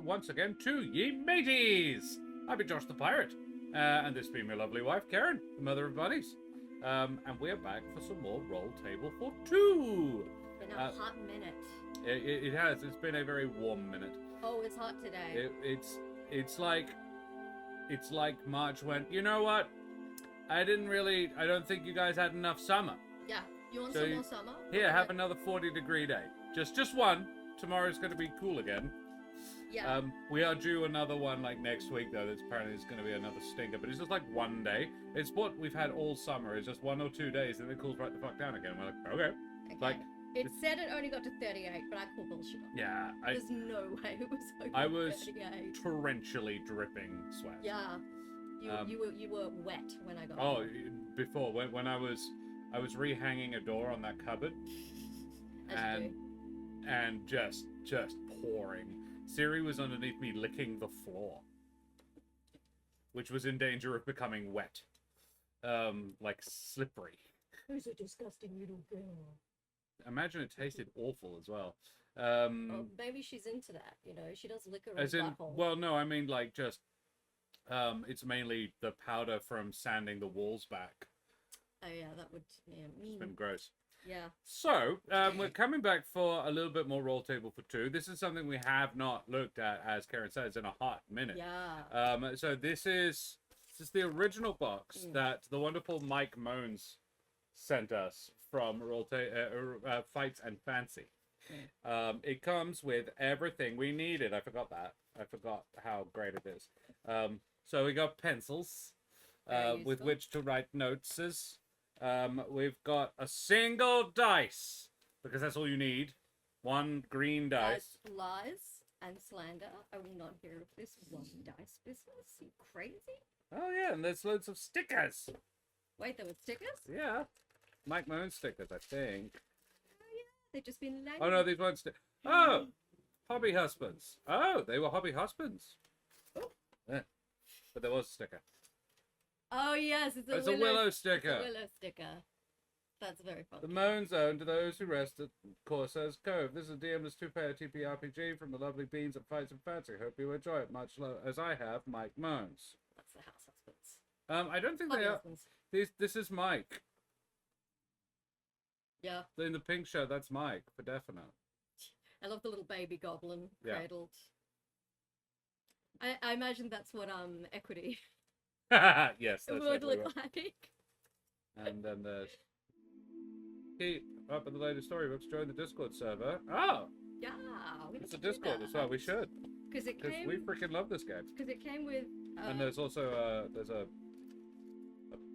once again to Ye Mateys! I'll be Josh the Pirate, and this being my lovely wife, Keren, the Mother of Bunnies. And we're back for some more Roll Table for 2! Been a hot minute. It has. It's been a very warm minute. Oh, it's hot today. It's like March went, you know what? I don't think you guys had enough summer. Yeah, you want So some you- more summer? Here, have another 40-degree day. Just one. Tomorrow's going to be cool again. Yeah. We are due another one like next week though. That's apparently it's going to be another stinker, but it's just like one day. It's what we've had all summer. It's just 1 or 2 days, and it cools right the fuck down again. We're like, okay. Okay. Like It said it only got to 38, but I call bullshit. yeah, There's no way it was over I was 38. torrentially dripping sweat. Yeah. You were wet when I got Oh, home. before when I was rehanging a door on that cupboard, As you do. and just pouring. Siri was underneath me licking the floor, which was in danger of becoming wet, like slippery. Who's a disgusting little girl? Imagine it tasted awful as well. Well, maybe she's into that, you know. She does lick her As in, butthole. well, no, I mean like just, it's mainly the powder from sanding the walls back. Oh yeah, that would It's been mean. gross. Yeah. So, we're coming back for a little bit more Roll Table for 2. This is something we have not looked at, as Keren says, in a hot minute. Yeah. So this is the original box that the wonderful Mike Moans sent us from Fights and Fancy. It comes with everything we needed. I forgot that. I forgot how great it is. So we got pencils with which to write notes. We've got a single dice, because that's all you need. One green dice. Lies and slander. I will not hear of this one dice business. You crazy? Oh yeah, and there's loads of stickers. Wait, there were stickers? Yeah. Mike Moan stickers, I think. They've just been Oh no, these weren't oh! Hobby husbands. Oh, they were hobby husbands. Oh. Yeah. But there was a sticker. Oh yes, it's It's a willow sticker. It's a willow sticker. That's very fun. The Moan Zone to those who rest at Corsair's Cove. This is a DMless 2-player TPRPG from the lovely beans at Fights and Fancy. Hope you enjoy it much as I have. Mike Moans. That's the house husbands. I don't think Hobby they are. husbands. This is Mike. Yeah. In the pink shirt, that's Mike for definite. I love the little baby goblin Yeah. cradled. I imagine that's what equity Yes, that's would definitely look right. like. And then there's keep up in the latest storybooks. Join the Discord server. Oh, Yeah, we it's a need to do Discord as well. We should, because because we freaking love this game. came with And there's also there's a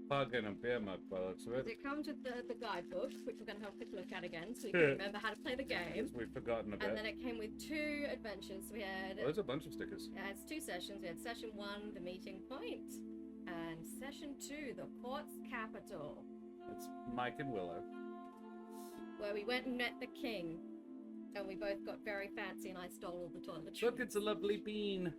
pug and a beer mug by the looks of it. it comes with the guidebook, which we're going to have a quick look at again, so you can remember how to play the game. Because we've forgotten a bit. And then it came with 2 adventures. We had Oh, there's a bunch of stickers. it's 2 sessions. We had session 1, the meeting point, and session 2, the court's capital, It's Mike and Willow. where we went and met the king, and we both got very fancy, and I stole all the toiletries. Look, it's a lovely bean.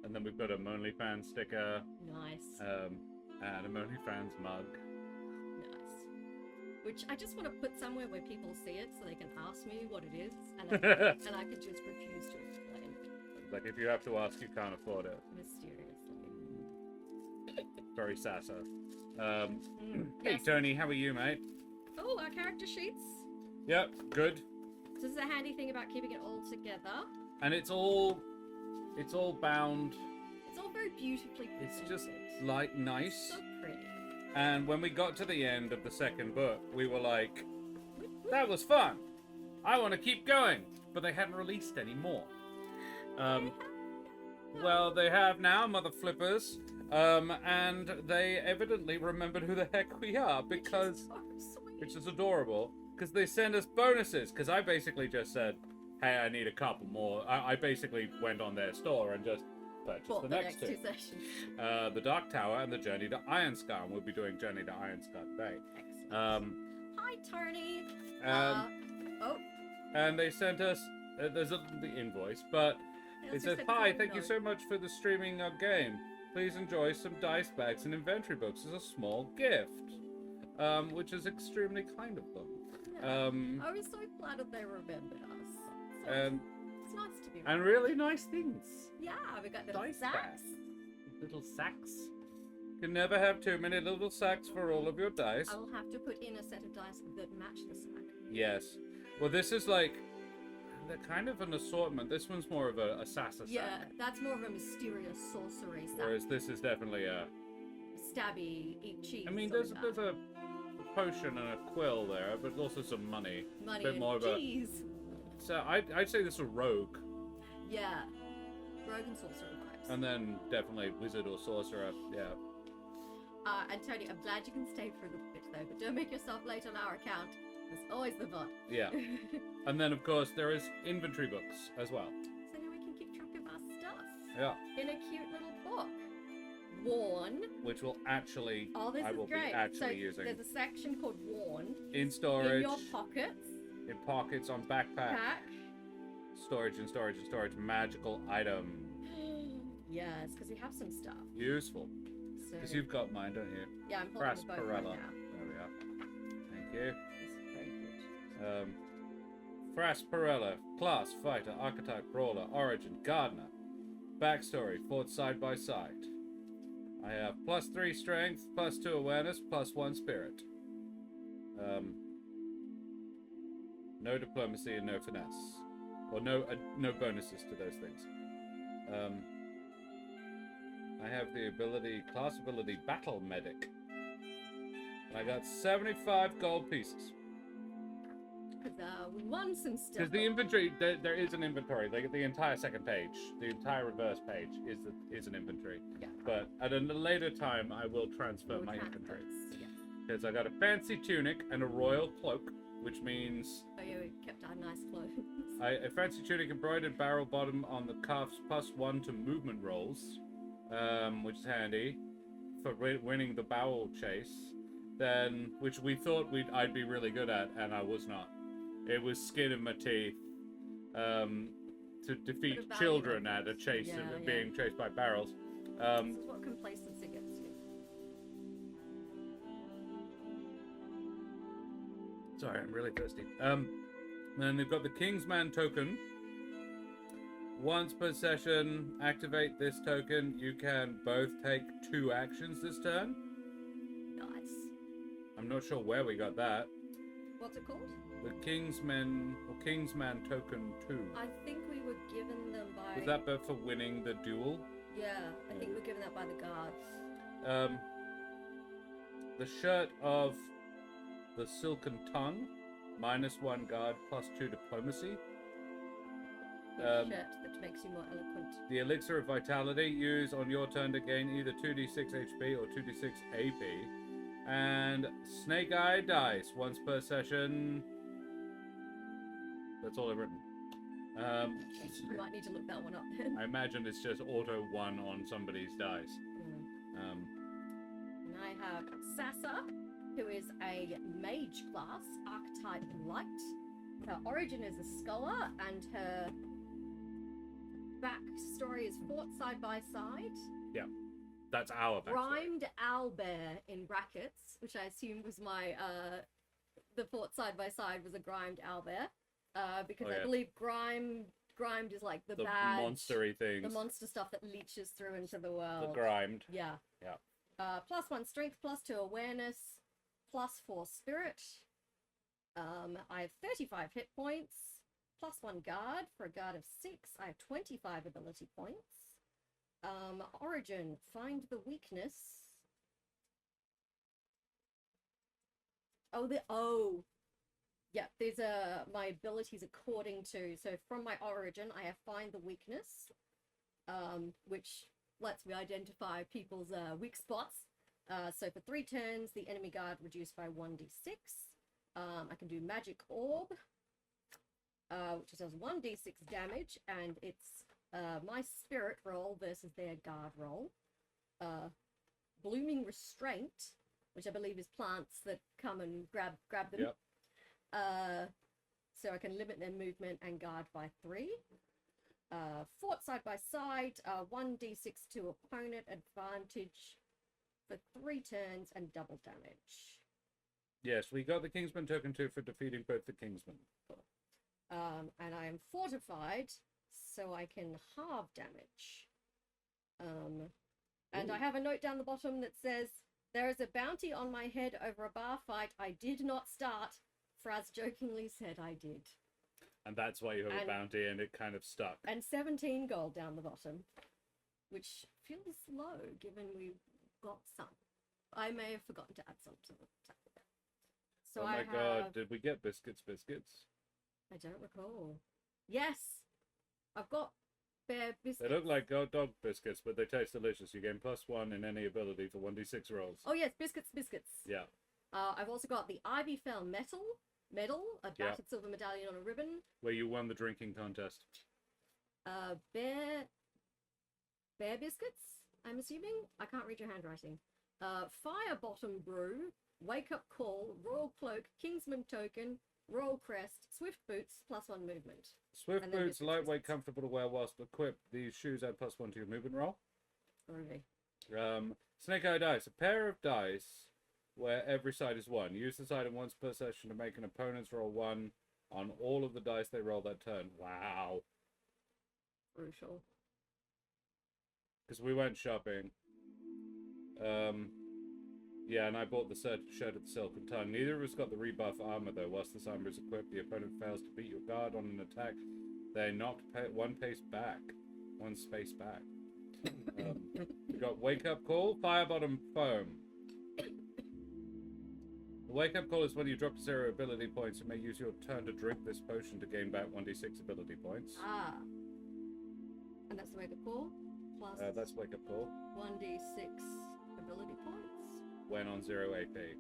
And then we've got a OnlyFans sticker, Nice. and a OnlyFans mug. Nice. Which I just want to put somewhere where people see it so they can ask me what it is, and I can just refuse to explain Like, if you have to ask, you can't afford it. mysteriously. Very Sassa. Hey, Yes. Tony, how are you, mate? Oh, our character sheets. Yep, good. So this is a handy thing about keeping it all together. And it's all bound. It's all very beautifully It's presented. just like nice. So pretty. And when we got to the end of the second book, we were like, that was fun. I want to keep going. But they hadn't released any more. Well, they have now, mother flippers. And they evidently remembered who the heck we are, because, which is adorable, because they send us bonuses. Because I basically just said, hey, I need a couple more. I basically went on their store and just purchased the next 2. 2 sessions. The Dark Tower and the Journey to Ironscar. And we'll be doing Journey to Ironscar today. Excellent. Hi, Tony. Oh. And they sent us, there's the invoice, but they it also says, sent hi, us a thank you note. so much for the streaming our game. Please enjoy some dice bags and inventory books as a small gift. Which is extremely kind of them. Yeah. I was so flattered they remembered us. So And it's nice to be And right. really nice things. Yeah, we got little Dice sacks. bags. Little sacks. Can never have too many little sacks for all of your dice. I will have to put in a set of dice that match the sack. Yes. Well, this is like... They're kind of an assortment. This one's more of a Sassa Yeah, sack. that's more of a mysterious sorcery sack. Whereas this is definitely a... Stabby, eat cheese. I mean, sort there's of a potion and a quill there, but also some money. money bit and more of a- cheese. So I'd say this is a rogue. Yeah, rogue and sorcerer vibes. And then definitely wizard or sorcerer. Yeah. And Tony, I'm glad you can stay for a little bit though, but don't make yourself late on our account. There's always the VOD. Yeah. And then, of course, there is inventory books as well. So now we can keep track of our stuff. Yeah. In a cute little book. Worn. Which will actually... Oh, this I is will great. be actually so using. there's a section called worn. In storage. In your pockets. In pockets, on backpack. Pack. Storage and storage and storage. Magical item. Yes, because we have some stuff. Useful. So, Because you've got mine, don't you? yeah, I'm holding Fras the both right now. There we are. Thank you. This is very good. Fras, class, fighter, archetype, brawler, origin, gardener. Backstory, fought side by side. I have +3 strength, +2 awareness, +1 spirit. No diplomacy and no finesse. Or no bonuses to those things. I have the class ability, battle medic. And I got 75 gold pieces. Because we won some stuff. Because the inventory, there is an inventory. Like the entire second page, the entire reverse page is an inventory. Yeah. But at a later time, I will transfer my inventory. Yes. Because I got a fancy tunic and a royal cloak, which means Oh yeah, we kept our nice clothes. a fancy tunic embroidered barrel bottom on the cuffs, +1 to movement rolls, which is handy for winning the barrel chase. Then, which we thought I'd be really good at, and I was not. It was skin in my teeth to defeat children at a chase, being chased by barrels. This is what complacency gets you. Sorry, I'm really thirsty. Then they've got the Kingsman token. Once per session, activate this token. You can both take 2 actions this turn. Nice. I'm not sure where we got that. What's it called? The Kingsman token 2. I think we were given them by... Was that both for winning the duel? Yeah, I think we were given that by the guards. The shirt of the Silken Tongue, -1 guard, +2 diplomacy. The shirt that makes you more eloquent. The Elixir of Vitality, use on your turn to gain either 2d6 HP or 2d6 AP. And Snake Eye dice, once per session. That's all I've written. You might need to look that one up then. I imagine it's just auto 1 on somebody's dice. And I have Sassa, who is a mage class, archetype light. Her origin is a scholar, and her backstory is fought side by side. Yeah, that's our backstory. Grimed owlbear in brackets, which I assumed was my the fought side by side was a grimed owlbear, because I believe grimed is like the bad monstery things, the monster stuff that leeches through into the world. the grimed. Yeah. +1 strength, +2 awareness, +4 spirit. I have 35 hit points, +1 guard for a guard of 6. I have 25 ability points. Origin, find the weakness. Yeah, these are my abilities according to. So from my origin, I have find the weakness, which lets me identify people's weak spots. So for 3 turns, the enemy guard reduced by 1d6. I can do magic orb, which does 1d6 damage, and it's my spirit roll versus their guard roll. Blooming restraint, which I believe is plants that come and grab them. Yep. So I can limit their movement and guard by 3. Fought side by side, 1d6 to opponent, advantage for 3 turns and double damage. Yes, we got the Kingsman token 2 for defeating both the Kingsmen. And I am fortified so I can halve damage. And I have a note down the bottom that says, "There is a bounty on my head over a bar fight I did not start. Fras jokingly said I did." And that's why you have a bounty, and it kind of stuck. And 17 gold down the bottom, which feels low given we got some. I may have forgotten to add some to the top of that. So oh my god, did we get biscuits? I don't recall. Yes! I've got bear biscuits. They look like dog biscuits, but they taste delicious. You gain +1 in any ability for 1d6 rolls. Oh yes, biscuits. Yeah. I've also got the Ivy Fell medal, a battered silver medallion on a ribbon. Where you won the drinking contest. Bear biscuits, I'm assuming? I can't read your handwriting. Fire bottom brew, wake up call, royal cloak, kingsman token, royal crest, swift boots, +1 movement. Swift boots, lightweight, comfortable to wear whilst equipped. These shoes add +1 to your movement roll. Okay. Snake eye dice, a pair of dice where every side is 1. Use this item once per session to make an opponent's roll 1 on all of the dice they roll that turn. Wow. Crucial. Because we went shopping. Yeah, and I bought the shirt of the Silken Tongue. Neither of us got the rebuff armor, though. Whilst this armor is equipped, the opponent fails to beat your guard on an attack. They knocked one space back. We got Wake Up Call, Fire Bottom Foam. The Wake Up Call is when you drop to 0 ability points. You may use your turn to drink this potion to gain back 1d6 ability points. And that's the Wake Up Call? Plus that's Wake Up Call. 1d6 ability points? When on 0 AP.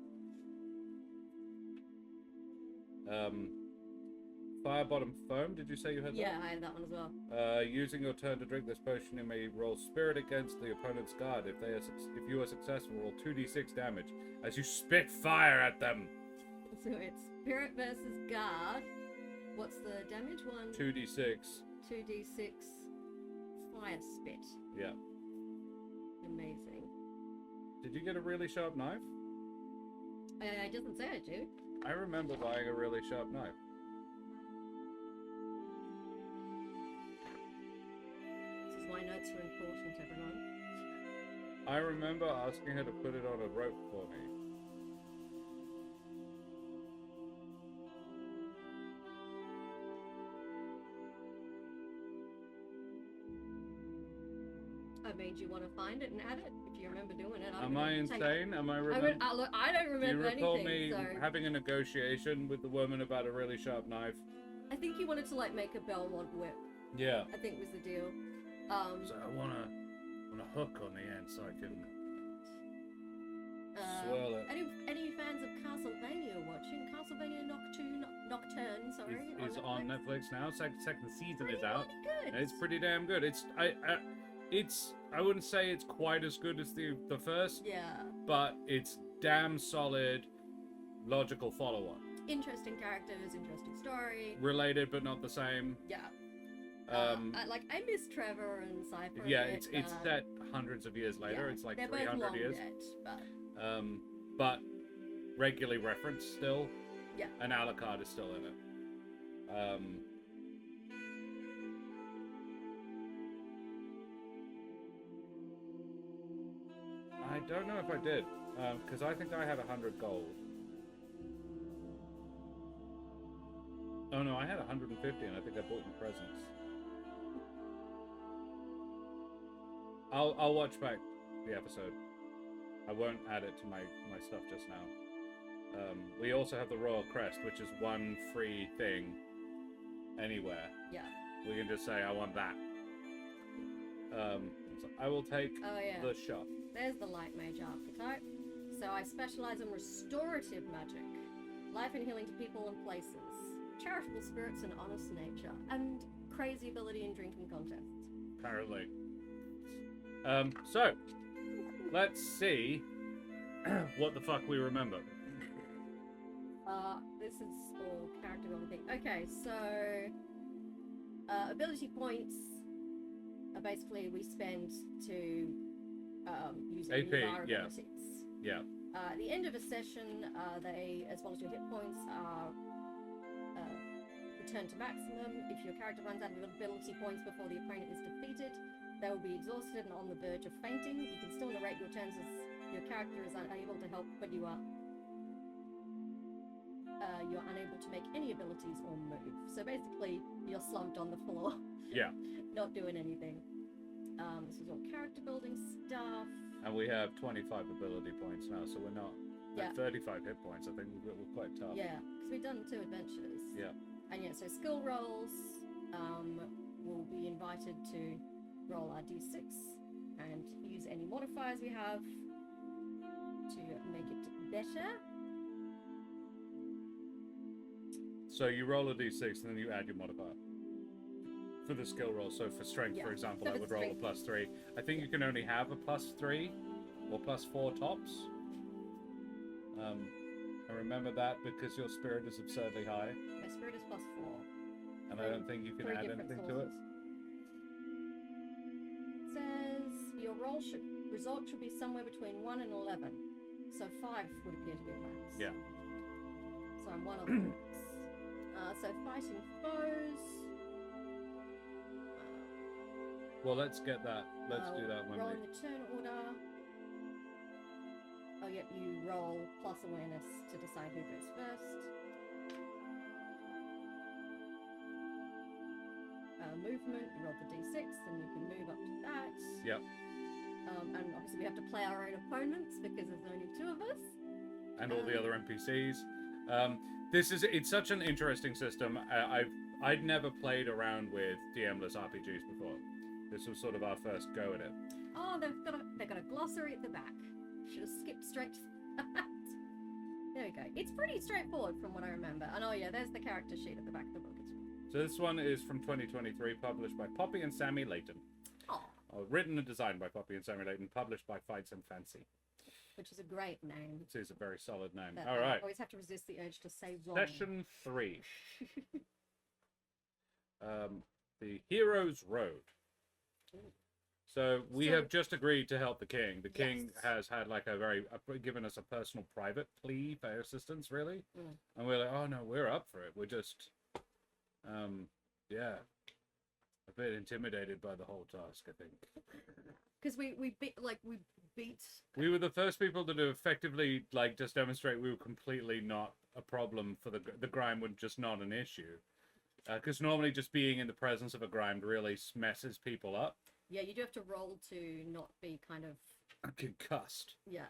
Fire Bottom Foam, did you say you had that? Yeah, I had that one as well. Using your turn to drink this potion, you may roll Spirit against the opponent's guard. If you are successful, roll 2d6 damage as you spit fire at them. So it's Spirit versus guard. What's the damage? 2d6. 2d6 fire spit. Yeah. Amazing. Did you get a really sharp knife? It doesn't say I do. I remember buying a really sharp knife. This is why notes are important, everyone. I remember asking her to put it on a rope for me. I made you want to find it and add it. If you remember doing it, am I insane? Am I look, I don't remember anything. Do you recall me so... having a negotiation with the woman about a really sharp knife? I think you wanted to like make a Belmont whip. Yeah. I think was the deal. So I want a hook on the end so I can swirl it. Any fans of Castlevania watching? Castlevania Nocturne, sorry. Is on Netflix now. Second season is out. Good. And it's pretty damn good. I wouldn't say it's quite as good as the first. Yeah. But it's damn solid, logical follow-up. Interesting characters, interesting story. Related but not the same. Yeah. I miss Trevor and Cypher. Yeah, it's set hundreds of years later. Yeah, It's like they're 300 both long years. Dead, but regularly referenced still. Yeah. And Alucard is still in it. I don't know if I did, because I think I had 100 gold. Oh no, I had 150, and I think I bought you presents. I'll watch back the episode. I won't add it to my stuff just now. We also have the Royal Crest, which is one free thing anywhere. Yeah. We can just say, I want that. So I will take the shop. There's the Light Mage archetype. So I specialize in restorative magic, life and healing to people and places, charitable spirits and honest nature, and crazy ability in drinking contests. Apparently. So, let's see what the fuck we remember. This is all character building thing. Okay, so ability points are basically we spend to use AP, any of our yeah. abilities. Yeah. At the end of a session, they, as well as your hit points, are turn to maximum. If your character runs out of ability points before the opponent is defeated, they will be exhausted and on the verge of fainting. You can still narrate your turns as your character is unable to help, but you're unable to make any abilities or move. So basically, you're slumped on the floor. Yeah. Not doing anything. This is all character building stuff. And we have 25 ability points now, so we're not Yeah. at 35 hit points. I think we're quite tough. Yeah, because we've done 2 adventures. Yeah. And yeah, so skill rolls, we'll be invited to roll our d6 and use any modifiers we have to make it better. So you roll a d6 and then you add your modifier for the skill roll. So for strength, Yeah. for example, So I for would roll a strength- +3. I think you can only have a +3 or +4 tops. I remember that because your spirit is absurdly high, My spirit is +4. and I don't think you can 3 add different anything to it. sources. It says your result should be somewhere between 1 and 11. So 5 would appear to be a max. Yeah. So I'm 1 on the max. So fighting foes. Well, let's get that. Let's do that when roll we. in the turn order. Oh, yep, you roll plus awareness to decide who goes first. Movement, you roll the d6, and you can move up to that. Yep. And obviously we have to play our own opponents because there's only 2 of us. And all the other NPCs. It's such an interesting system. I'd never played around with DMless RPGs before. This was sort of our first go at it. Oh, they've got a glossary at the back. Should have skipped straight to that. There we go. It's pretty straightforward from what I remember. And oh yeah, there's the character sheet at the back of the book as well. So this one is from 2023, published by Poppy and Sammy Layton. Oh, Written and designed by Poppy and Sammy Layton, published by Fights and Fancy. which is a great name. It is a very solid name. That All I right. always have to resist the urge to say wrong. Session 3. The Hero's Road. So we have just agreed to help the king. The king Yes. has had like given us a personal private plea for assistance, really. Mm. And we're like, oh no, we're up for it. We're just, yeah, a bit intimidated by the whole task, I think. Because we beat. We were the first people to effectively just demonstrate we were completely not a problem for the grime was just not an issue. Because normally just being in the presence of a grime really messes people up. Yeah, you do have to roll to not be kind of Concussed yeah.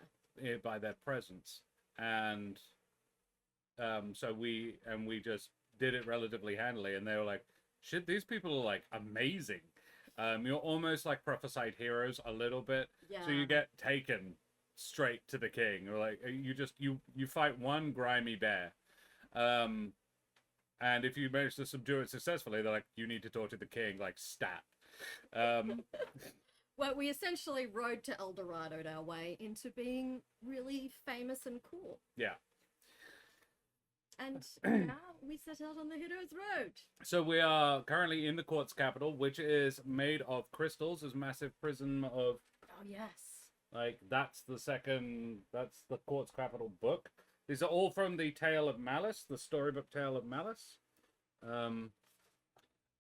by their presence. And so we just did it relatively handily, and they were like, shit, these people are like amazing. You're almost like prophesied heroes a little bit. Yeah. So you get taken straight to the king, or like you fight one grimy bear. And if you manage to subdue it successfully, they're like, you need to talk to the king, like stat. Well, we essentially rode to El Dorado our way into being really famous and cool. Yeah. And now we set out on the Hero's Road. So we are currently in the quartz capital, which is made of crystals. This massive prism of, Oh, yes. that's the quartz capital book. These are all from the Tale of Malice, the storybook Tale of Malice.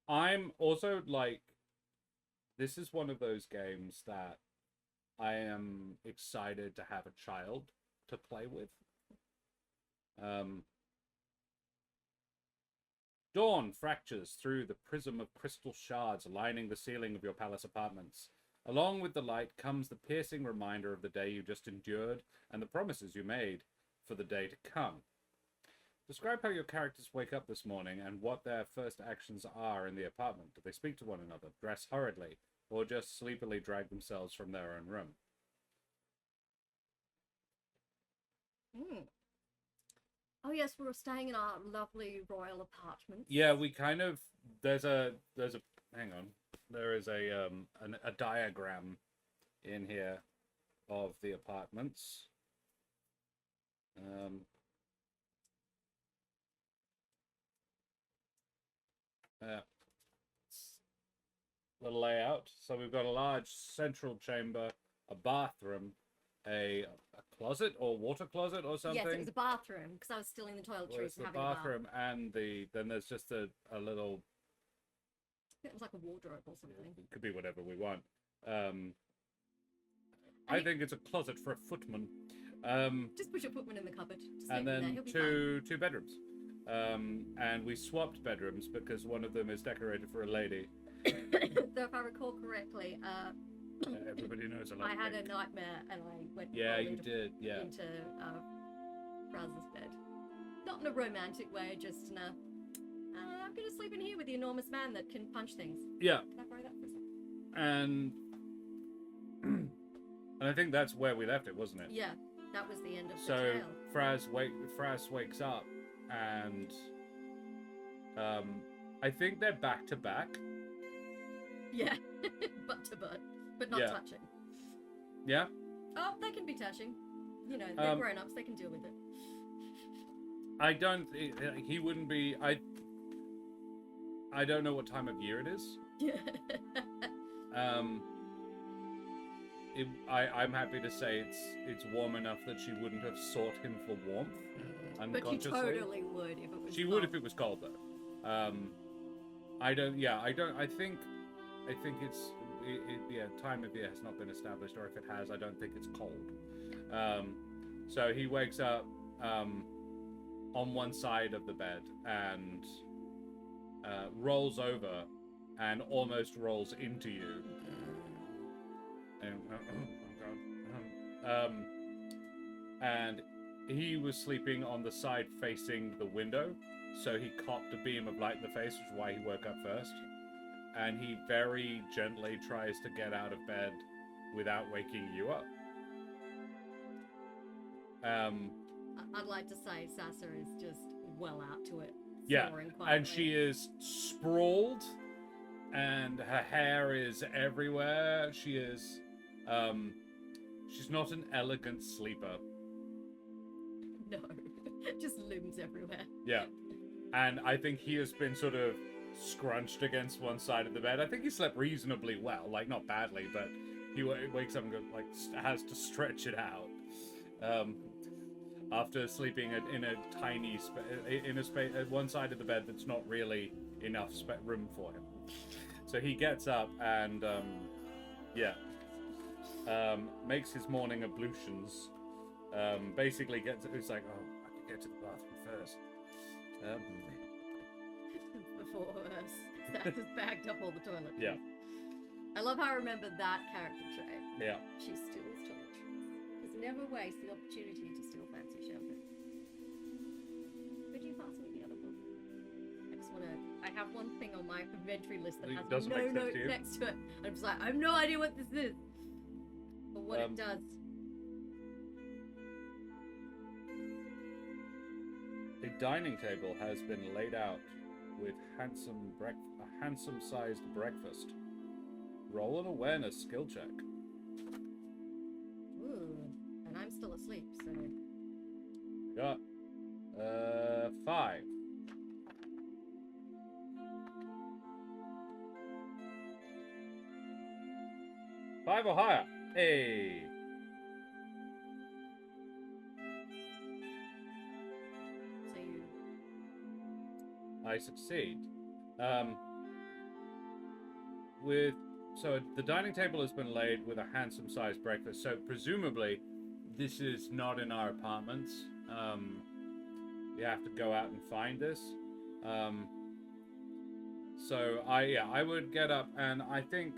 I'm also this is one of those games that I am excited to have a child to play with. Dawn fractures through the prism of crystal shards lining the ceiling of your palace apartments. Along with the light comes the piercing reminder of the day you just endured and the promises you made for the day to come. Describe how your characters wake up this morning and what their first actions are in the apartment. Do they speak to one another, dress hurriedly, or just sleepily drag themselves from their own room? Oh, yes, we were staying in our lovely royal apartment. Yeah, we kind of there's a hang on. There is a diagram in here of the apartments. The layout. So we've got a large central chamber, a bathroom, a closet or water closet or something. Yes, it was a bathroom because I was stealing the Well, toiletries it's and the having a bath. bathroom and then there's just a little. It was like a wardrobe or something. It could be whatever we want. I think it's a closet for a footman. Just put your footman in the cupboard. Just And leave him there. then He'll be fine. two bedrooms. And we swapped bedrooms because one of them is decorated for a lady. So if I recall correctly, Everybody knows I love I had pink. a nightmare and I went Yeah, you into did. Yeah. Fras's bed. Not in a romantic way, just in a. I'm gonna sleep in here with the enormous man that can punch things. Yeah. Can I borrow that for a second? And and I think that's where we left it, wasn't it? Yeah, that was the end of the So tale. Fras wakes up and I think they're back to back. Yeah, butt to butt, but not Yeah. touching. Yeah. Oh, they can be touching. You know, they're grown-ups. They can deal with it. I don't. He wouldn't be. I don't know what time of year it is. I'm happy to say it's warm enough that she wouldn't have sought him for warmth But you unconsciously. totally would if it was. She would if it was cold though. I don't. Yeah, I don't. I think it's. Yeah, time of year has not been established, or if it has, I don't think it's cold. So he wakes up on one side of the bed and rolls over and almost rolls into you. And he was sleeping on the side facing the window, so he copped a beam of light in the face, which is why he woke up first. And he very gently tries to get out of bed without waking you up. I'd like to say Sassa is just well out to it. Yeah, snoring quietly. and she is sprawled, and her hair is everywhere. She is, she's not an elegant sleeper. No, just limbs everywhere. Yeah, and I think he has been sort of scrunched against one side of the bed. I think he slept reasonably well, like not badly, but he wakes up and goes, like has to stretch it out. After sleeping in a tiny space, one side of the bed that's not really enough room for him. So he gets up and makes his morning ablutions. Basically it's like, oh, I can get to the bathroom first. Before Sassa's bagged up all the toiletries. Yeah. I love how I remember that character trait. Yeah. She steals toiletries. Because never waste the opportunity to steal fancy shampoo. Could you pass me the other book? I have one thing on my inventory list that It has doesn't no make sense note to you? next to it. I'm just like, I have no idea what this is. But what it does. A dining table has been laid out with a handsome-sized breakfast. Roll an awareness skill check. Ooh, and I'm still asleep, so. Got 5. Five or higher. Hey. So you. I succeed. So the dining table has been laid with a handsome-sized breakfast. So presumably, this is not in our apartments. You have to go out and find this. So I would get up and I think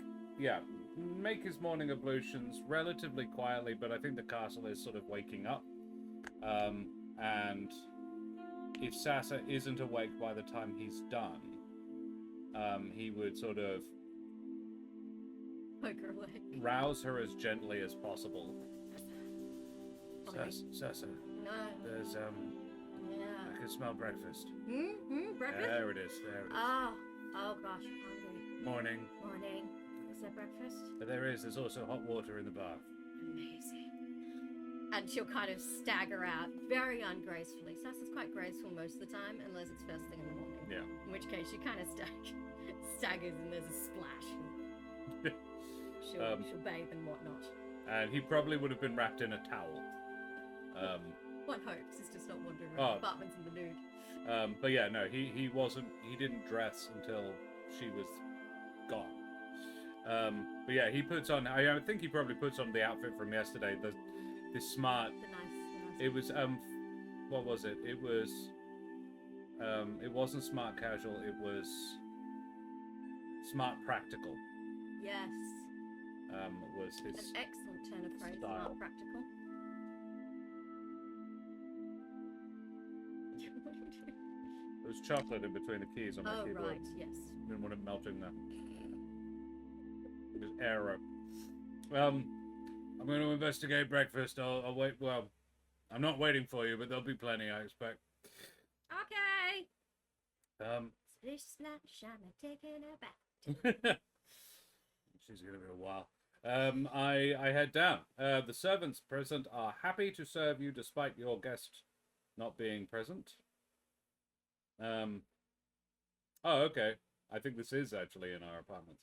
make his morning ablutions relatively quietly, but I think the castle is sort of waking up. And if Sassa isn't awake by the time he's done, he would sort of Poke her away. rouse her as gently as possible. Okay. Sassa, No. there's Yeah. I can smell breakfast. Breakfast? There it is. There it is. Oh gosh, I'm hungry. Morning. Morning. Is there breakfast? But there's also hot water in the bath. Amazing. And she'll kind of stagger out very ungracefully. Sassa's quite graceful most of the time, unless it's first thing in the morning. Yeah. In which case she kind of staggers and there's a splash. She'll bathe and whatnot. And he probably would have been wrapped in a towel. One hopes he's just not wandering Oh. around apartments in the nude. But yeah, no, he wasn't. He didn't dress until she was gone. But yeah, he puts on. I think he probably puts on the outfit from yesterday. The smart. The nice. It was what was it? It was it wasn't smart casual. It was smart practical. Yes. Was his An excellent turn of phrase. style. Smart practical. There was chocolate in between the keys on my Oh keyboard. right, yes. Didn't want it melting there. It was air up. I'm going to investigate breakfast. I'll wait. Well, I'm not waiting for you, but there'll be plenty, I expect. Okay. Splish snap shana taking a bath. She's going to be a while. I head down. The servants present are happy to serve you despite your guest not being present. Oh, okay. I think this is actually in our apartments.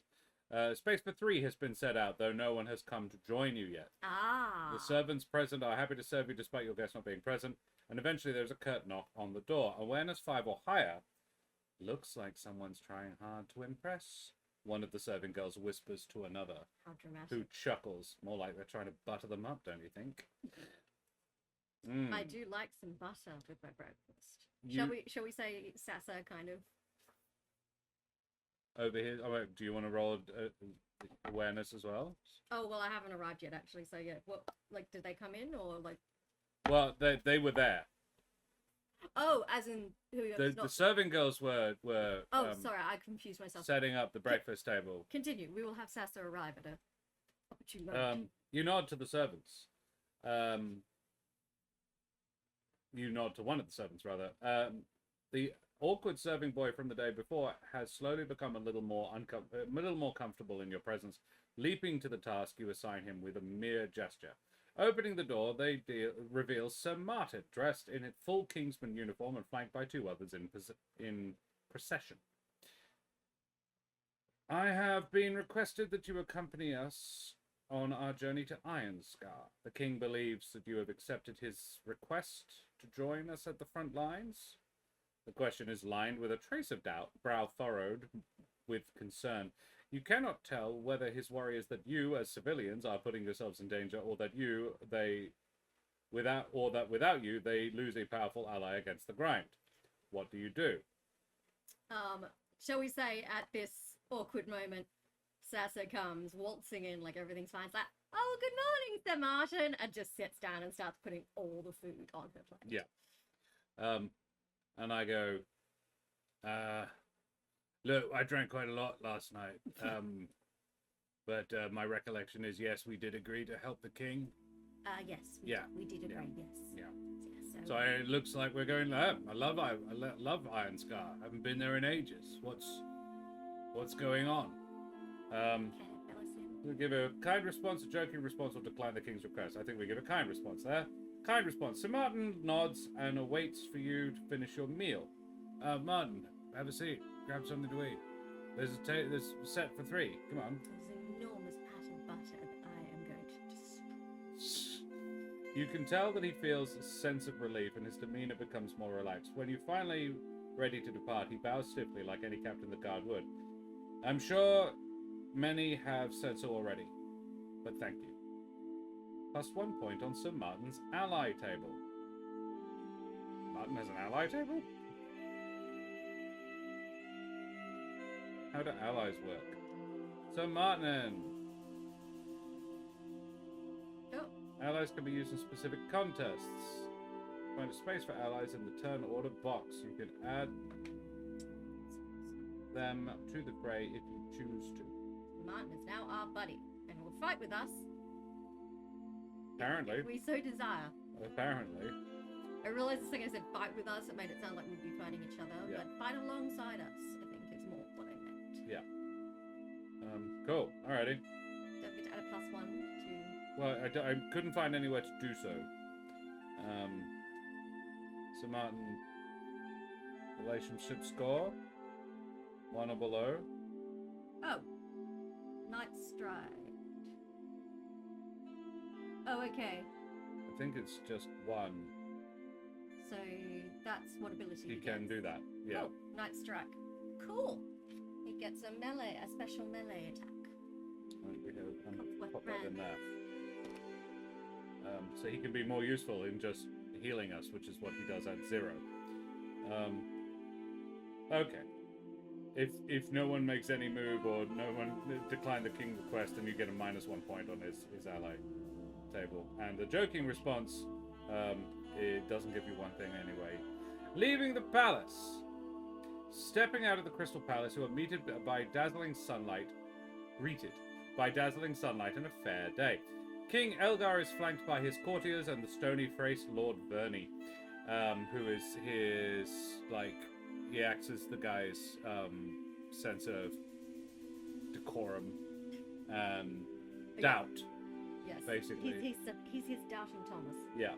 Space for 3 has been set out, though no one has come to join you yet. Ah. The servants present are happy to serve you despite your guest not being present, and eventually there's a curt knock on the door. Awareness 5 or higher. Looks like someone's trying hard to impress. One of the serving girls whispers to another, How dramatic. who chuckles. More like they're trying to butter them up, don't you think? I do like some butter with my breakfast. You- Shall we say Sassa kind of? Over here. Oh, wait, do you want to roll awareness as well? Oh well, I haven't arrived yet actually. So yeah, what like did they come in or like? Well, they were there. Oh, as in who? The serving girls were Oh, sorry, I confused myself. setting up the breakfast table. Continue. We will have Sassa arrive at a opportune moment. You nod to the servants. You nod to one of the servants, rather. The awkward serving boy from the day before has slowly become a little more comfortable in your presence, leaping to the task you assign him with a mere gesture. Opening the door, they reveal Sir Martin, dressed in a full Kingsman uniform and flanked by 2 others in procession. I have been requested that you accompany us on our journey to Ironscar. The king believes that you have accepted his request to join us at the front lines. The question is lined with a trace of doubt, brow furrowed with concern. You cannot tell whether his worry is that you, as civilians, are putting yourselves in danger, or that without you, they lose a powerful ally against the grind. What do you do? Shall we say at this awkward moment, Sassa comes waltzing in like everything's fine. It's like, oh, good morning, Sir Martin, and just sits down and starts putting all the food on her plate. Yeah. And I go, look, I drank quite a lot last night. But my recollection is, yes, we did agree to help the king. Yes. We did agree. Yes. Yeah. Yeah, So it looks like we're going there. I love Ironscar. I haven't been there in ages. What's going on? We give a kind response, a joking response, or decline the king's request. I think we give a kind response there. Kind response. Sir Martin nods and awaits for you to finish your meal. Martin, have a seat. Grab something to eat. There's set for 3. Come on. There's an enormous pat of butter that I am going to just... You can tell that he feels a sense of relief and his demeanor becomes more relaxed. When you're finally ready to depart, he bows stiffly like any captain the guard would. I'm sure many have said so already, but thank you. +1 point on Sir Martin's ally table. Martin has an ally table? How do allies work? Sir Martin! Oh. Allies can be used in specific contests. Find a space for allies in the turn order box. You can add them to the fray if you choose to. Martin is now our buddy and will fight with us. Apparently. If we so desire. Apparently. I realised the second I said fight with us, it made it sound like we'd be fighting each other, Yeah. but fight alongside us, I think is more what I meant. Yeah. Cool. Alrighty. Don't get to add a +1 to... Well, I couldn't find anywhere to do so. Sir Martin, relationship score? 1 or below? Oh. Night Stride. Oh, okay. I think it's just one. So that's what ability He he can gets. do that. Yeah. Cool. Night Strike. Cool. He gets a special melee attack. We have, Comes with pop that in friends. there. So he can be more useful in just healing us, which is what he does at 0. Okay. If no one makes any move or no one decline the king request, then you get a -1 point on his ally table. And the joking response, it doesn't give you one thing anyway. Leaving the palace. Stepping out of the Crystal Palace, you are greeted by dazzling sunlight and a fair day. King Elgar is flanked by his courtiers and the stony-faced Lord Verney, who is his, he acts as the guy's sense of decorum and doubt, Yes. basically. He's his doubting Thomas. Yeah.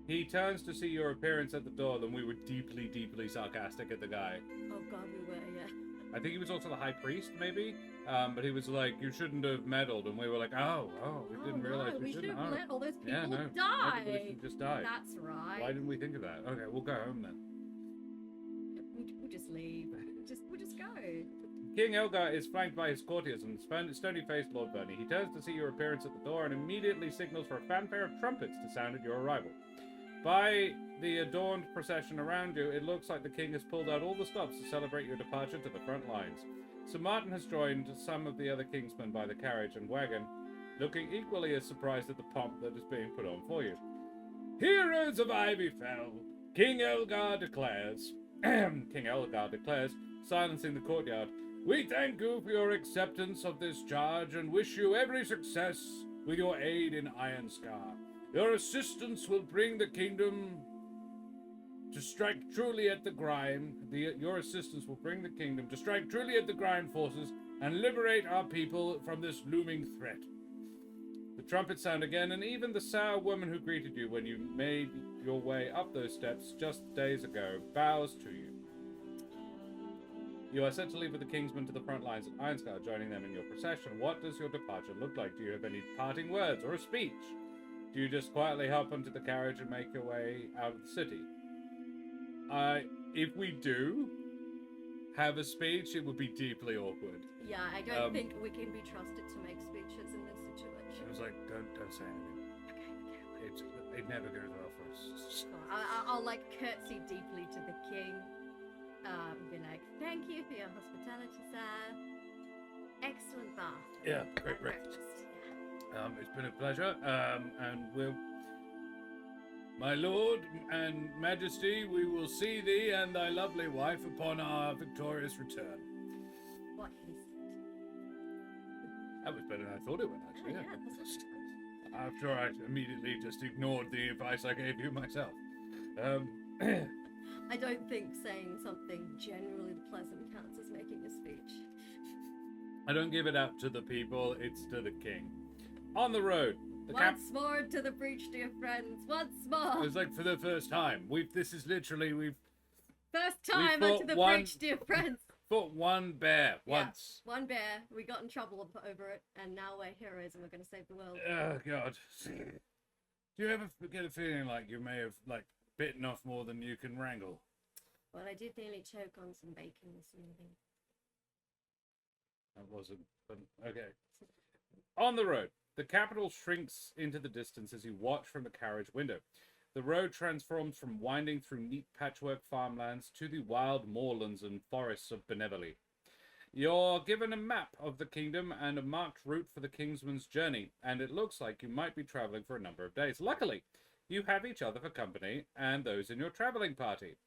He turns to see your appearance at the door, then we were deeply, deeply sarcastic at the guy. Oh god, we were, yeah. I think he was also the high priest, maybe? But he was like, you shouldn't have meddled, and we were like, we didn't realize we shouldn't. should have let all those people Yeah, no. die. Everybody should just die. That's right. Why didn't we think of that? Okay, we'll go home then. We'll just leave. We'll just go. King Elgar is flanked by his courtiers and stony-faced Lord Verney. He turns to see your appearance at the door and immediately signals for a fanfare of trumpets to sound at your arrival. By the adorned procession around you, it looks like the king has pulled out all the stops to celebrate your departure to the front lines. Sir Martin has joined some of the other kingsmen by the carriage and wagon, looking equally as surprised at the pomp that is being put on for you. Heroes of Ivyfell, King Elgar declares, silencing the courtyard, we thank you for your acceptance of this charge and wish you every success with your aid in Ironscar. Your assistance will bring the kingdom to strike truly at the grime. Your assistance will bring the kingdom to strike truly at the grime forces and liberate our people from this looming threat. The trumpets sound again, and even the sour woman who greeted you when you made your way up those steps just days ago bows to you. You are set to leave with the kingsmen to the front lines at Ironscar, joining them in your procession. What does your departure look like? Do you have any parting words or a speech? Do you just quietly hop onto the carriage and make your way out of the city? If we do have a speech, it would be deeply awkward. Yeah, I don't think we can be trusted to make speeches in this situation. It was like, don't say anything. It never goes well for us. I'll curtsy deeply to the king. Be like, thank you for your hospitality, sir. Excellent bath. Yeah, and great breakfast. Yeah. It's been a pleasure, and my lord and majesty, we will see thee and thy lovely wife upon our victorious return. What he said. That was better than I thought it would, actually. Yeah, it was After I immediately just ignored the advice I gave you myself. I don't think saying something generally pleasant counts as making a speech. I don't give it out to the people, it's to the king. On the road. Once more to the breach, dear friends. Once more. It was like for the first time. First time fought onto the one- breach, dear friends. fought one bear Yeah, once. one bear. We got in trouble over it, and now we're heroes and we're going to save the world. Oh, God. Do you ever get a feeling like you may have, bitten off more than you can wrangle? Well, I did nearly choke on some bacon this morning. That wasn't... But, okay. On the road. The capital shrinks into the distance as you watch from the carriage window. The road transforms from winding through neat patchwork farmlands to the wild moorlands and forests of Benevoly. You're given a map of the kingdom and a marked route for the kingsman's journey, and it looks like you might be traveling for a number of days. Luckily, you have each other for company and those in your traveling party.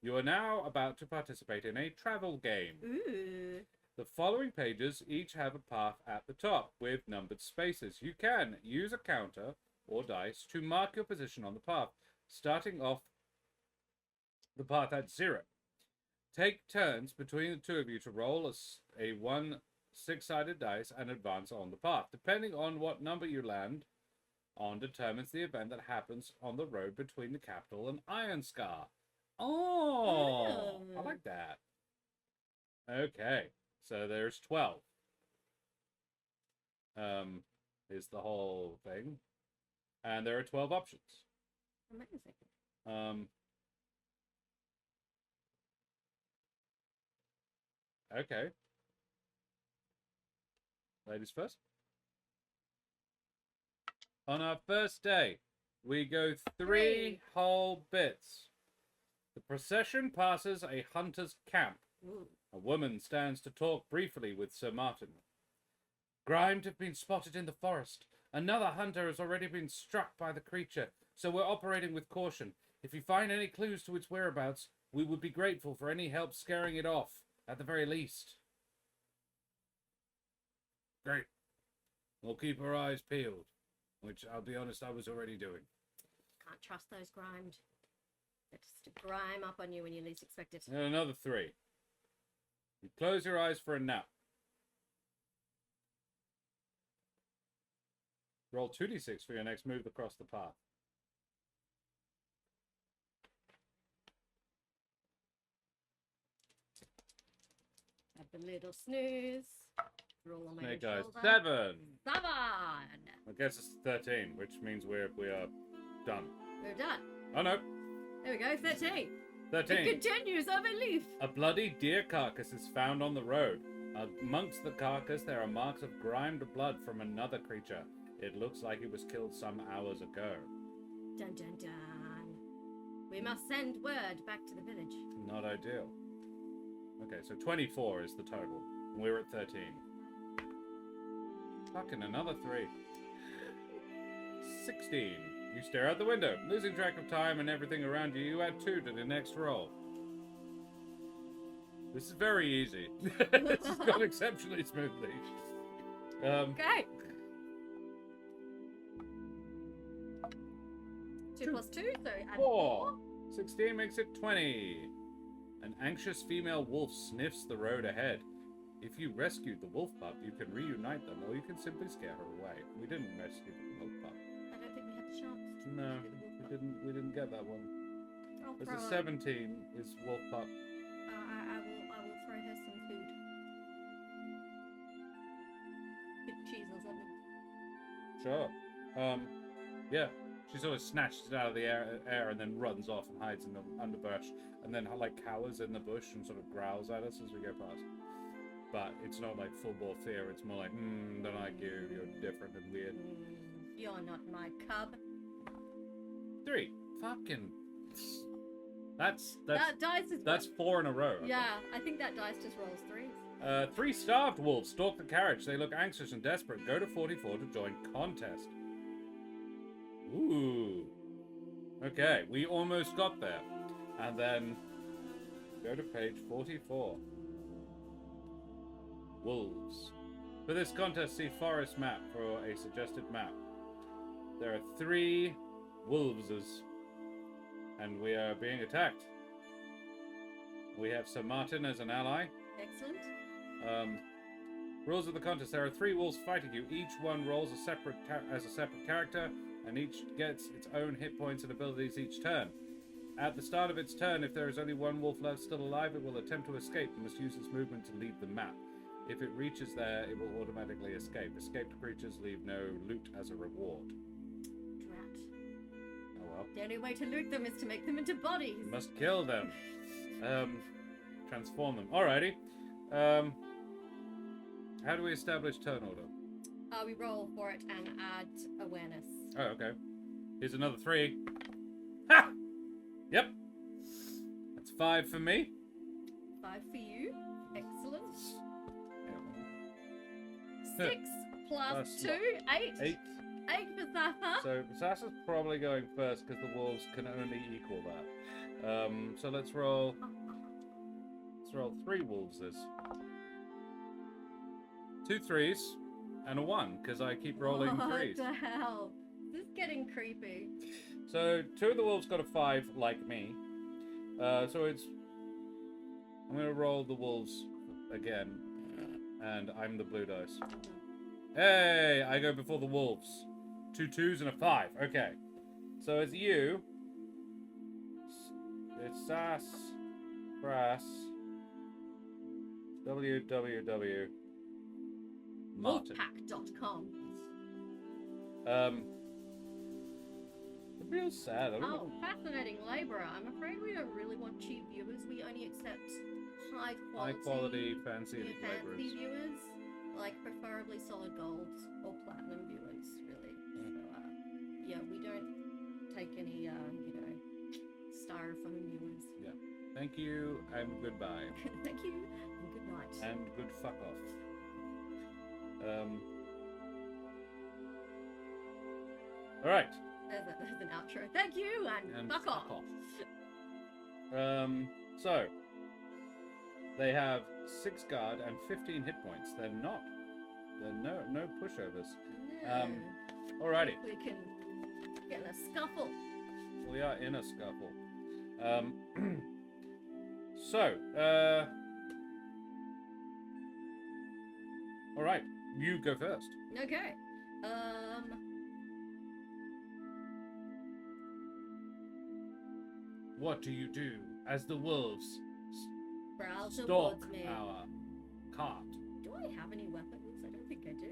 You are now about to participate in a travel game. Ooh. The following pages each have a path at the top with numbered spaces. You can use a counter or dice to mark your position on the path, starting off the path at 0. Take turns between the two of you to roll a 1 6-sided dice and advance on the path. Depending on what number you land on determines the event that happens on the road between the capital and Ironscar. Oh, I like that. Okay. So there's 12. is the whole thing. And there are 12 options. Amazing. Okay. Ladies first. On our first day, we go three whole bits. The procession passes a hunter's camp. Ooh. A woman stands to talk briefly with Sir Martin. Grimed have been spotted in the forest. Another hunter has already been struck by the creature, so we're operating with caution. If you find any clues to its whereabouts, we would be grateful for any help scaring it off, at the very least. Great. We'll keep our eyes peeled, which, I'll be honest, I was already doing. Can't trust those grimed. They just grime up on you when you least expect it. And another 3. You close your eyes for a nap. Roll 2d6 for your next move across the path. Have a little snooze. Roll on my Snake eyes. shoulder. 7! 7! I guess it's 13, which means we are done. We're done. Oh no, There we go, 13. 13. It continues, I believe. A bloody deer carcass is found on the road. Amongst the carcass, there are marks of grimed blood from another creature. It looks like it was killed some hours ago. Dun dun dun. We must send word back to the village. Not ideal. Okay, so 24 is the total. We're at 13. Fucking another 3. 16. You stare out the window, losing track of time and everything around you. You add 2 to the next roll. This is very easy. This has gone exceptionally smoothly. Okay. 2 plus 2, so add 4. 16 makes it 20. An anxious female wolf sniffs the road ahead. If you rescued the wolf pup, you can reunite them, or you can simply scare her away. We didn't rescue the wolf pup. I don't think we had the chance to No, rescue the wolf pup. we didn't get that one. I'll There's throw a her- 17 is wolf pup. I will throw her some food. Bit of cheese or something. Sure. Yeah. She sort of snatches it out of the air and then runs off and hides in the underbrush, and then like cowers in the bush and sort of growls at us as we go past. But it's not like full bore fear. It's more like, don't like you. You're different and weird. You're not my cub. 3. Fucking. That's That dice is. that's 4 in a row. I Yeah, I think that dice just rolls 3s. think. 3 starved wolves stalk the carriage. They look anxious and desperate. Go to 44 to join contest. Ooh. Okay, we almost got there. And then go to page 44. Wolves. For this contest, see forest map for a suggested map. There are 3 wolveses, and we are being attacked. We have Sir Martin as an ally. Excellent. Rules of the contest: there are 3 wolves fighting you. Each one rolls a separate as a separate character, and each gets its own hit points and abilities each turn. At the start of its turn, if there is only one wolf left still alive, it will attempt to escape and must use its movement to leave the map. If it reaches there, it will automatically escape. Escaped creatures leave no loot as a reward. Drat. Oh well. The only way to loot them is to make them into bodies. You must kill them. Transform them. Alrighty. How do we establish turn order? We roll for it and add awareness. Oh, okay. Here's another 3. Ha! Yep. That's 5 for me. 5 for you. Excellent. Yeah. 6 plus Plus 2, 8. 8. 8 for Sassa. So Sassa's probably going first because the wolves can only equal that. So let's roll 3 wolves this. 2 3s and a 1 because I keep rolling 3s. What the hell? This is getting creepy. So 2 of the wolves got a 5 like me. So it's I'm gonna roll the wolves again, and I'm the blue dice. Hey, I go before the wolves. 2 2s and a 5. Okay. So it's you. It's Sass, Fras, WWW, Martin. Wolfpack.com. Real sad. I don't Oh, know. fascinating labourer. I'm afraid we don't really want cheap viewers. We only accept high quality fancy laborers. viewers, like preferably solid gold or platinum viewers, really. So, yeah, we don't take any, styrofoam viewers. Yeah. Thank you and goodbye. Thank you and good night. And good fuck off. All right. There's an outro. Thank you and fuck off. So they have 6 guard and 15 hit points. They're no pushovers. No. Alrighty. We can get in a scuffle. We are in a scuffle. All right. You go first. Okay. What do you do as the wolves Prowl stalk towards me. our cart? Do I have any weapons? I don't think I do.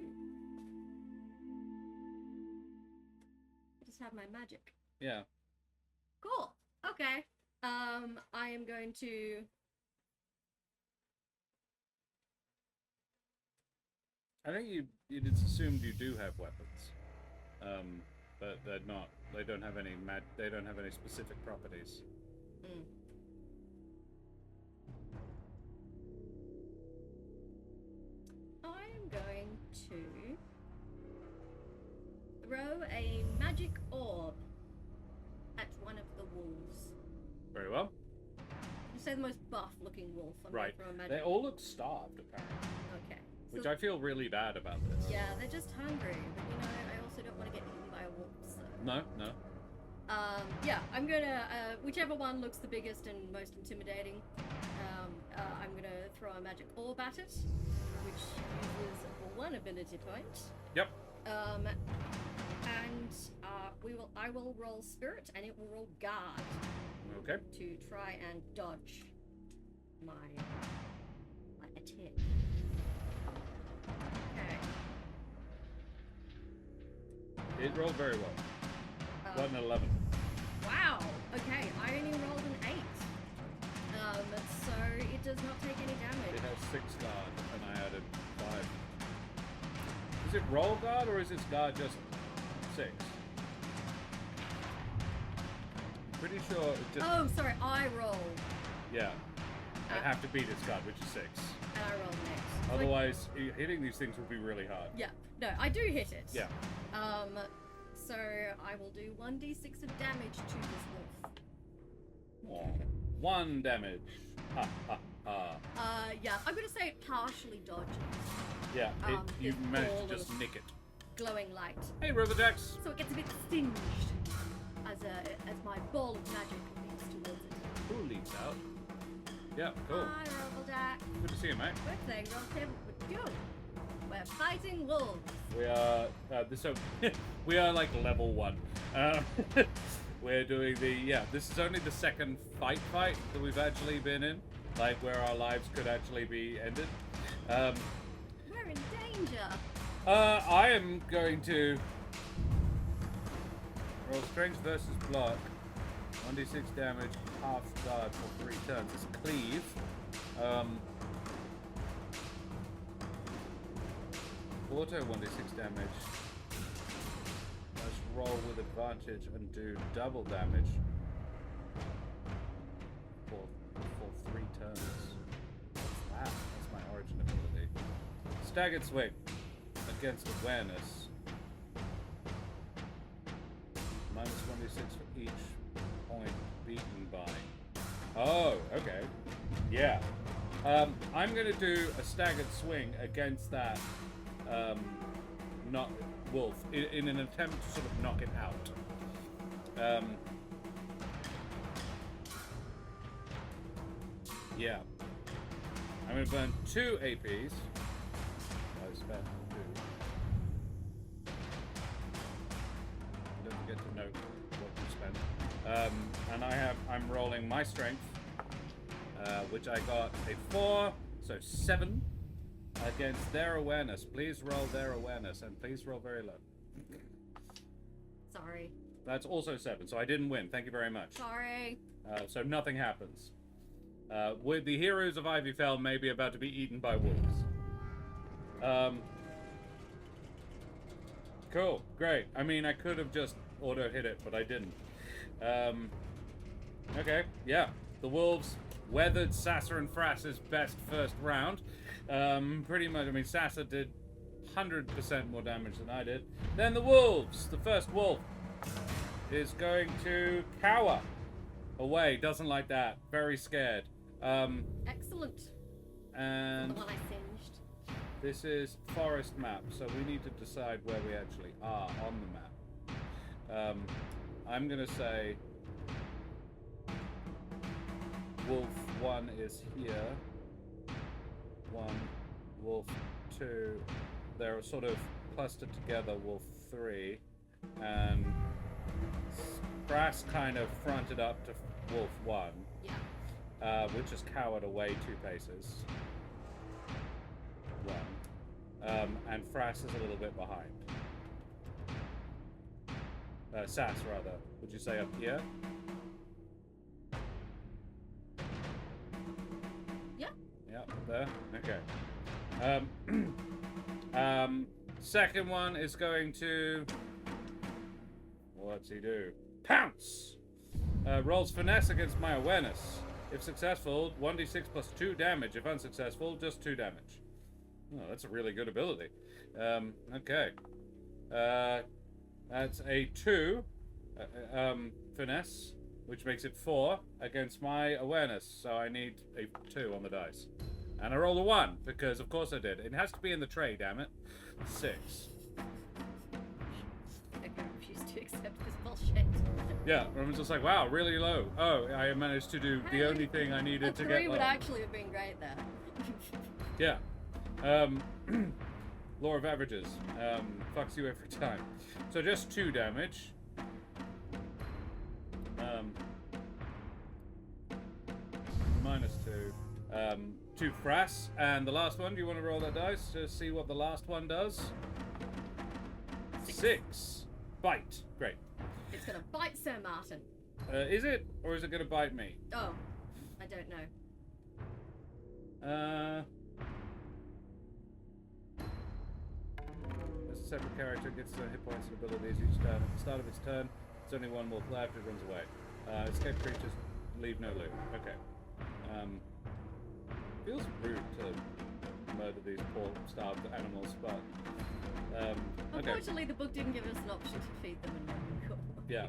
I just have my magic. Yeah. Cool. Okay. I am going to. I think you'd assumed you do have weapons, but they're not. They don't have any They don't have any specific properties. I'm going to throw a magic orb at one of the wolves. Very well. You say the most buff-looking wolf. I'm Right. Gonna throw a magic. They all look starved, apparently, Okay. which So- I feel really bad about this. Yeah, they're just hungry, but I also don't want to get eaten by a wolf. So. No. Yeah, I'm gonna whichever one looks the biggest and most intimidating. I'm gonna throw a magic orb at it, which uses 1 ability point. Yep. And I will roll spirit, and it will roll guard Okay. to try and dodge my attack. Okay. It rolled very well. Got an 11. Wow. Okay, I only rolled an 8. So it does not take any It damage. has 6 guard, and I added 5. Is it roll guard, or is its guard just 6? Pretty sure it just... Oh, sorry, I rolled. Yeah. I'd have to beat its guard, which is 6. And I rolled next. Otherwise, hitting these things would be really hard. Yeah, no, I do hit it. Yeah. So I will do 1d6 of damage to this wolf. 1 damage. Ha ha ha. Yeah, I'm gonna say it partially dodges Yeah, you it's managed all to just of- nick it. glowing light, Hey, Riverjacks! so it gets a bit singed as my ball of magic leaps towards it. Who leaps out? Yeah, cool. Hi, Robodack. Good to see you, mate. We're playing Roll Table with you. We're fighting wolves. We are we are like level 1. We're doing this is only the second fight that we've actually been in, like where our lives could actually be ended. We're in danger. I am going to roll strength versus block. 1d6 damage, half guard for 3 turns. It's cleave. Auto 1d6 damage. Let's roll with advantage and do double damage for 3 turns. Wow, that's my origin ability. Staggered swing against awareness. Minus 1d6 for each point beaten by. Oh, okay. Yeah. I'm going to do a staggered swing against that not wolf in an attempt to sort of knock it out. Yeah. I'm going to burn 2 APs. I spent 2. Don't forget to note what you spent. And I'm rolling my strength, which I got a 4, so 7. against their awareness. Please roll their awareness, and please roll very low. Sorry. That's also 7, so I didn't win. Thank you very much. Sorry. So nothing happens. With the heroes of Ivyfell maybe about to be eaten by wolves. Cool, great. I mean, I could have just auto-hit it, but I didn't. Okay, yeah. The wolves weathered Sassa and Fras's best first round. Pretty much, I mean, Sassa did 100% more damage than I did. Then the wolves. The first wolf is going to cower away. Doesn't like that. Very scared. Excellent. And The one I singed. this is forest map, so we need to decide where we actually are on the map. I'm gonna say wolf 1 is here. 1, wolf 2. They're sort of clustered together. Wolf 3, and Fras kind of fronted up to wolf 1. Yeah. Which has cowered away 2 paces. 1. And Fras is a little bit behind. Sass, rather. Would you say up here? Yeah. Yeah, up there? Okay. Second one is going to... What's he do? Pounce! Rolls finesse against my awareness. If successful, 1d6 plus 2 damage. If unsuccessful, just 2 damage. Oh, that's a really good ability. Okay. That's a 2 finesse, which makes it 4 against my awareness. So I need a 2 on the dice. And I rolled a 1, because of course I did. It has to be in the tray, damn it. 6. I refuse to accept this bullshit. Yeah, I was just like, wow, really low. Oh, I managed to do the only thing I needed to get 3 would low. actually have been great there. Yeah. Law of averages. Fucks you every time. So just 2 damage. Minus 2. 2 Fras. And the last one, do you want to roll that dice to see what the last one does? 6. Bite. Great. It's gonna bite Sir Martin. Is it? Or is it going to bite me? Oh, I don't know. As a separate character, gets hit points and abilities each turn. At the start of its turn, it's only 1 wolf left, it runs away. Escape creatures leave no loot. Okay. Feels rude to murder these poor starved animals, but okay. Unfortunately, the book didn't give us an option to feed them and make them cool. Yeah.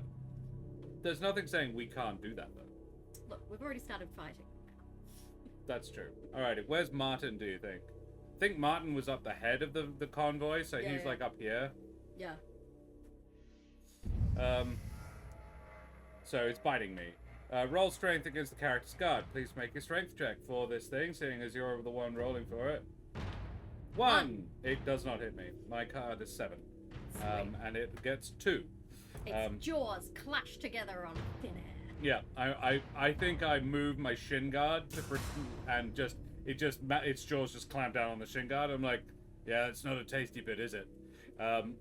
There's nothing saying we can't do that, though. Look, we've already started fighting. That's true. Alrighty, where's Martin, do you think? I think Martin was up the head of the convoy, so Yeah, he's yeah. like up here. Yeah. So it's biting me. Roll strength against the character's guard. Please make a strength check for this thing, seeing as you're the one rolling for it. 1! It does not hit me. My card is 7. And it gets 2. Its jaws clash together on thin air. Yeah, I think I moved my shin guard to and its jaws just clamp down on the shin guard. I'm like, yeah, it's not a tasty bit, is it? And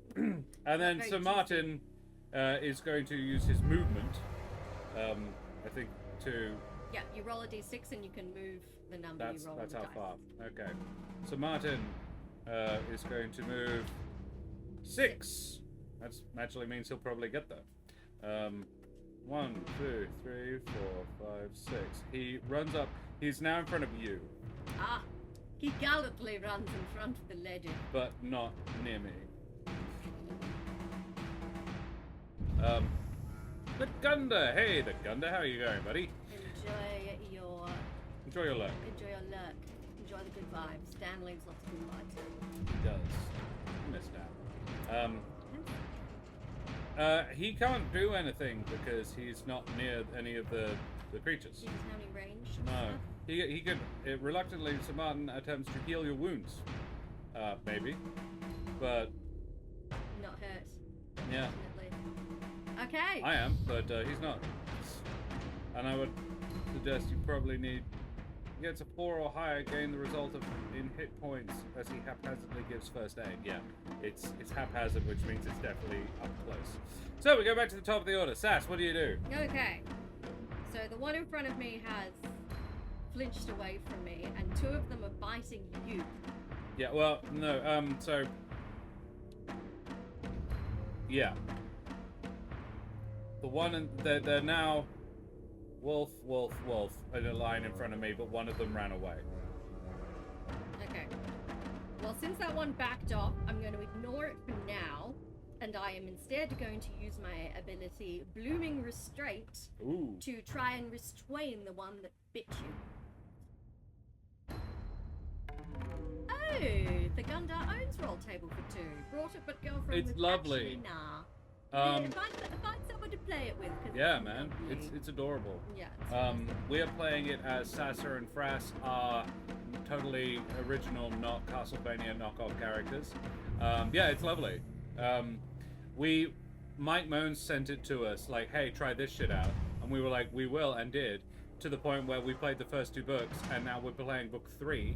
then Very Sir Martin is going to use his movement. I think to. Yeah, you roll a d6 and you can move the number you roll. That's on how the far. dice. Okay. So Martin is going to move 6. That naturally means he'll probably get there. 1, 2, 3, 4, 5, 6. He runs up. He's now in front of you, Ah, he gallantly runs in front of the lady. but not near me. The Gunda. Hey, the Gunda. How are you going, buddy? Enjoy your luck. Enjoy your luck. Enjoy the good vibes. Dan leaves lots of good vibes. He does. Miss that. He can't do anything because he's not near any of the creatures. He doesn't have any range. No. He could reluctantly. Sir Martin attempts to heal your wounds. Maybe, but Not hurt. yeah, Definitely. Okay. I am, but he's not. And I would suggest you probably need. gets a 4 or higher, gain the result of in hit points as he haphazardly gives first aid. Yeah, it's haphazard, which means it's definitely up close. So we go back to the top of the order. Sass, what do you do? Okay. So the one in front of me has flinched away from me, and 2 of them are biting you. Yeah, well, no, so... Yeah. The one, they're now wolf, wolf, wolf in a line in front of me, but one of them ran away. Okay. Well, since that one backed off, I'm going to ignore it for now, and I am instead going to use my ability Blooming Restraint Ooh. to try and restrain the one that bit you. Oh, the Gundar owns roll table for 2. Brought it, but girlfriend It's was lovely. actually nah. Um, Find someone to play it with. 'Cause Yeah, it's man, lovely. it's adorable. Yeah. It's We are playing it as Sassa and Fras are totally original, not Castlevania knockoff characters. Yeah, it's lovely. Mike Moans sent it to us, like, hey, try this shit out. And we were like, we will, and did. To the point where we played the first 2 books, and now we're playing book 3.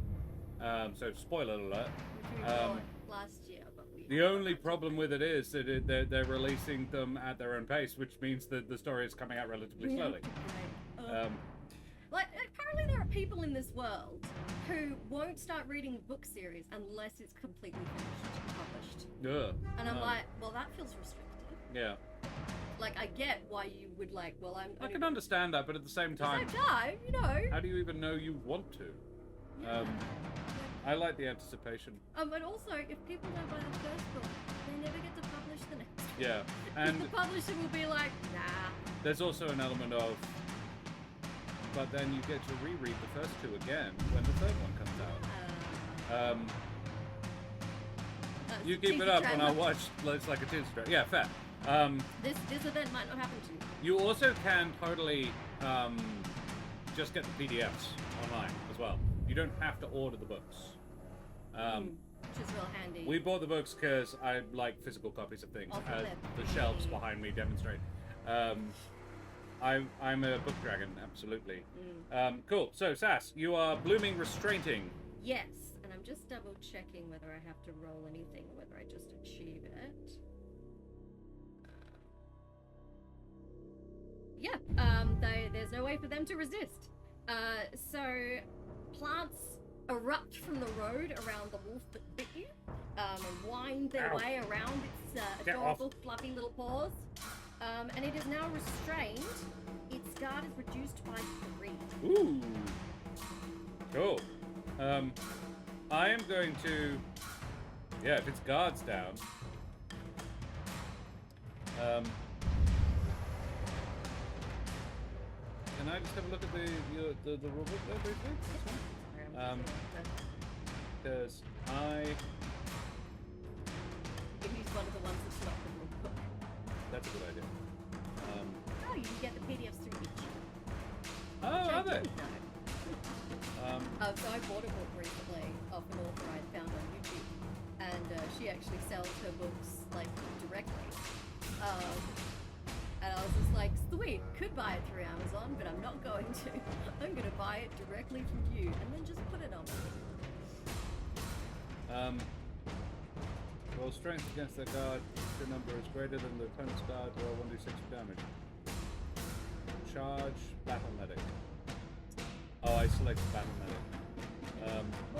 So, spoiler alert. which we bought last year, but we The only problem with it is that they're releasing them at their own pace, which means that the story is coming out relatively slowly. Right. Like, apparently there are people in this world who won't start reading a book series unless it's completely finished and published. Ugh. And I'm like, well, that feels restrictive. Yeah. Like, I get why you would like, well, I can understand that, but at the same time, you know. how do you even know you want to? I like the anticipation. And also, if people don't buy the first book, they never get to publish the next one. Yeah, and the publisher will be like, nah. there's also an element of, but then you get to reread the first 2 again when the third one comes out. You keep it up when I watch It's Like a Teen Strip. Yeah, fair. This event might not happen to you. You also can totally just get the PDFs online as well. You don't have to order the books. Which is real handy. We bought the books because I like physical copies of things, as the shelves behind me demonstrate. I'm a book dragon, absolutely. Cool. So, Sass, you are Blooming Restraining. Yes, and I'm just double checking whether I have to roll anything or whether I just achieve it. There's no way for them to resist. So plants erupt from the road around the wolf that bit you, and wind their way around its adorable, fluffy little paws. And it is now restrained. Its guard is reduced by 3. Ooh. Cool. I am going to... Yeah, if its guard's down... Can I just have a look at the rule book there briefly? Because I... Use one of the ones that's not the rule book. That's a good idea. Oh, you can get the PDFs through each. Oh, are they? So I bought a book recently off an author I found on YouTube, and she actually sells her books like directly. And I was just like, sweet, could buy it through Amazon, but I'm not going to. I'm going to buy it directly from you, and then just put it on me. Roll strength against their guard. If the number is greater than the opponent's guard, roll 1d6 damage. Charge battle medic. Oh, I select battle medic.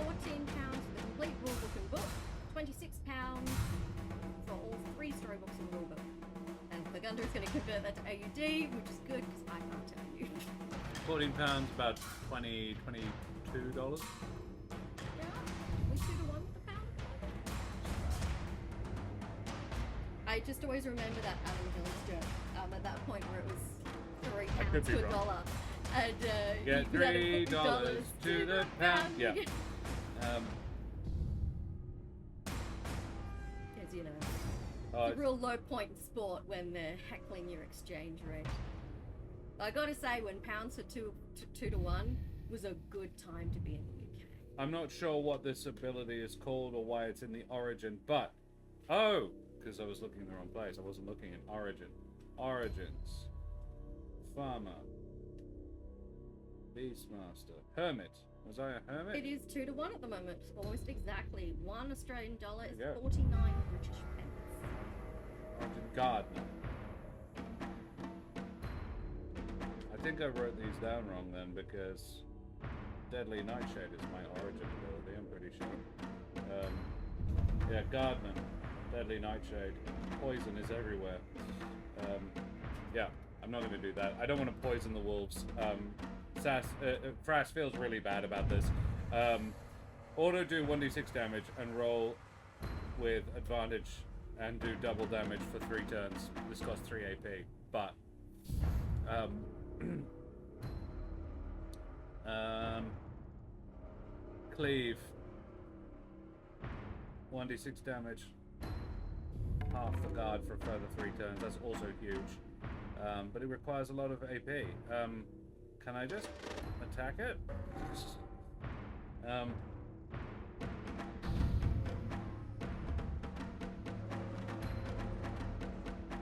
14 pounds for the complete rulebook and book. 26 pounds for all 3 storybooks in the rulebook. And the Gundar is going to convert that to AUD, which is good because I can't tell you. 14 pounds, about $22. Yeah, we 2 to 1 with the pound. I just always remember that Adam Hills joke at that point where it was £3 to $1. And get $3 to the pound. Yeah. Because, you know, it's a real low point in sport when they're heckling your exchange rate. I gotta say, when pounds for 2 to 1 was a good time to be in the UK. I'm not sure what this ability is called or why it's in the origin, but... Oh! Because I was looking in the wrong place. I wasn't looking in origin. Origins. Farmer. Beastmaster. Hermit. Was I a hermit? It is 2-1 at the moment. Almost exactly. $1 Australian is There we go. 49 British pence. Origin gardener. I think I wrote these down wrong then because Deadly Nightshade is my origin ability, I'm pretty sure. Yeah, gardener. Deadly Nightshade. Poison is everywhere. Yeah, I'm not going to do that. I don't want to poison the wolves. Fras feels really bad about this. Auto do 1d6 damage and roll with advantage and do double damage for 3 turns. This costs 3 AP, but cleave 1d6 damage, half the guard for a further 3 turns. That's also huge, but it requires a lot of AP. Can I just attack it?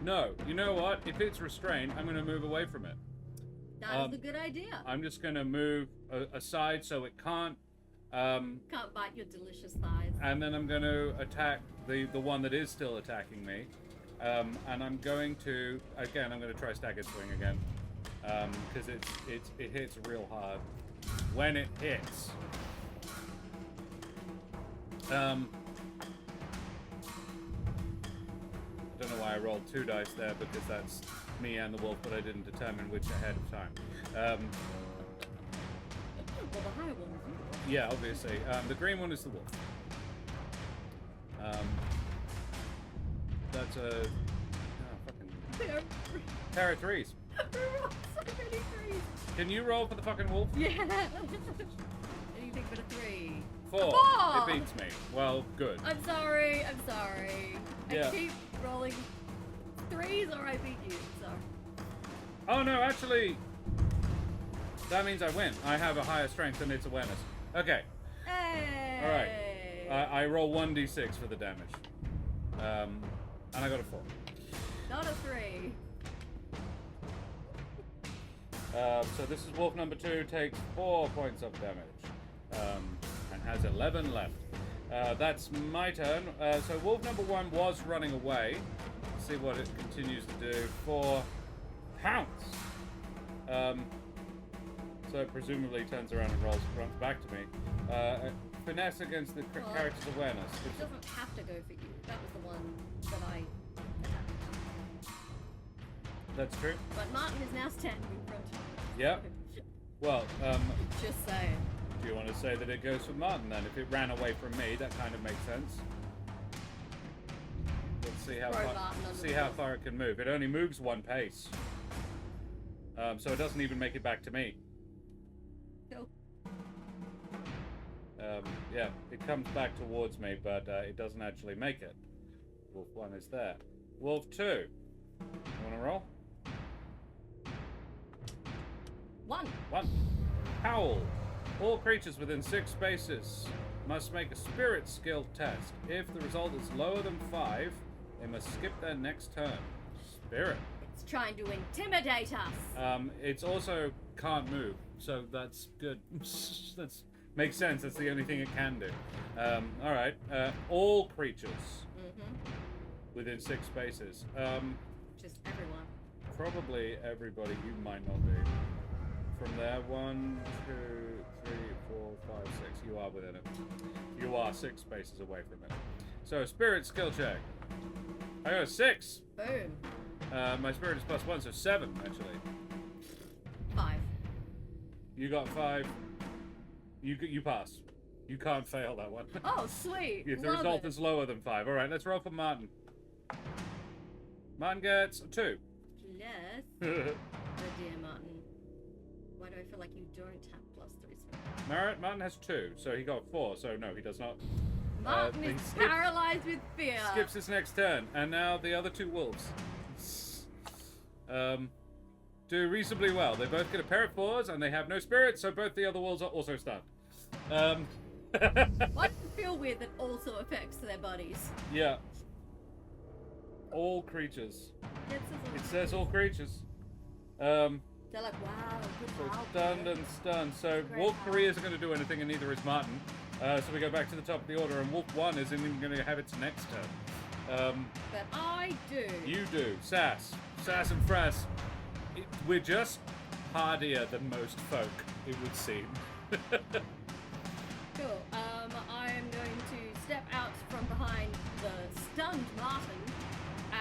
No, you know what? If it's restrained, I'm going to move away from it. That is a good idea. I'm just going to move aside so it can't. Can't bite your delicious thighs. And then I'm going to attack the one that is still attacking me. And I'm going to, again, I'm going to try staggered swing again. Because it hits real hard. When it hits. I don't know why I rolled 2 dice there, because that's me and the wolf, but I didn't determine which ahead of time. Well, the higher one. Yeah, obviously. The green one is the wolf. That's a... Oh, fucking... Pair of 3s. So many 3s. Can you roll for the fucking wolf? Yeah. Anything but a 3. 4. 4. It beats me. Well, good. I'm sorry. Yeah. I keep rolling 3s or I beat you, so. Oh no, actually, that means I win. I have a higher strength than its awareness. Okay. Hey. All right. I roll 1d6 for the damage. And I got a 4. Not a 3. So this is wolf number 2, takes 4 points of damage. And has 11 left. That's my turn. So wolf number 1 was running away. Let's see what it continues to do. 4 pounce. So presumably turns around and runs back to me. Finesse against the character's awareness. It doesn't have to go for you. That was the one that I attacked. That's true. But Martin is now standing in front of me. Yeah. Well, Just saying. do you want to say that it goes for Martin then? If it ran away from me, that kind of makes sense. Let's see how far it can move. It only moves 1 pace. So it doesn't even make it back to me. Cool. Yeah, it comes back towards me, but it doesn't actually make it. Wolf 1 is there. Wolf 2. You want to roll? 1. 1. Howl. All creatures within 6 spaces must make a spirit skill test. If the result is lower than 5, they must skip their next turn. Spirit. It's trying to intimidate us. It's also can't move, so that's good. That's makes sense. That's the only thing it can do. All right. All creatures within 6 spaces. Just everyone. Probably everybody. You might not be. From there, 1, 2, 3, 4, 5, 6. You are within it. You are 6 spaces away from it. So, spirit skill check. I got a 6. Boom. My spirit is +1, so 7 actually. 5. You got 5. You pass. You can't fail that one. Oh, sweet. If the Love result it. is lower than 5. All right, let's roll for Martin. Martin gets 2. Yes. Oh dear, Martin. Why do I feel like you don't have +3? Martin has 2, so he got 4. So no, he does not. Martin he is paralyzed with fear. Skips his next turn, and now the other 2 wolves do reasonably well. They both get a pair of 4s, and they have no spirit, so both the other wolves are also stunned. Why does it feel weird that also affects their bodies? Yeah. All creatures. It says all creatures. They're like, wow, good So job. stunned and stunned. So Great Wolf 3 job. isn't going to do anything, and neither is Martin. So we go back to the top of the order, and Wolf 1 isn't even going to have its next turn. But I do. You do. Sass and Fras. We're just hardier than most folk, it would seem. Cool. I am going to step out from behind the stunned Martin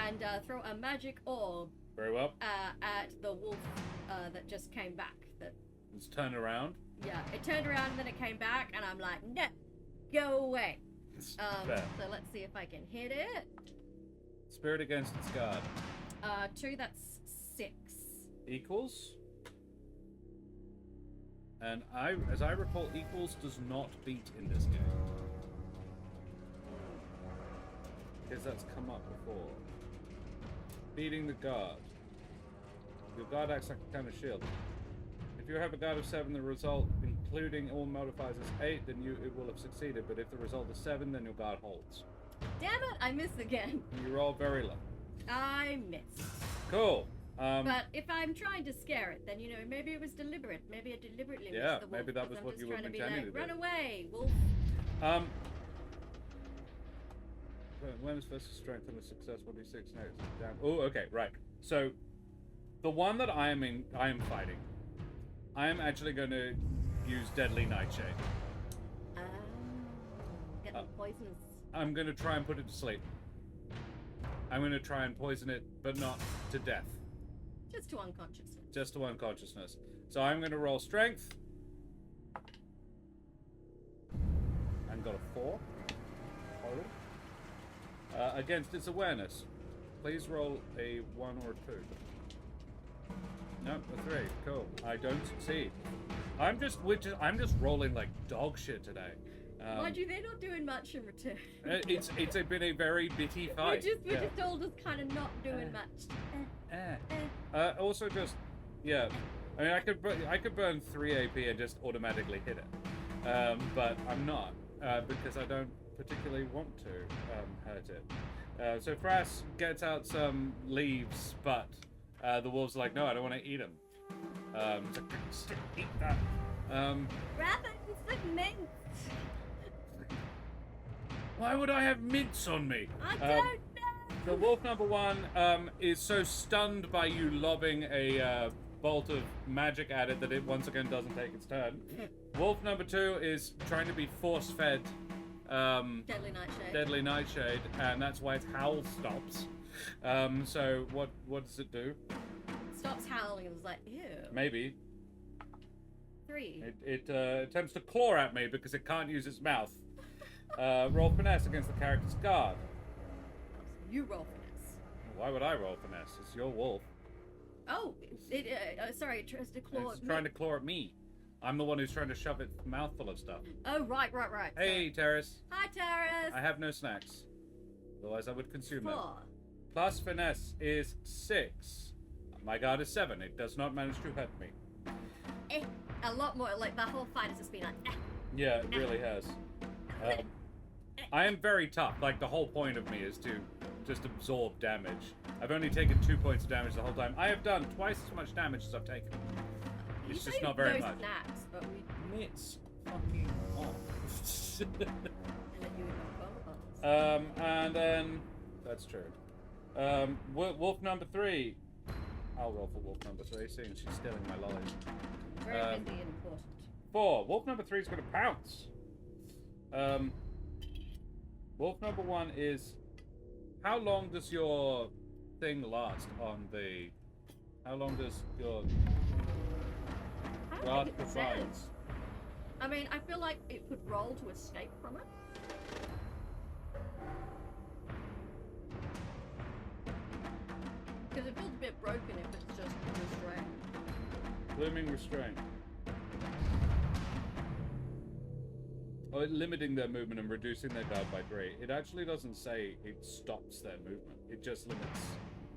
and throw a magic orb Very well. at the wolf that just came back. Let's turn around. Yeah, it turned around and then it came back, and I'm like, no, go away. Fair. So let's see if I can hit it. Spirit against its guard. 2, that's 6. Equals. And as I recall, equals does not beat in this game. Because that's come up before. Beating the guard. Your guard acts like a kind of shield. If you have a guard of 7, the result, including all modifiers, is 8, then it will have succeeded. But if the result is 7, then your guard holds. Damn it, I missed again. You roll very low. I missed. Cool. But if I'm trying to scare it, then, maybe it was deliberate. Maybe I deliberately missed the wolf. maybe that was I'm what just you were trying to be intending like, to do. run away, wolf. Awareness versus strength and a success 1d6 next. Down. Oh, okay, right. So, the one that I am fighting, I am actually going to use Deadly Nightshade. Get the poisonous. I'm going to try and put it to sleep. I'm going to try and poison it, but not to death. Just to unconsciousness. Just to unconsciousness. So I'm going to roll strength. And got a 4. Horrible. Against its awareness. Please roll a 1 or a 2. No, a 3. Cool. I don't succeed. I'm just rolling like dog shit today. Mind you, they're not doing much in return. It's been a very bitty fight. We're just all just kind of not doing much. Also, just I mean, I could burn 3 AP and just automatically hit it, but I'm not because I don't particularly want to hurt it. So Fras gets out some leaves, but the wolves are like, no, I don't want to eat them. It's like, eat that. Rather, it's like mint. Why would I have mints on me? I don't know. So wolf number 1 is so stunned by you lobbing a bolt of magic at it that it once again doesn't take its turn. Wolf number 2 is trying to be force-fed Deadly Nightshade, and that's why its howl stops. So what does it do? Stops howling and was like, ew. Maybe. 3. It attempts to claw at me because it can't use its mouth. Roll finesse against the character's guard. You roll finesse. Why would I roll finesse? It's your wolf. Oh, sorry, it tries to claw It's at trying me. to claw at me. I'm the one who's trying to shove its mouth full of stuff. Oh, right. Hey, Terrace. Hi, Terrace. I have no snacks. Otherwise, I would consume 4. them. Plus finesse is 6. My guard is 7. It does not manage to hurt me. A lot more, like, the whole fight has just been like, Yeah, it really has. I am very tough. Like, the whole point of me is to just absorb damage. I've only taken 2 points of damage the whole time. I have done twice as much damage as I've taken. It's just not very much. Snacks, but we... It's fucking off. And then you would not both. And then... That's true. Wolf number 3. I'll roll for wolf number 3, seeing she's stealing my lolly. Very busy and important. 4. Wolf number 3 is going to pounce. Wolf number 1 is... How long does your thing last on the... How long does your guard provide? I mean, I feel like it could roll to escape from it. Because it feels a bit broken if it's just restrained. Blooming restraint. Oh, limiting their movement and reducing their guard by 3. It actually doesn't say it stops their movement. It just limits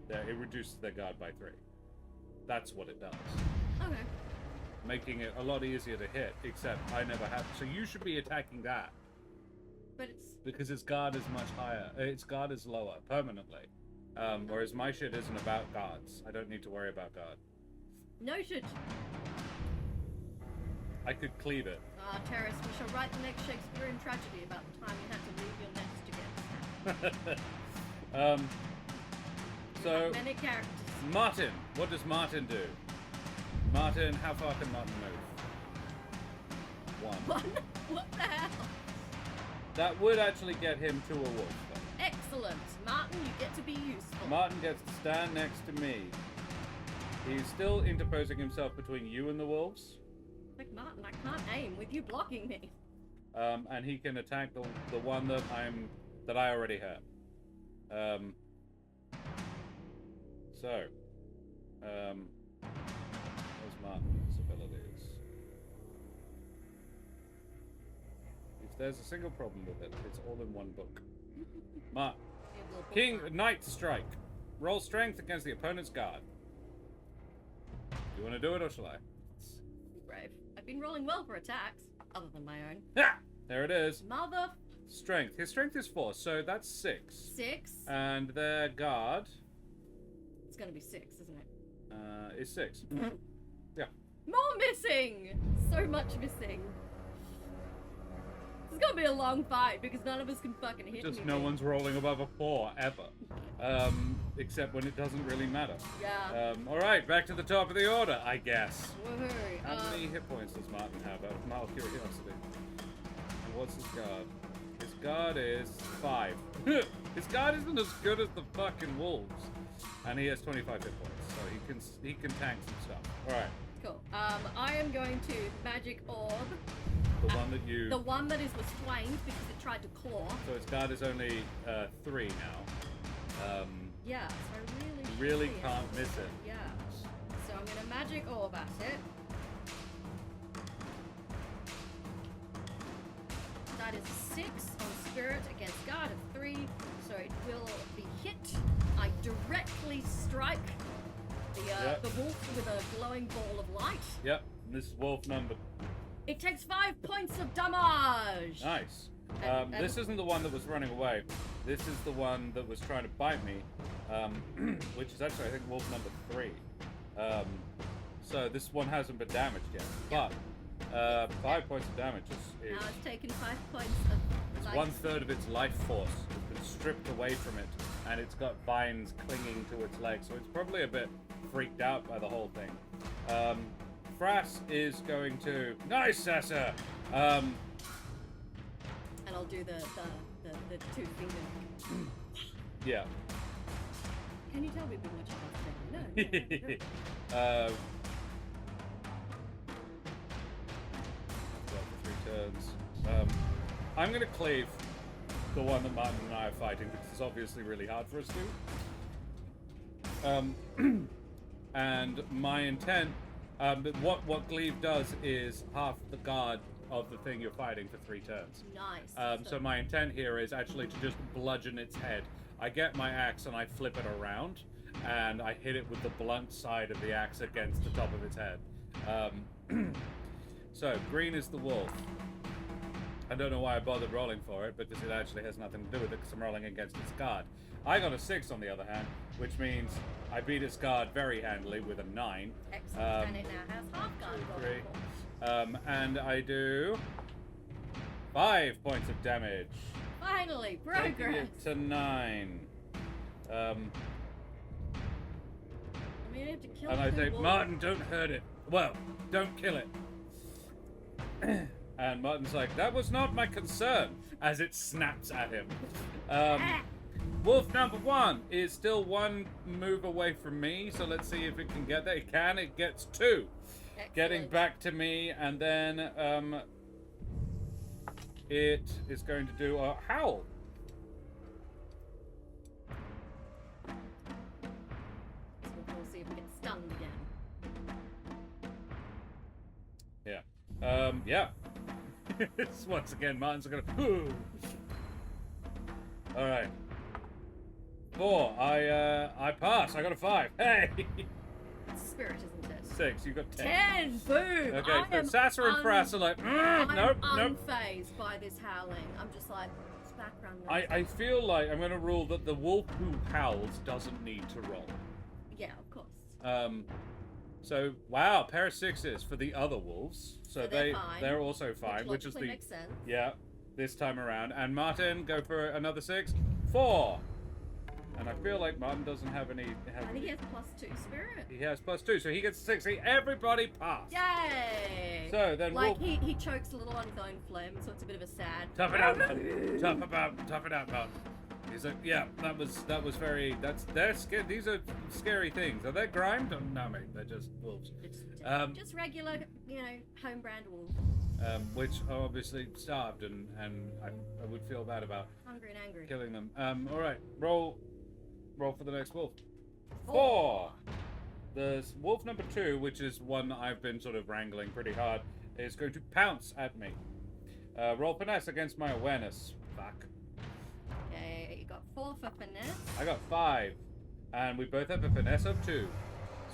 it reduces their guard by 3. That's what it does. Okay. Making it a lot easier to hit, except I never have. So you should be attacking that. But it's... Because its guard is much higher. Its guard is lower, permanently. Whereas my shit isn't about guards. I don't need to worry about guard. Noted. I could cleave it. Ah, Terrace, we shall write the next Shakespearean tragedy about the time you had to leave your nest again. So, Many characters. Martin. What does Martin do? Martin, how far can Martin move? 1. What the hell? That would actually get him to a wolf, though. Excellent. Martin, you get to be useful. Martin gets to stand next to me. He's still interposing himself between you and the wolves. Like, Martin, I can't aim with you blocking me. And he can attack the one that I already have. Where's Martin's abilities? If there's a single problem with it, it's all in one book. King Knight Strike. Roll strength against the opponent's guard. Do you want to do it, or shall I? Brave. I've been rolling well for attacks, other than my own. Yeah, there it is. Mother. Strength. His strength is 4, so that's 6. 6. And their guard. It's gonna be 6, isn't it? Is 6. Yeah. More missing. So much missing. It's gonna be a long fight because none of us can fucking hit Just anything. no one's rolling above a 4 ever. Except when it doesn't really matter. Yeah. Alright, back to the top of the order, I guess. Woohoo. How many hit points does Martin have out of mild curiosity? And what's his guard? His guard is 5. His guard isn't as good as the fucking wolves. And he has 25 hit points, so he can tank some stuff. Alright. Cool. I am going to magic orb. The one that you... The one that is restrained because it tried to claw. So his guard is only 3 now. Yeah, so I really can't miss it. Yeah. So I'm gonna magic orb at it. That is 6 on spirit against guard of 3, so it will be hit. I directly strike the wolf with a glowing ball of light. Yep, and this is wolf number. It takes 5 points of damage. Nice. And this isn't the one that was running away. This is the one that was trying to bite me, which is actually, I think, wolf number 3. So this one hasn't been damaged yet. But 5 points of damage is Now it's taken 5 points of life. 1/3 of its life force has been stripped away from it, and it's got vines clinging to its legs, so it's probably a bit freaked out by the whole thing. Fras is going to... Nice, Sassa! And I'll do the 2 finger. Yeah. Can you tell we've been watching that together? No. Got 3 turns. I'm going to cleave the one that Martin and I are fighting because it's obviously really hard for us to. And my intent, what cleave does is half the guard of the thing you're fighting for 3 turns. Nice. So my intent here is actually to just bludgeon its head. I get my axe and I flip it around, and I hit it with the blunt side of the axe against the top of its head. So, green is the wolf. I don't know why I bothered rolling for it, because it actually has nothing to do with it, because I'm rolling against its guard. I got a 6 on the other hand, which means I beat its guard very handily with a 9. Excellent. And it now has half guard. 3. And I do 5 points of damage. Finally, Taking progress. it to 9. I mean, you have to kill And I the say, wolf. Martin, don't hurt it. Well, don't kill it. And Martin's like, that was not my concern, as it snaps at him. Wolf number 1 is still 1 move away from me, so let's see if it can get there. It can, it gets 2. Excellent. Getting back to me, and then it is going to do a howl. We'll see if we get stunned again. Yeah. Yeah. Once again, Martin's gonna... Alright. 4. I pass. I got a 5. Hey! It's spirit, isn't it? 6. You got 10. 10! Boom! Okay, I am so Sassa and Fras are like, I'm nope. unfazed by this howling. I'm just like, it's background noise. I feel like I'm going to rule that the wolf who howls doesn't need to roll. Yeah, of course. So wow, pair of 6s for the other wolves. So they're fine, they're also fine, which is the makes sense. yeah this time around. And Martin, go for another 6. 4. And I feel like Martin doesn't have any. I think he has +2 spirit. He has +2, so he gets 6. Everybody passed. Yay! So then like he chokes a little on his own phlegm, so it's a bit of a sad. Tough it out, Martin. Tough it out, Martin. He's like, yeah, that was very. They're scared. These are scary things. Are they grimed? No, mate. They're just wolves. Just regular, home brand wolves. Which are obviously starved, and I would feel bad about Hungry and angry. killing them. All right, roll for the next wolf. 4. There's wolf number 2, which is one that I've been sort of wrangling pretty hard, is going to pounce at me. Roll finesse against my awareness. Fuck. Okay, you got 4 for finesse. I got 5, and we both have a finesse of 2.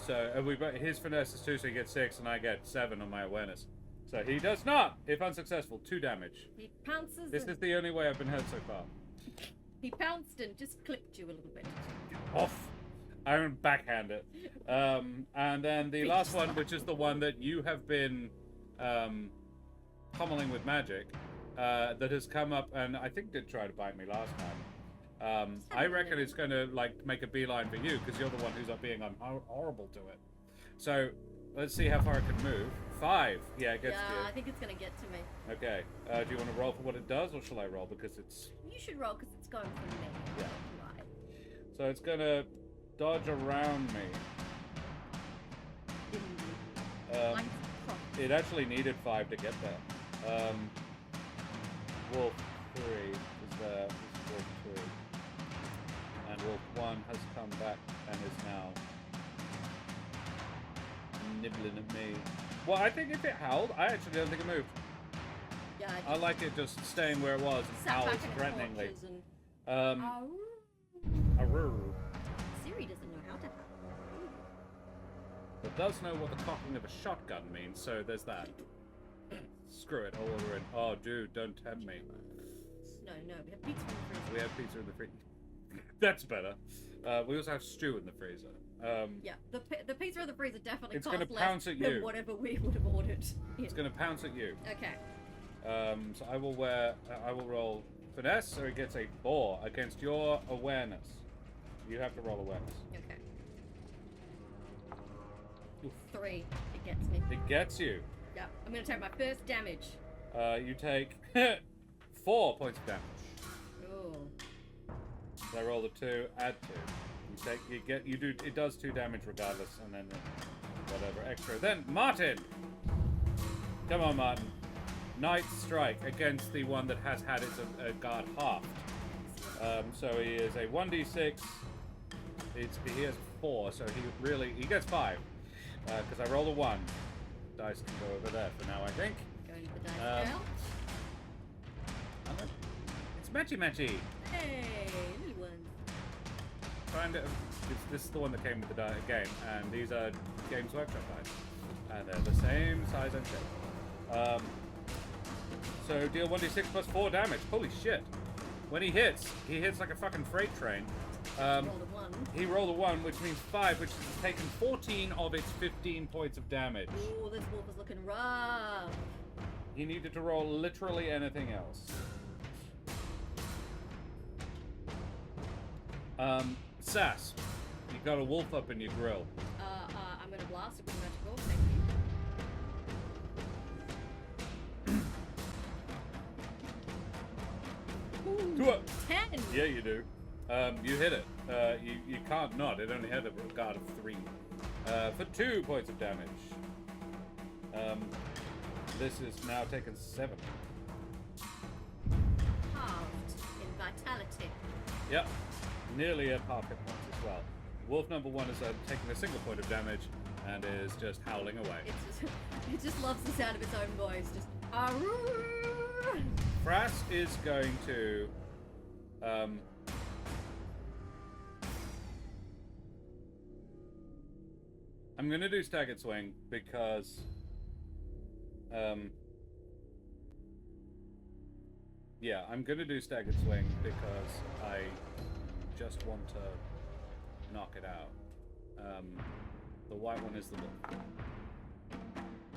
So his finesse is 2, so he gets 6, and I get 7 on my awareness. So he does not, if unsuccessful, 2 damage. He pounces. This is the only way I've been hurt so far. He pounced and just clipped you a little bit. Off. I would backhand it. And then the last one, which is the one that you have been pummeling with magic, that has come up and I think did try to bite me last time. I reckon it's going to make a beeline for you because you're the one who's being horrible to it. So let's see how far it can move. 5. Yeah, it gets to you. Yeah, I think it's going to get to me. Okay. Do you want to roll for what it does, or shall I roll because it's? You should roll because it's going for me. Yeah. Right. So it's going to dodge around me. It actually needed 5 to get there. Wolf 3 is there. This is Wolf 2. And Wolf 1 has come back and is now nibbling at me. Well, I think if it howled, I actually don't think it moved. Yeah. I like it just staying where it was and howled threateningly. Arrr. Siri doesn't know how to howl. It does know what the cocking of a shotgun means, so there's that. Screw it, I'll order it. Oh, dude, don't tempt me. No, we have pizza in the freezer. We have pizza in the freezer. That's better. We also have stew in the freezer. Yeah, the pizza in the freezer definitely it's costs gonna less pounce at you. than whatever we would have ordered. It's going to pounce at you. Okay. So I will roll finesse, so it gets a 4 against your awareness. You have to roll awareness. Okay. Oof. 3. It gets me. It gets you. Yeah, I'm going to take my first damage. You take 4 points of damage. Ooh. So I roll a 2, add 2. It does 2 damage regardless, and then whatever extra. Then Martin! Come on, Martin. Night strike against the one that has had its guard halved. So he is a 1d6. He has 4, so he gets 5. Because I rolled a 1. Dice can go over there for now, I think. Going to the dice girl. It's matchy. Hey, little one. This is the one that came with the game, and these are Games Workshop dice. And they're the same size and shape. So deal 1d6 plus 4 damage. Holy shit. When he hits like a fucking freight train. Rolled a 1. He rolled a 1, which means 5, which has taken 14 of its 15 points of damage. Ooh, this wolf is looking rough. He needed to roll literally anything else. Sass, you got a wolf up in your grill. I'm gonna blast it with magical. Thank you. Do it. 10. Yeah, you do. You hit it. You can't not. It only had a guard of 3. For 2 points of damage. This is now taken 7. Halved in vitality. Yep. Nearly at half hit points as well. Wolf number 1 is taking a single point of damage and is just howling away. It just loves the sound of its own voice. Just. Arrrr! Fras is going to. I'm going to do staggered swing because. Yeah, I'm going to do staggered swing because I just want to knock it out. The white one is the wolf.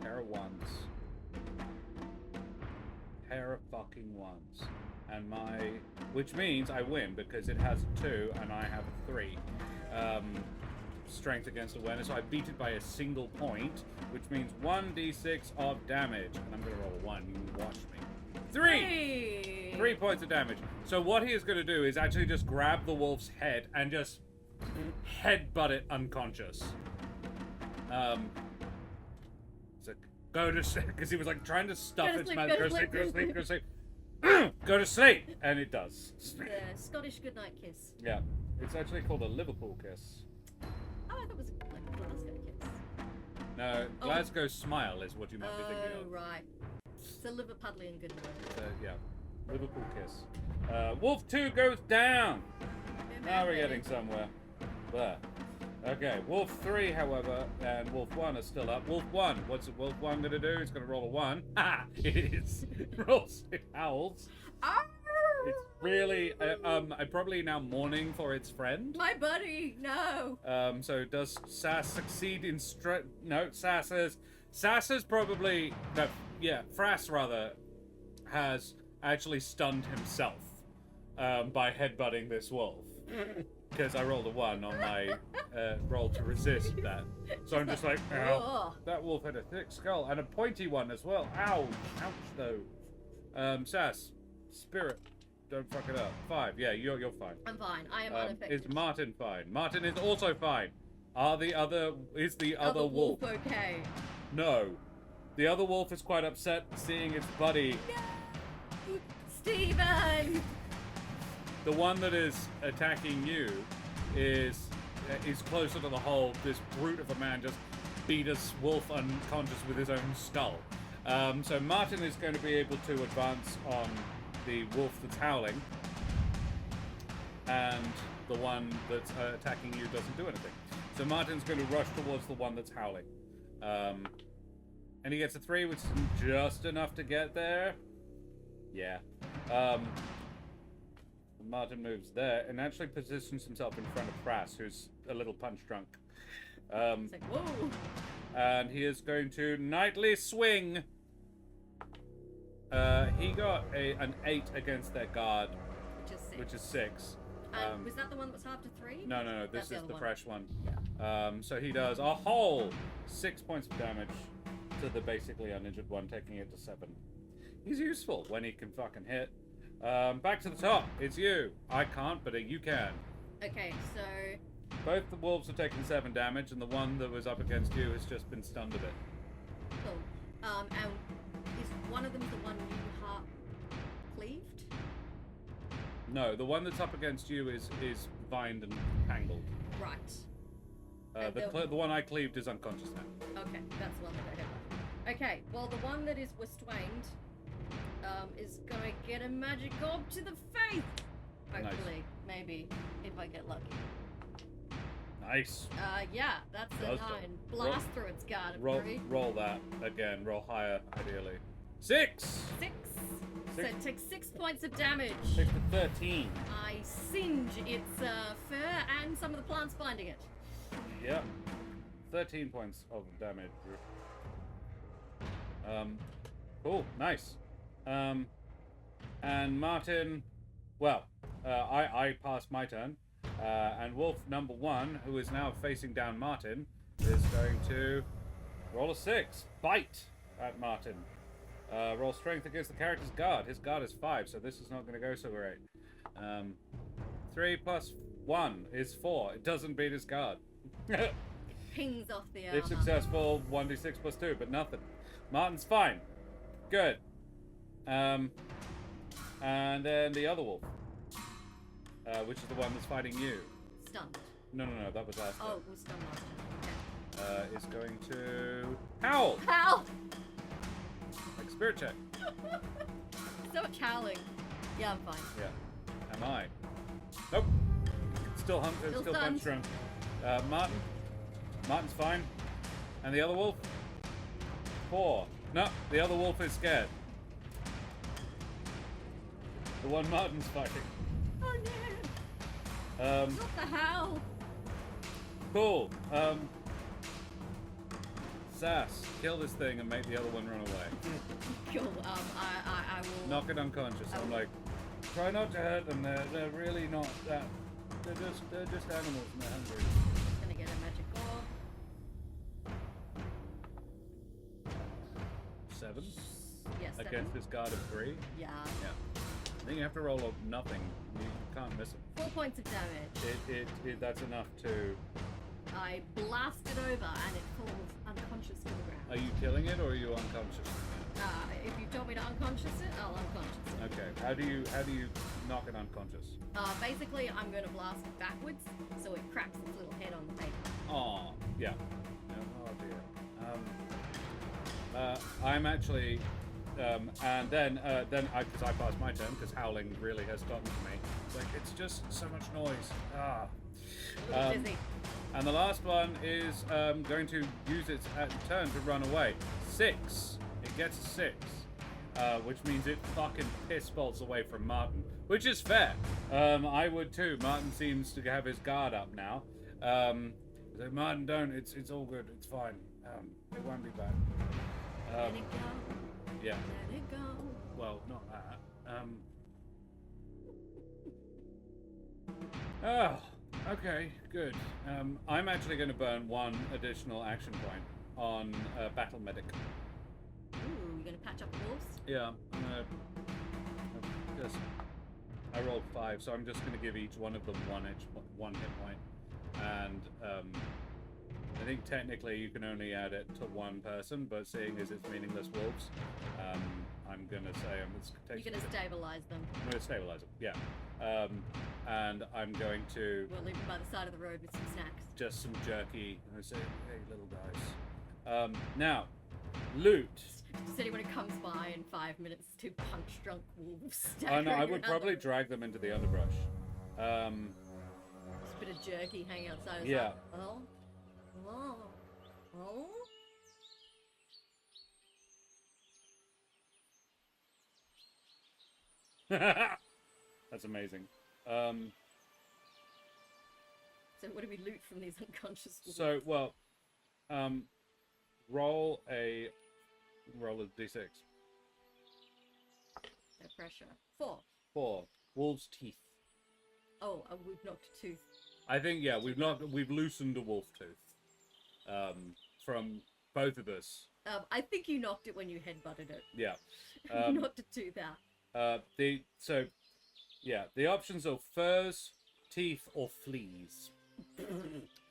Pair of ones. Pair of fucking ones. And which means I win because it has a 2 and I have a 3. Strength against awareness, so I beat it by a single point, which means 1d6 of damage. And I'm gonna roll a 1, you watch me. 3! Hey. 3 points of damage. So what he is gonna do is actually just grab the wolf's head and just headbutt it unconscious. So go to sleep, because he was like trying to stuff its mouth. Go to sleep, go to sleep, go to sleep. Go to sleep! And it does. The Scottish goodnight kiss. Yeah. It's actually called a Liverpool kiss. Oh, I thought it was like a Glasgow kiss. No, Glasgow smile is what you might be thinking of. Oh, right. It's a Liverpudlian goodnight. Yeah. Liverpool kiss. Wolf 2 goes down! Now we're getting somewhere. There. Okay, Wolf 3, however, and Wolf 1 are still up. Wolf 1, what's Wolf 1 going to do? It's going to roll a 1. Ha! It is. It rolls, it howls. It's really, I'm probably now mourning for its friend. My buddy, no. So does Sass succeed in no, Sassa's probably, no, yeah, Fras rather, has actually stunned himself, by headbutting this wolf. Because I rolled a 1 on my roll to resist that. So I'm just like, ow. That wolf had a thick skull and a pointy one as well. Ow. Ouch, though. Sass, spirit, don't fuck it up. 5. Yeah, you're fine. I'm fine. I am unaffected. Is Martin fine? Martin is also fine. Is the other wolf okay? No. The other wolf is quite upset seeing its buddy. No! Steven! The one that is attacking you is closer to the hole. This brute of a man just beat a wolf unconscious with his own skull. So Martin is going to be able to advance on the wolf that's howling, and the one that's attacking you doesn't do anything. So Martin's going to rush towards the one that's howling. And he gets a 3, which is just enough to get there. Yeah. Martin moves there and actually positions himself in front of Fras, who's a little punch drunk. It's like, whoa. And he is going to nightly swing. He got an 8 against their guard, which is 6. Was that the one that's half to 3? No. This is the fresh one. Yeah. So he does a whole 6 points of damage to the basically uninjured one, taking it to 7. He's useful when he can fucking hit. Back to the top. It's you. I can't, but you can. Okay, so... Both the wolves have taken 7 damage, and the one that was up against you has just been stunned a bit. Cool. And is one of them the one you heart cleaved? No, the one that's up against you is vined and tangled. Right. The one I cleaved is unconscious now. Okay, that's the one that I hit. Okay, well, the one that is restrained is gonna get a magic orb to the face. Hopefully, Nice. Maybe, if I get lucky. Nice. Yeah, that's a 9. Blast through its guard. Roll that again. Roll higher, ideally. 6. 6. So it takes 6 points of damage. 6 to 13. I singe its fur and some of the plants binding it. Yep. 13 points of damage. Cool. Nice. And Martin, well, I passed my turn, and wolf number 1, who is now facing down Martin, is going to roll a 6, bite at Martin. Roll strength against the character's guard. His guard is 5, so this is not going to go so great. 3 plus 1 is 4. It doesn't beat his guard. It pings off the armor. If successful, 1d6 plus 2, but nothing. Martin's fine. Good. And then the other wolf, which is the one that's fighting you. Stunned. No, that was last Oh, it was stunned last turn. Okay. Is going to howl. Howl! Like spirit check. So much howling. Yeah, I'm fine. Yeah. Am I? Nope. Still punch drunk. Martin's fine. And the other wolf? 4. No, the other wolf is scared. The one Martin's fighting. Oh no! Not the howl! Cool. Sass, kill this thing and make the other one run away. Cool. I will. Knock it unconscious. I'm like, try not to hurt them. They're really not that. They're just animals and they're hungry. Just gonna get a magic orb. 7 Yes. against this guard of 3. Yeah. Yeah. I think you have to roll a nothing. You can't miss it. 4 points of damage. That's enough to. I blast it over and it falls unconscious to the ground. Are you killing it or are you unconscious? If you told me to unconscious it, I'll unconscious it. Okay. How do you knock it unconscious? Basically, I'm going to blast it backwards so it cracks its little head on the paper. Oh, yeah. Oh dear. I'm actually, and then because I passed my turn because howling really has gotten to me. It's like it's just so much noise. Dizzy. And the last one is going to use its turn to run away. 6. It gets a 6. Which means it fucking piss bolts away from Martin, which is fair. I would too. Martin seems to have his guard up now. So Martin, don't. It's all good. It's fine. It won't be bad. Let it go. Yeah. Let it go. Well, not that. Oh, okay, good. I'm actually going to burn 1 additional action point on Battle Medic. Ooh, you're gonna patch up the wolves? Yeah, I'm gonna just. I rolled 5, so I'm just gonna give each one of them one hit point, and I think technically you can only add it to 1 person, but seeing as it's meaningless wolves, I'm gonna say You're gonna stabilize them. I'm gonna stabilize them, yeah, and I'm going to We'll leave them by the side of the road with some snacks. just some jerky, and I say, hey, little guys. Now, loot. Does anyone who comes by in 5 minutes to punch drunk wolves? Oh no, I would staggering probably around drag them into the underbrush. Just a bit of jerky hanging outside. Yeah. Like, oh, oh, oh. That's amazing. So what do we loot from these unconscious wolves? So, well, roll a d6. No pressure. 4. 4. Wolf's teeth. Oh, we've knocked a tooth. I think, yeah, we've loosened a wolf tooth. From both of us. I think you knocked it when you headbutted it. Yeah. You knocked a tooth out. The options are furs, teeth, or fleas.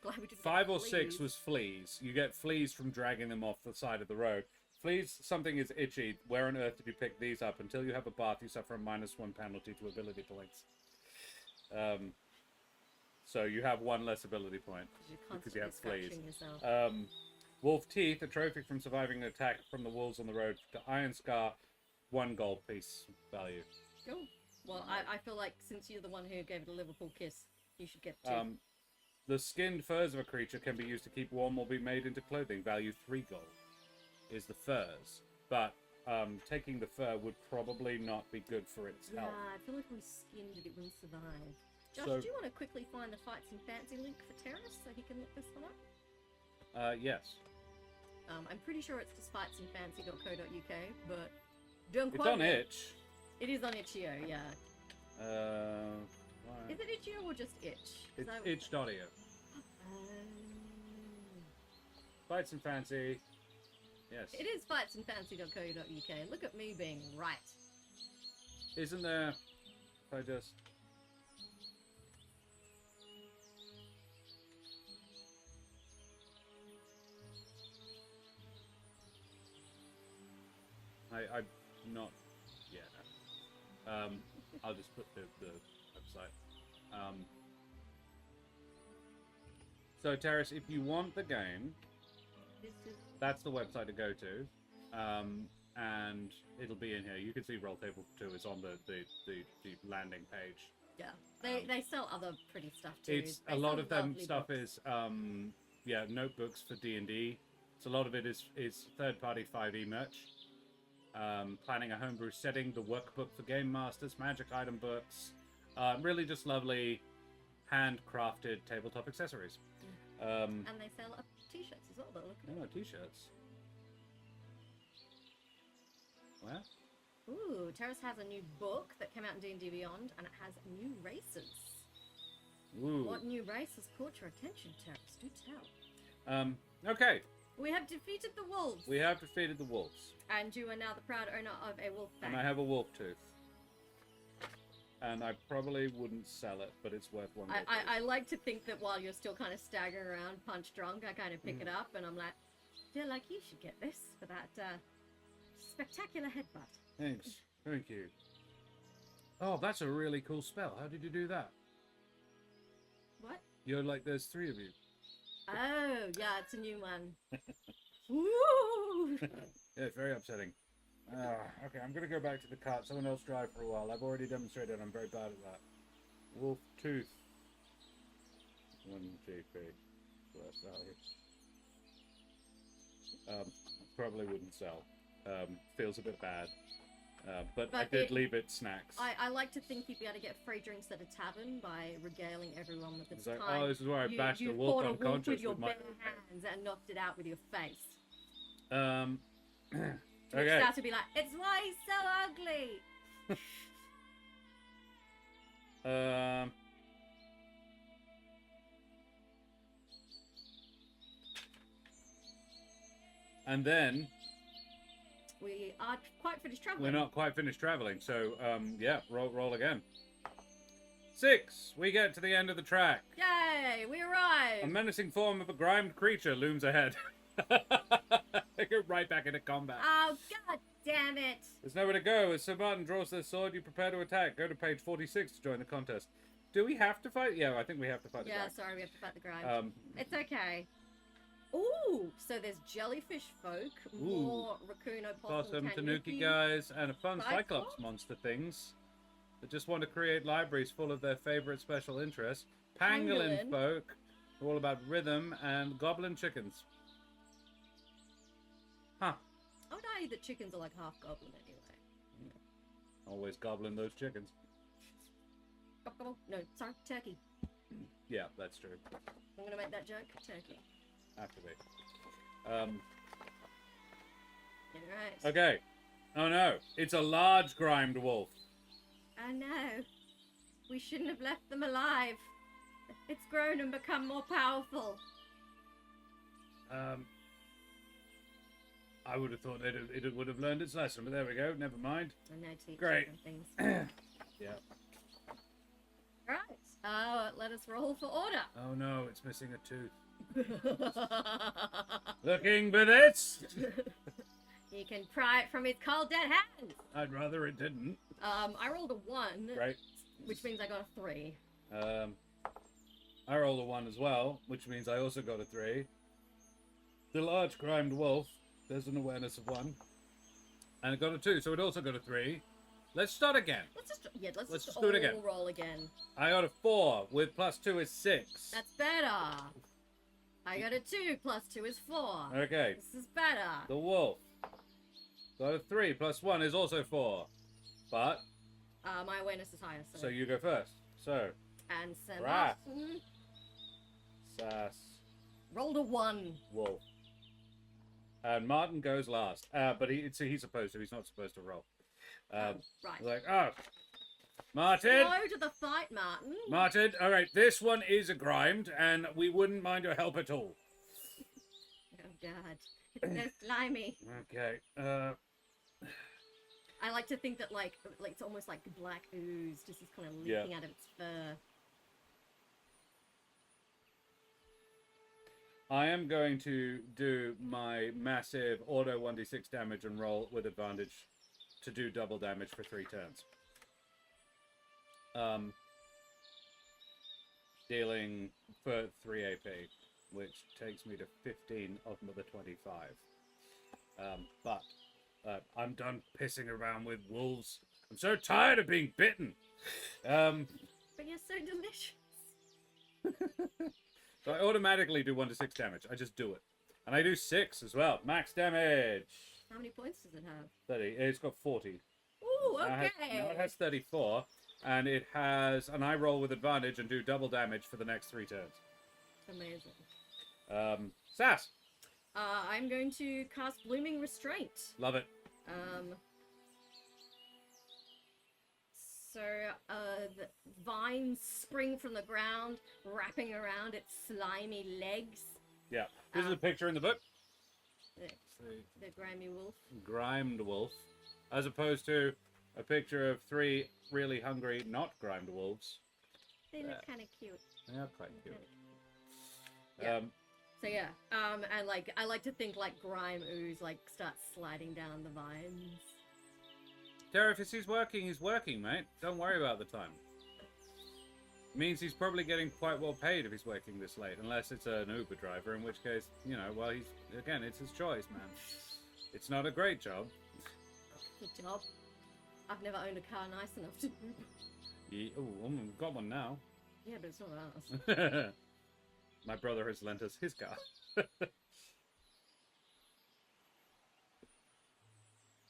Glad we didn't 5 get or 6 fleas. was fleas. You get fleas from dragging them off the side of the road. Fleas, something is itchy. Where on earth did you pick these up? Until you have a bath, you suffer a -1 penalty to ability points. So you have 1 less ability point because you have fleas. Yourself. Wolf teeth, a trophy from surviving an attack from the wolves on the road. The iron scar, 1 gold piece value. Cool. Well, I feel like since you're the one who gave it a Liverpool kiss, you should get 2. The skinned furs of a creature can be used to keep warm or be made into clothing. Value 3 gold is the furs. But taking the fur would probably not be good for its Yeah, health. I feel like if we skinned it, it wouldn't survive. Josh, So- do you want to quickly find the Fights and Fancy link for Terrace so he can look this one up? Yes. I'm pretty sure it's just fightsandfancy.co.uk, but don't It's quote on me. itch. It is on Itch.io, yeah. Right. Is it Itch.io or just Itch? 'Cause It's I- itch.io. Fights and Fancy. Yes. It is fightsandfancy.co.uk. Look at me being right. Isn't there... If I just... I'm not... Yeah, no. I'll just put the website. So, Terrace, if you want the game, This is that's the website to go to. And it'll be in here. You can see Roll Table 2 is on the landing page. yeah. They sell other pretty stuff too. It's They a lot sell of them lovely stuff books. is notebooks for D&D. So a lot of it is third-party 5e merch. Planning a homebrew setting, the workbook for game masters, magic item books, really just lovely handcrafted tabletop accessories. And they sell t-shirts as well that look Oh, t-shirts. Where? Ooh, Terrace has a new book that came out in D&D Beyond, and it has new races. Ooh. What new race has caught your attention, Terrace? Do tell. Okay. We have defeated the wolves. We have defeated the wolves. And you are now the proud owner of a wolf fang. And I have a wolf tooth. And I probably wouldn't sell it, but it's worth one. I like to think that while you're still kind of staggering around, punch drunk, I kind of pick it up and I'm like, I feel like you should get this for that spectacular headbutt. Thanks. Thank you. Oh, that's a really cool spell. How did you do that? What? You're like, there's 3 of you. Oh, yeah, it's a new one. Woo! Yeah, it's very upsetting. Okay, I'm going to go back to the cart. Someone else drive for a while. I've already demonstrated I'm very bad at that. Wolf tooth. 1 GP. Worth value. Probably wouldn't sell. Feels a bit bad. But I did leave it snacks. I like to think you'd be able to get free drinks at a tavern by regaling everyone with its like, time. oh, this is where I bashed a wolf unconscious with your my bare hands and knocked it out with your face. Okay. Start to be like, it's why he's so ugly. And then We are quite finished traveling. we're not quite finished traveling, so yeah, roll again. 6. We get to the end of the track. Yay! We arrived. A menacing form of a grimed creature looms ahead. They go right back into combat. Oh, god damn it! There's nowhere to go. As Sir Martin draws their sword, you prepare to attack. Go to page 46 to join the contest. Do we have to fight? Yeah, I think we have to fight the Yeah, grind. sorry, we have to fight the grind. It's okay. Ooh, so there's jellyfish folk, more raccoon opossum, Possum, tanuki guys, and a fun Cyclops? Cyclops monster things that just want to create libraries full of their favorite special interests. Pangolin Pangolin? folk, all about rhythm, and goblin chickens. Huh. I would argue that chickens are like half goblin anyway. Always goblin those chickens. Gobble, gobble. No, sorry, turkey. Yeah, that's true. I'm gonna make that joke. Turkey. Have to be. Get it right. Okay. Oh no, it's a large grimed wolf. Oh no. We shouldn't have left them alive. It's grown and become more powerful. I would have thought it would have learned its lesson, but there we go. Never mind. I know, teach Great. things. Yeah. Right. Let us roll for order. Oh no, it's missing a tooth. Looking for this? You can pry it from his cold dead hands. I'd rather it didn't. I rolled a 1, Right. which means I got a 3. I rolled a 1 as well, which means I also got a 3. The large grimed wolf, there's an awareness of 1. And it got a 2, so it also got a 3. Let's start again. Let's just do it again. all roll again. I got a 4, with +2 is 6. That's better. I got a 2, +2 is 4. Okay. This is better. The wolf got a 3, +1 is also 4. But, My awareness is higher, so. so you go first. So, And Sir Fras. Martin Sass, rolled a 1. wolf. And Martin goes last. But he's supposed to. He's not supposed to roll. Right. Like, oh, Martin. Go to the fight, Martin. Martin, all right, this one is a grimed, and we wouldn't mind your help at all. Oh god, it's so slimy. Okay. I like to think that like it's almost like black ooze, just is kind of leaking out of its fur. I am going to do my massive auto 1d6 damage and roll with advantage to do double damage for 3 turns. Dealing for 3 AP, which takes me to 15 of the 25. But I'm done pissing around with wolves. I'm so tired of being bitten. But you're so delicious. So I automatically do 1d6 damage. I just do it. And I do 6 as well. Max damage. How many points does it have? 30. It's got 40. Ooh, okay. Now it has 34. And it has... And I roll with advantage and do double damage for the next 3 turns. Amazing. Sass. I'm going to cast Blooming Restraint. Love it. So, the vines spring from the ground, wrapping around its slimy legs. Yeah. This is a picture in the book. The grimy wolf. Grimed wolf. As opposed to a picture of 3 really hungry, not grimed wolves. They look kind of cute. They are quite cute. Yeah. So yeah, and like I like to think like grime ooze like starts sliding down the vines. Tara, if he's working, mate. Don't worry about the time. Means he's probably getting quite well paid if he's working this late, unless it's an Uber driver, in which case, you know, well, it's his choice, man. It's not a great job. Good job. I've never owned a car nice enough to. We've got one now. Yeah, but it's not ours. My brother has lent us his car.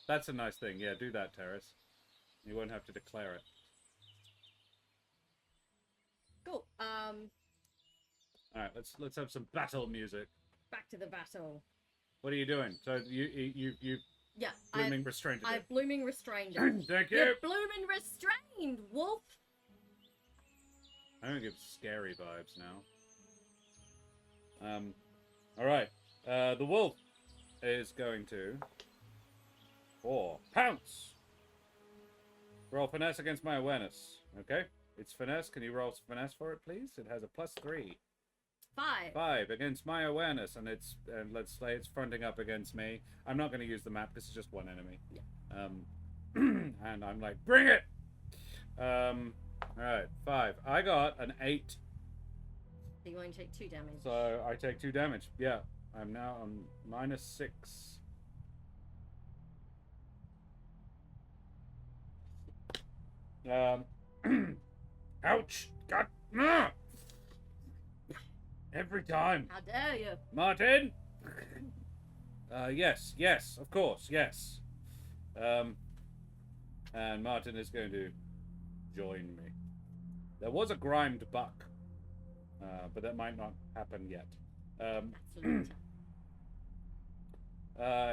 That's a nice thing. Yeah, do that, Terrace. You won't have to declare it. Cool. All right, let's have some battle music. Back to the battle. What are you doing? So you Yeah, blooming restrained. I've blooming restrained it. Thank you. You're blooming restrained, wolf. I'm gonna give scary vibes now. All right. The wolf is going to pounce. Roll finesse against my awareness. Okay. It's finesse. Can you roll finesse for it, please? It has a +3. 5. 5 against my awareness, and let's say it's fronting up against me. I'm not going to use the map. This is just one enemy. Yeah. And I'm like, bring it. All right, 5. I got an 8. So you're going to take 2 damage. So I take 2 damage. Yeah, I'm now on -6. Ouch! God! Every time. How dare you? Martin. Yes, of course, yes. And Martin is going to join me. There was a grimed buck, but that might not happen yet.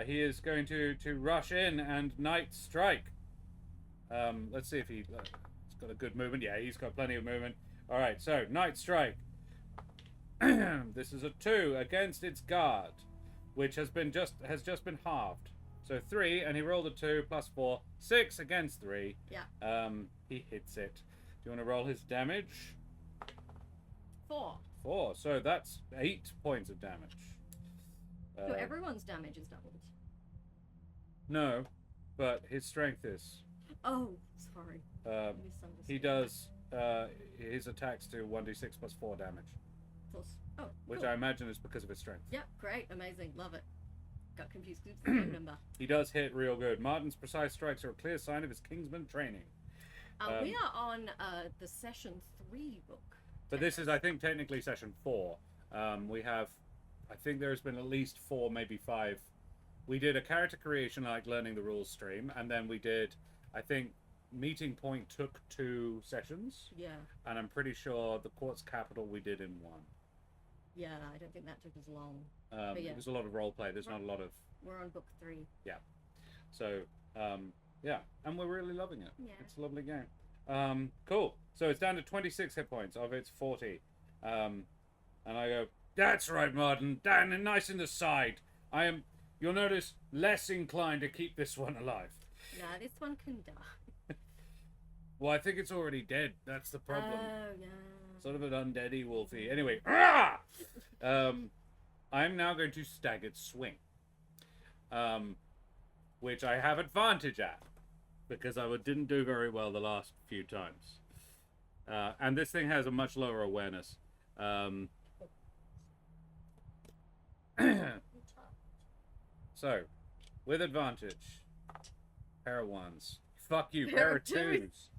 He is going to rush in and night strike. Let's see if he's got a good movement. Yeah, he's got plenty of movement. All right, so night strike. This is a 2 against its guard, which has just been halved. So 3, and he rolled a 2 +4, 6 against 3. Yeah. He hits it. Do you want to roll his damage? 4. 4. So that's 8 points of damage. So everyone's damage is doubled. No, but his strength is. Oh, sorry. He does his attacks do 1d6 +4 damage. Oh, which cool. I imagine is because of his strength. Yeah, great, amazing, love it. Got confused because it's the same number. He does hit real good. Martin's precise strikes are a clear sign of his Kingsman training. We are on the session 3 book. But this is, I think, technically session 4. We have, I think there's been at least 4, maybe 5. We did a character creation, like learning the rules stream, and then we did, I think, Meeting Point took 2 sessions. Yeah. And I'm pretty sure the Quartz Capital we did in 1. Yeah, I don't think that took as long. Yeah. It was a lot of role play. There's not a lot of. We're on book 3. Yeah. So, yeah, and we're really loving it. Yeah. It's a lovely game. Cool. So it's down to 26 hit points of its 40. And I go, that's right, Martin. Down and nice in the side. I am. You'll notice less inclined to keep this one alive. Yeah, this one can die. Well, I think it's already dead. That's the problem. Oh, yeah. Sort of an undeady wolfie. Anyway, I'm now going to staggered swing, which I have advantage at because I didn't do very well the last few times. And this thing has a much lower awareness. So, with advantage, pair of 1s. Fuck you, pair of 2s.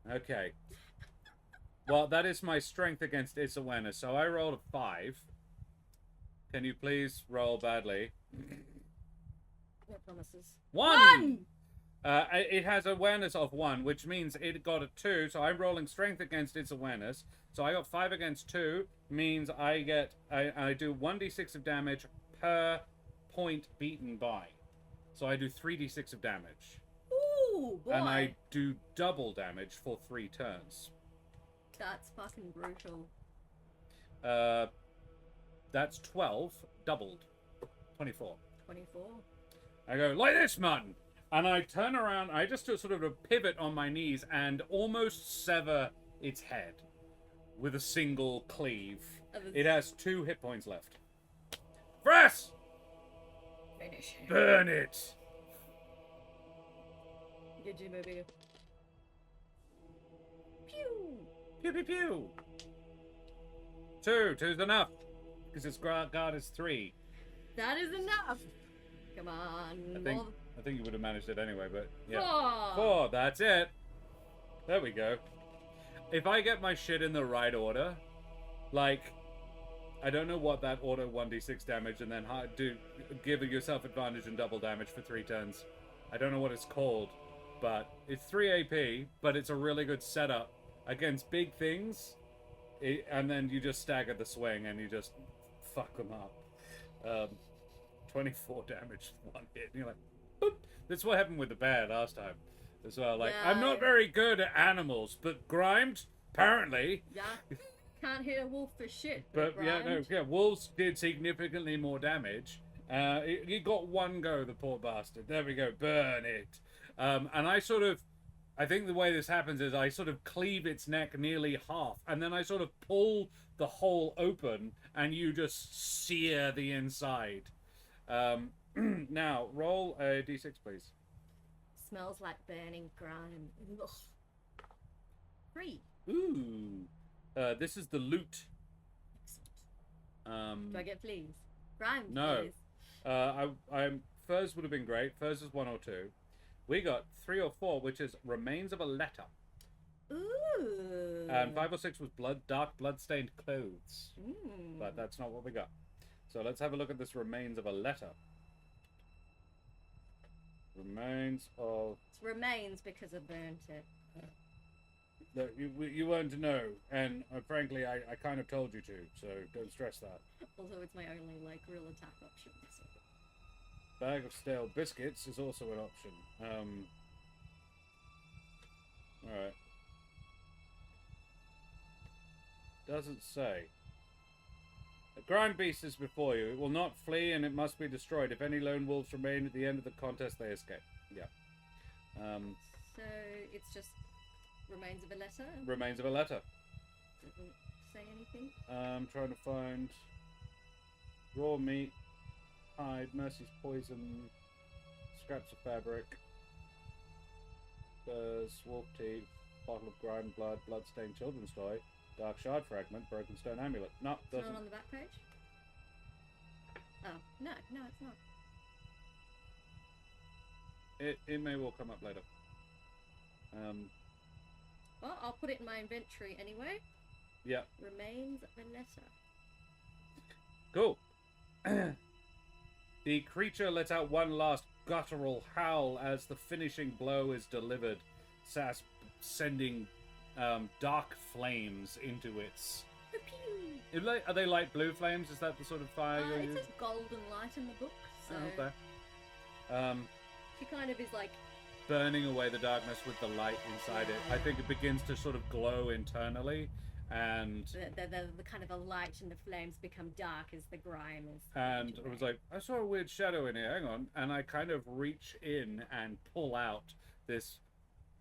Okay. Well, that is my strength against its awareness. So I rolled a 5. Can you please roll badly? No promises. 1! It has awareness of 1, which means it got a 2. So I'm rolling strength against its awareness. So I got 5 against 2. Means I do 1d6 of damage per point beaten by. So I do 3d6 of damage. Ooh, boy. And I do double damage for 3 turns. That's fucking brutal. That's 12 doubled. 24. 24. I go, like this, Martin! And I turn around, I just do sort of a pivot on my knees and almost sever its head with a single cleave. It has 2 hit points left. Fras! Finish it. Burn it! Did you maybe? Pew! Pew pew pew! 2. 2's enough. Because its guard is 3. That is enough! Come on. I think you would have managed it anyway, but yeah. 4! 4, that's it. There we go. If I get my shit in the right order, like, I don't know what that auto 1d6 damage and then give yourself advantage and double damage for 3 turns. I don't know what it's called, but it's 3 AP, but it's a really good setup against big things, and then you just stagger the swing and you just fuck them up. 24 damage, 1 hit, and you're like, boop. That's what happened with the bear last time as well. Like, yeah. I'm not very good at animals, but grimed, apparently. Yeah. Can't hit a wolf for shit. But yeah, wolves did significantly more damage. He got 1 go, the poor bastard. There we go, burn it. And I think the way this happens is I sort of cleave its neck nearly half, and then I sort of pull the hole open, and you just sear the inside. Now, roll a d6, please. Smells like burning grime. Ugh. 3. Ooh. This is the loot. Do I get fleas? Grime, no. please. Furs would have been great. Furs is 1 or 2. We got 3 or 4, which is remains of a letter. Ooh. And 5 or 6 was dark blood-stained clothes. Mm. But that's not what we got. So let's have a look at this remains of a letter. Remains of... It's remains because I burnt it. Look, you weren't to know, and frankly, I kind of told you to, so don't stress that. Also, it's my only, like, real attack option. So. Bag of stale biscuits is also an option. Alright. Doesn't say. A grind beast is before you. It will not flee, and it must be destroyed. If any lone wolves remain at the end of the contest, they escape. Yeah. So, it's just remains of a letter? Remains of a letter. Doesn't say anything? I'm trying to find raw meat, hide, Mercy's poison, scraps of fabric, wolf teeth, bottle of grind blood, blood-stained children's toy, dark shard fragment, broken stone amulet. No, It's doesn't. not on the back page? Oh, no, it's not. It may well come up later. Well, I'll put it in my inventory anyway. Yeah. Remains of a letter. Cool. The creature lets out one last guttural howl as the finishing blow is delivered, Sass sending dark flames into its... Pew! Are they light blue flames? Is that the sort of fire you're It using? says golden light in the book, so Oh, okay. she kind of is like... Burning away the darkness with the light inside it. I think it begins to sort of glow internally, and The kind of a light and the flames become dark as the grime is... And I was like, I saw a weird shadow in here, hang on. And I kind of reach in and pull out this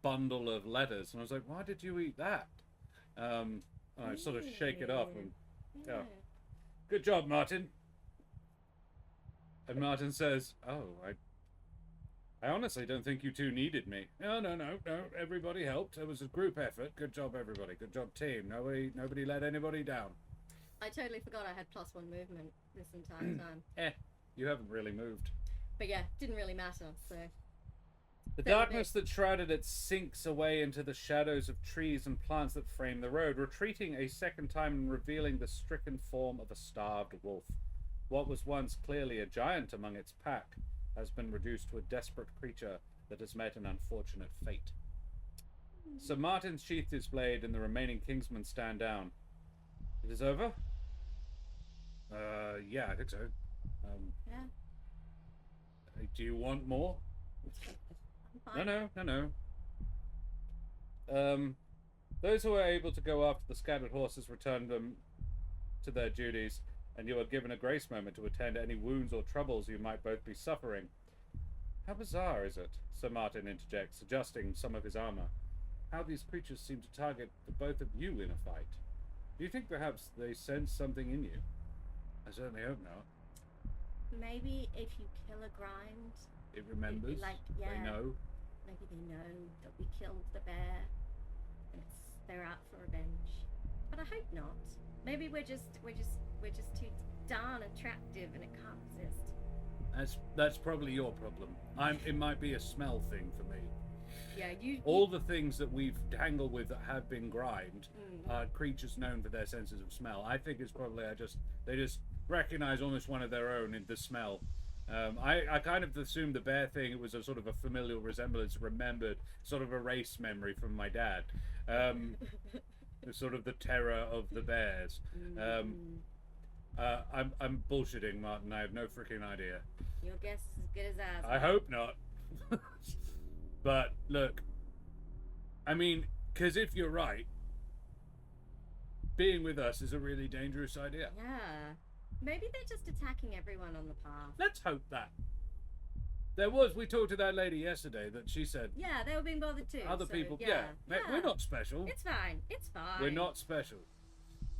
bundle of letters. And I was like, why did you eat that? And I sort of shake it off and, yeah. Good job, Martin. And Martin says, oh, I honestly don't think you two needed me. No, everybody helped. It was a group effort. Good job, everybody. Good job, team. Nobody let anybody down. I totally forgot I had +1 movement this entire time. You haven't really moved. But yeah, didn't really matter, so... The darkness that shrouded it sinks away into the shadows of trees and plants that frame the road, retreating a second time and revealing the stricken form of a starved wolf. What was once clearly a giant among its pack has been reduced to a desperate creature that has met an unfortunate fate. Sir Martin sheathed his blade and the remaining Kingsmen stand down. It is over? Yeah, I think so. Do you want more? I'm fine. No. Those who are able to go after the scattered horses return them to their duties, and you are given a grace moment to attend to any wounds or troubles you might both be suffering. How bizarre is it? Sir Martin interjects, adjusting some of his armor. How these creatures seem to target the both of you in a fight. Do you think perhaps they sense something in you? I certainly hope not. Maybe if you kill a grind, It remembers. They know. maybe they know that we killed the bear, and they're out for revenge. But I hope not. Maybe we're just too darn attractive, and it can't resist. That's probably your problem. It might be a smell thing for me. Yeah, All the things that we've tangled with that have been grind are creatures known for their senses of smell. I think it's probably they just recognize almost one of their own in the smell. I kind of assumed the bear thing, it was a sort of a familial resemblance, remembered sort of a race memory from my dad. Sort of the terror of the bears. I'm bullshitting, Martin. I have no freaking idea. Your guess is as good as ours. I hope not. But look, I mean, because if you're right, being with us is a really dangerous idea. Yeah. Maybe they're just attacking everyone on the path. Let's hope that. We talked to that lady yesterday that she said Yeah, they were being bothered too. other so, people, Yeah. we're not special. It's fine. It's fine. We're not special.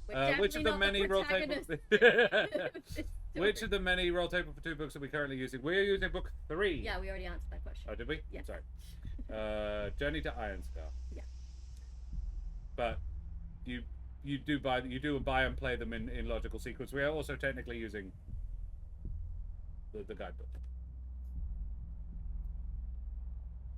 We're Which of the definitely many not roll protagonists. table Which of the many roll table for 2 books are we currently using? We're using book 3. Yeah, we already answered that question. Oh, did we? Yeah. Sorry. Journey to Ironscar. Yeah. But you do buy and play them in logical sequence. We are also technically using the guidebook.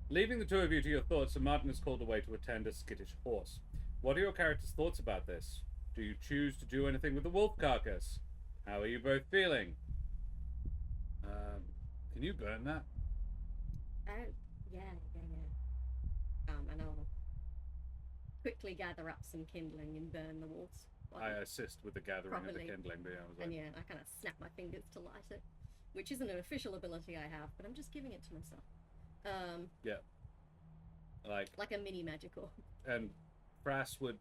Leaving the two of you to your thoughts, Sir Martin is called away to attend a skittish horse. What are your characters' thoughts about this? Do you choose to do anything with the wolf carcass? How are you both feeling? Can you burn that? Oh, yeah. And I'll quickly gather up some kindling and burn the wolves. I assist with the gathering of the Properly. kindling, but yeah, And yeah, I kind of snap my fingers to light it, which isn't an official ability I have, but I'm just giving it to myself. Yeah. Like a mini magical. And Fras would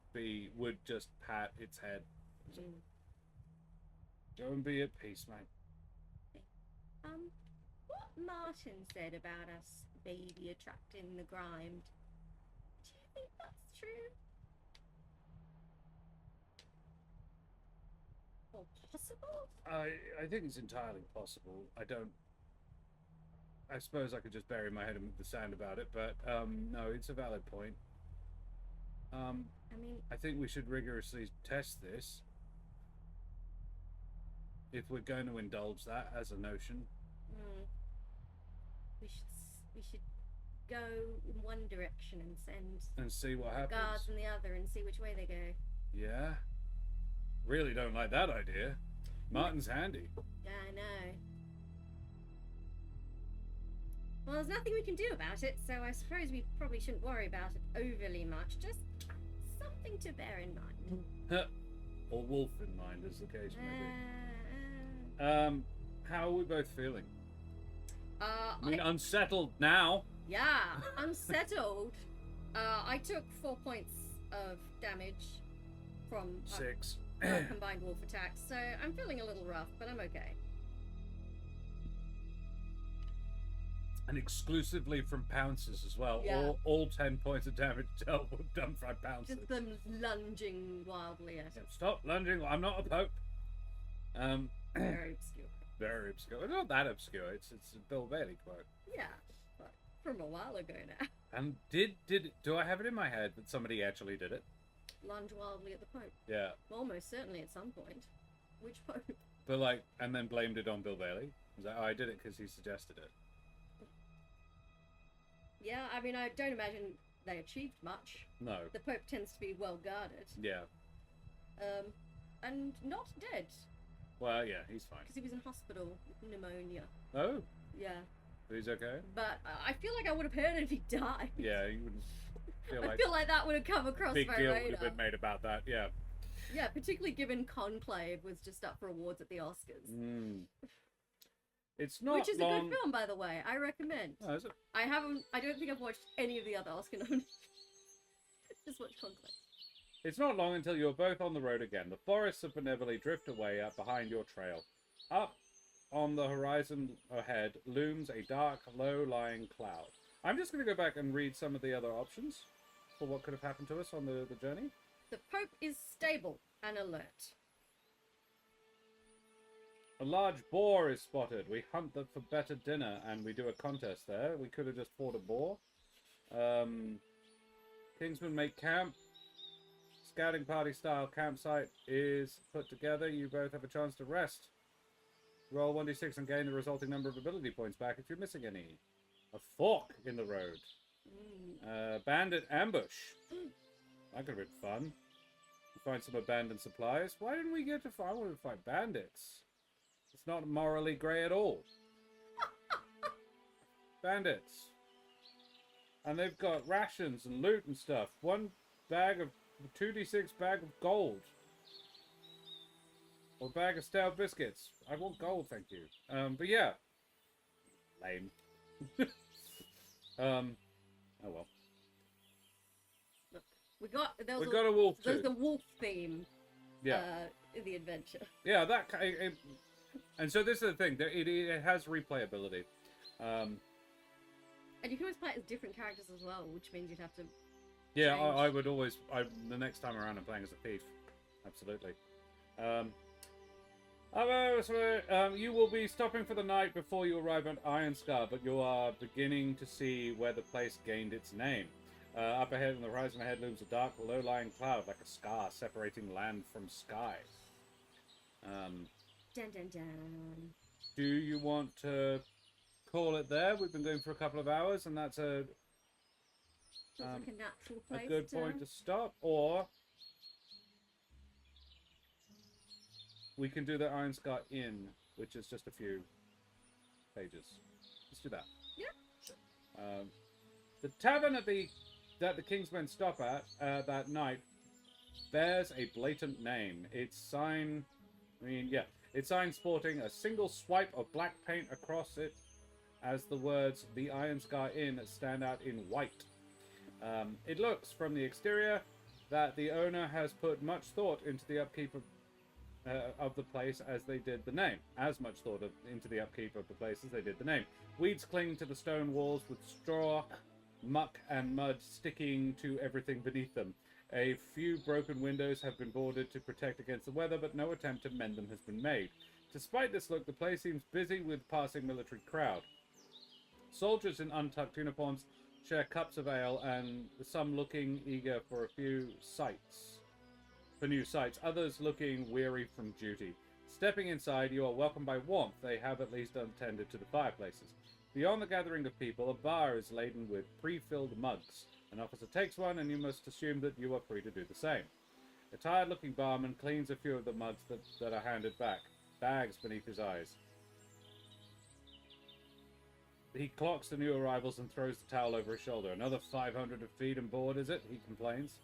just pat its head. Go and be at peace, mate. What Martin said about us baby attracting the grimed, do you think that's true? Or possible? I think it's entirely possible. I suppose I could just bury my head in the sand about it, but no, it's a valid point. I mean, I think we should rigorously test this if we're going to indulge that as a notion. we should go in one direction and see what the happens. guards in the other and see which way they go. Yeah. Really don't like that idea. Martin's handy. Yeah, I know. Well, there's nothing we can do about it, so I suppose we probably shouldn't worry about it overly much. Just something to bear in mind. Or wolf in mind, as the case may be. How are we both feeling? I mean, unsettled now. Yeah, unsettled. I took 4 points of damage from 6 combined wolf attacks, so I'm feeling a little rough, but I'm okay. And exclusively from pounces as well. Yeah. All 10 points of damage dealt done from pounces. Just them lunging wildly at it. Stop lunging! I'm not a pope. Very obscure. Very obscure. It's not that obscure. It's a Bill Bailey quote. Yeah, but from a while ago now. And do I have it in my head that somebody actually did it? Lunge wildly at the Pope. Yeah. Almost certainly at some point. Which Pope? But and then blamed it on Bill Bailey. Was like, oh, I did it because he suggested it. Yeah, I mean, I don't imagine they achieved much. No. The Pope tends to be well guarded. Yeah. And not dead. Well, yeah, he's fine. Because he was in hospital with pneumonia. Oh. Yeah. He's okay? But I feel like I would have heard it if he died. Yeah, you wouldn't feel like... I feel like that would have come across big my deal radar. would have been made about that, yeah. Yeah, particularly given Conclave was just up for awards at the Oscars. It's not Which is long... a good film, by the way. I recommend. Oh, is it? I don't think I've watched any of the other Oscar nominees. Just watch Conclave. It's not long until you're both on the road again. The forests of Benevolly drift away up behind your trail. Up on the horizon ahead looms a dark, low-lying cloud. I'm just going to go back and read some of the other options for what could have happened to us on the journey. The Pope is stable and alert. A large boar is spotted. We hunt them for better dinner, and we do a contest there. We could have just fought a boar. Kingsmen make camp. Scouting party style campsite is put together. You both have a chance to rest. Roll 1d6 and gain the resulting number of ability points back if you're missing any. A fork in the road. Bandit ambush. That could have been fun. Find some abandoned supplies. Why didn't we get to find? I wanted to fight bandits. It's not morally grey at all. Bandits. And they've got rations and loot and stuff. 2d6 bag of gold. Or a bag of stale biscuits. I want gold, thank you. But yeah. Lame. Oh well. We got a wolf too. There's the wolf theme. Yeah. In the adventure. Yeah, and so this is the thing. It has replayability. And you can always play it as different characters as well, which means you'd have to. Yeah, I would always. The next time around, I'm playing as a thief. Absolutely. You will be stopping for the night before you arrive at Ironscar, but you are beginning to see where the place gained its name. Up ahead on the horizon ahead looms a dark, low-lying cloud like a scar separating land from sky. Dun dun dun. Do you want to call it there? We've been going for a couple of hours, and that's a like a natural place. A good point to stop, or we can do the Ironscar Inn, which is just a few pages. Let's do that. Yeah. The tavern that the Kingsmen stop at that night bears a blatant name. It's sign sporting a single swipe of black paint across it as the words "The Ironscar Inn" stand out in white. It looks from the exterior that the owner has put much thought into the upkeep of the place as they did the name. Into the upkeep of the place as they did the name. Weeds cling to the stone walls with straw, muck, and mud sticking to everything beneath them. A few broken windows have been boarded to protect against the weather, but no attempt to mend them has been made. Despite this look, the place seems busy with passing military crowd. Soldiers in untucked uniforms share cups of ale, and some looking eager for new sights. Others looking weary from duty. Stepping inside, you are welcomed by warmth. They have at least attended to the fireplaces. Beyond the gathering of people, a bar is laden with pre-filled mugs. An officer takes one, and you must assume that you are free to do the same. A tired-looking barman cleans a few of the mugs that are handed back, bags beneath his eyes. He clocks the new arrivals and throws the towel over his shoulder. Another 500 to feed and board, is it? He complains.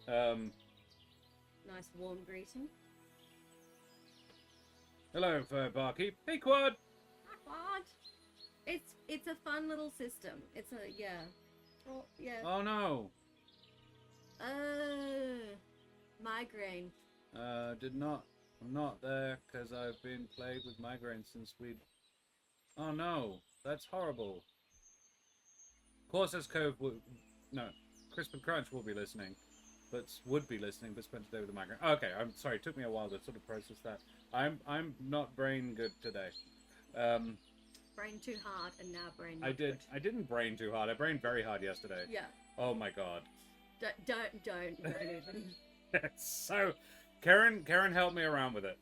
Nice warm greeting. Hello, barkeep. Hey, Quad! Hi, Quad! It's a fun little system. It's a, yeah. Oh, yeah. Oh, no. Migraine. I'm not there because I've been plagued with migraine since Oh, no. That's horrible. Corsair's Cove Crisp and Crunch will be listening. Would be listening, but spent today with a migraine. Okay, I'm sorry. It took me a while to sort of process that. I'm not brain good today. Brain too hard, and now brain. I didn't brain too hard. I brained very hard yesterday. Yeah. Oh my god. Don't even. So, Keren helped me around with it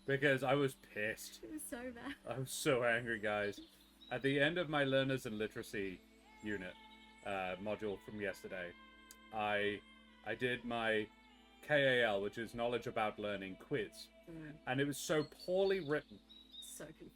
because I was pissed. It was so bad. I was so angry, guys. At the end of my learners and literacy unit module from yesterday, I did my KAL, which is knowledge about learning quiz, and it was so poorly written. So confusing.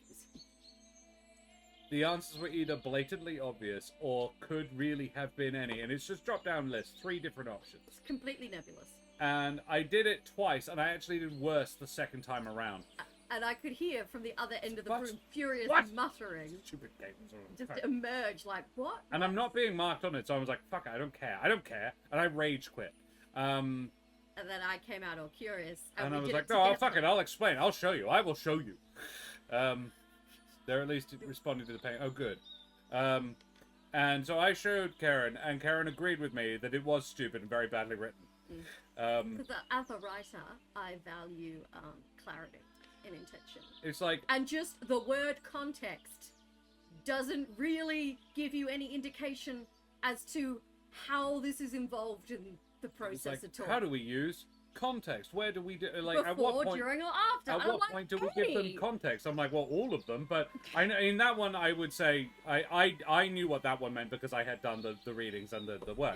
The answers were either blatantly obvious or could really have been any, and it's just drop-down list, 3 different options. It's completely nebulous. And I did it twice, and I actually did worse the second time around. and I could hear from the other end of the What? room furious What? muttering Stupid games. just emerge like, what? And I'm not being marked on it, so I was like, fuck it, I don't care. I don't care. And I rage quit. And then I came out all curious. And we I was did like, it no, I'll together. fuck it, I'll explain. I'll show you. I will show you. They're at least responding to the pain. Oh, good. And so I showed Keren, and Keren agreed with me that it was stupid and very badly written. Because as a writer, I value clarity and intention. It's like, And just the word context doesn't really give you any indication as to how this is involved in the it's process like at all. how do we use context? Where do we do, like, Before, at what point? during, or after. At I'm what like, point do we give them hey. context? I'm like, well, all of them, but in that one, I would say I knew what that one meant because I had done the readings and the work.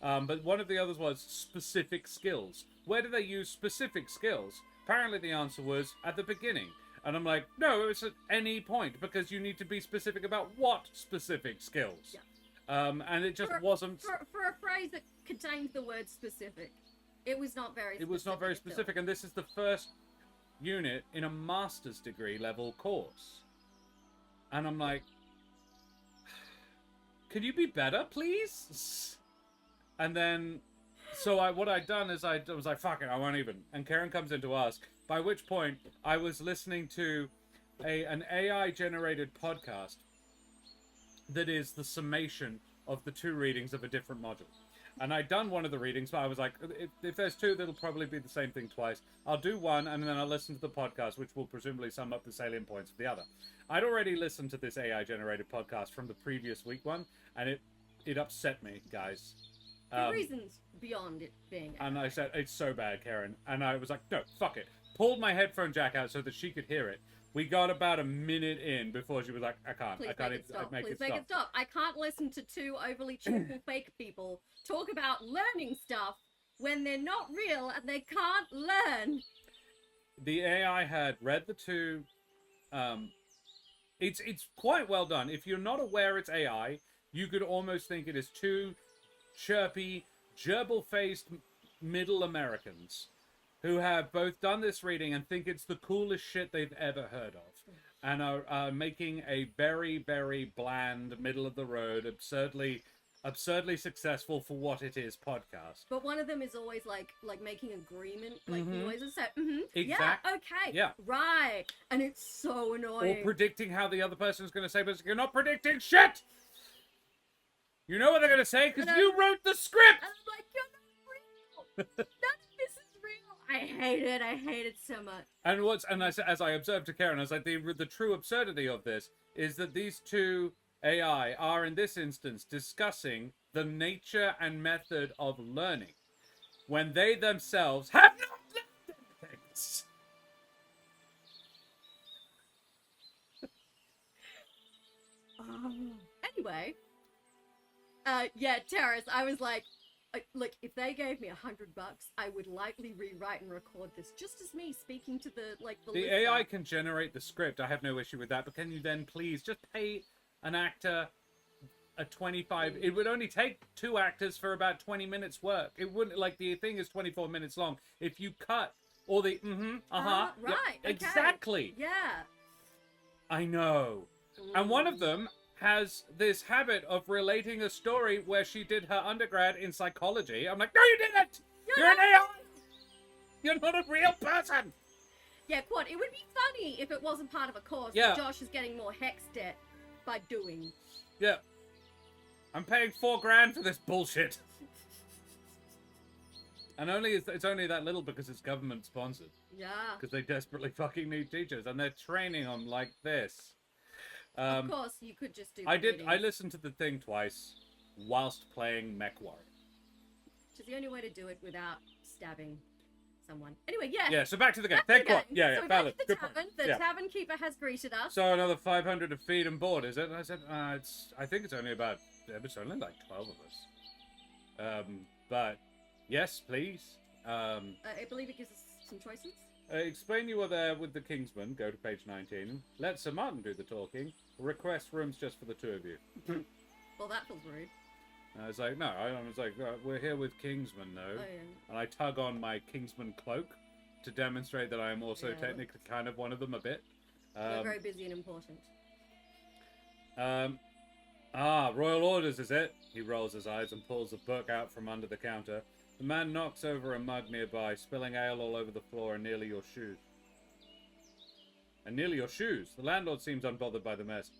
Yeah. But one of the others was specific skills. Where do they use specific skills? Apparently, the answer was at the beginning. And I'm like, no, it's at any point because you need to be specific about what specific skills. Yeah. And it just For- wasn't. For a phrase that contained the word specific, it was not very specific. It was not very at all. specific, and this is the first unit in a master's degree level course. And I'm like, could you be better, please? And then, so what I'd done is I was like, fuck it, I won't even. And Keren comes in to ask, by which point I was listening to an AI-generated podcast that is the summation of the two readings of a different module. And I'd done one of the readings, but I was like, if there's two, that'll probably be the same thing twice. I'll do one, and then I'll listen to the podcast, which will presumably sum up the salient points of the other. I'd already listened to this AI-generated podcast from the previous week one, and it upset me, guys. For reasons beyond it being. And I said, it's so bad, Keren. And I was like, no, fuck it. Pulled my headphone jack out so that she could hear it. We got about a minute in before she was like, I can't Please even make it stop. make Please it make stop. it stop. I can't listen to two overly cheerful fake people talk about learning stuff when they're not real and they can't learn. The AI had read the two. It's quite well done. If you're not aware it's AI, you could almost think it is two chirpy, gerbil-faced middle Americans who have both done this reading and think it's the coolest shit they've ever heard of, and are making a very, very bland, middle-of-the-road, absurdly successful for what it is podcast. But one of them is always like making agreement, like Mhm. he always just say, Exact- yeah, okay, yeah. right, and it's so annoying. Or predicting how the other person's going to say, but you're not predicting shit! You know what they're going to say, because you wrote the script! And I'm like, you're not real. None of this is real. I hate it. I hate it so much. And as I observed to Keren, I was like, the true absurdity of this is that these two AI are, in this instance, discussing the nature and method of learning, when they themselves have not learned things. Anyway, yeah, Terrace, I was like, look, if they gave me $100, I would likely rewrite and record this just as me speaking to the The listener. AI can generate the script. I have no issue with that. But can you then please just pay an actor a 25? It would only take 2 actors for about 20 minutes work. It wouldn't, like, the thing is 24 minutes long. If you cut all the right, yep, okay. exactly. Yeah. I know. And one of them has this habit of relating a story where she did her undergrad in psychology. I'm like, no, you didn't! You're an AI! You're not a real person! Yeah, Quad, it would be funny if it wasn't part of a course Yeah. that Josh is getting more hex debt by doing. Yeah. I'm paying $4,000 for this bullshit. And it's only that little because it's government sponsored. Yeah. Because they desperately fucking need teachers, and they're training them like this. Of course, you could just do. I readings, listened to the thing twice whilst playing Mech Warrior. which is the only way to do it without stabbing someone. Anyway, yeah. Yeah, so back to the game. Back to Thank the God. game. Yeah, So we valid. back to the Good tavern. point. The Yeah. tavern keeper has greeted us. So another 500 to feed and board, is it? And I said, I think it's only like 12 of us. But yes, please. I believe it gives us some choices. Explain you are there with the Kingsman. Go to page 19. Let Sir Martin do the talking. Request rooms just for the 2 of you. Well, that feels rude. And I was like, no. I was like, we're here with Kingsman, though. Oh, yeah. And I tug on my Kingsman cloak. to demonstrate that I am also Yeah. technically kind of one of them a bit. We're very busy and important. Royal orders, is it? He rolls his eyes and pulls a book out from under the counter. The man knocks over a mug nearby, spilling ale all over the floor and nearly your shoes. The landlord seems unbothered by the mess.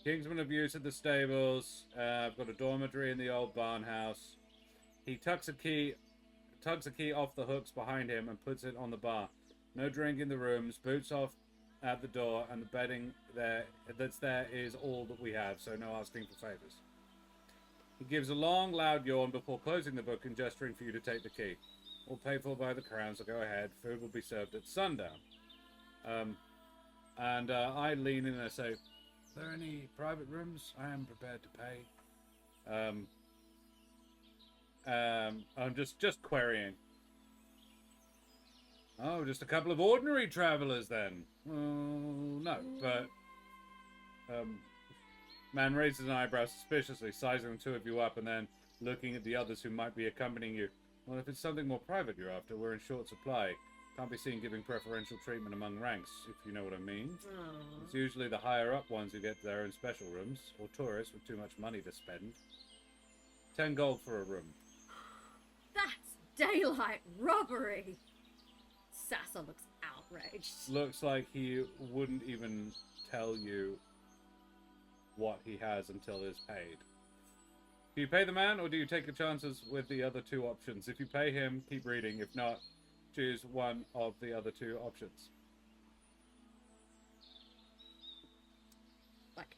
Kingsman of use at the stables. I've got a dormitory in the old barn house. He tugs a key off the hooks behind him and puts it on the bar. No drink in the rooms, boots off at the door, and the bedding that's there is all that we have, so no asking for favors. He gives a long, loud yawn before closing the book and gesturing for you to take the key. All paid for by the crown, so go ahead. Food will be served at sundown. I lean in and I say, "Are there any private rooms? I am prepared to pay." I'm just querying. Oh, just a couple of ordinary travelers then. No, but man raises an eyebrow suspiciously, sizing the two of you up and then looking at the others who might be accompanying you. Well, if it's something more private you're after, we're in short supply. Can't be seen giving preferential treatment among ranks, if you know what I mean. Aww. It's usually the higher up ones who get their own special rooms, or tourists with too much money to spend. 10 gold for a room. That's daylight robbery. Sassa looks outraged. Looks like he wouldn't even tell you what he has until it's paid. Do you pay the man, or do you take your chances with the other two options? If you pay him, keep reading. If not, choose one of the other two options. Like,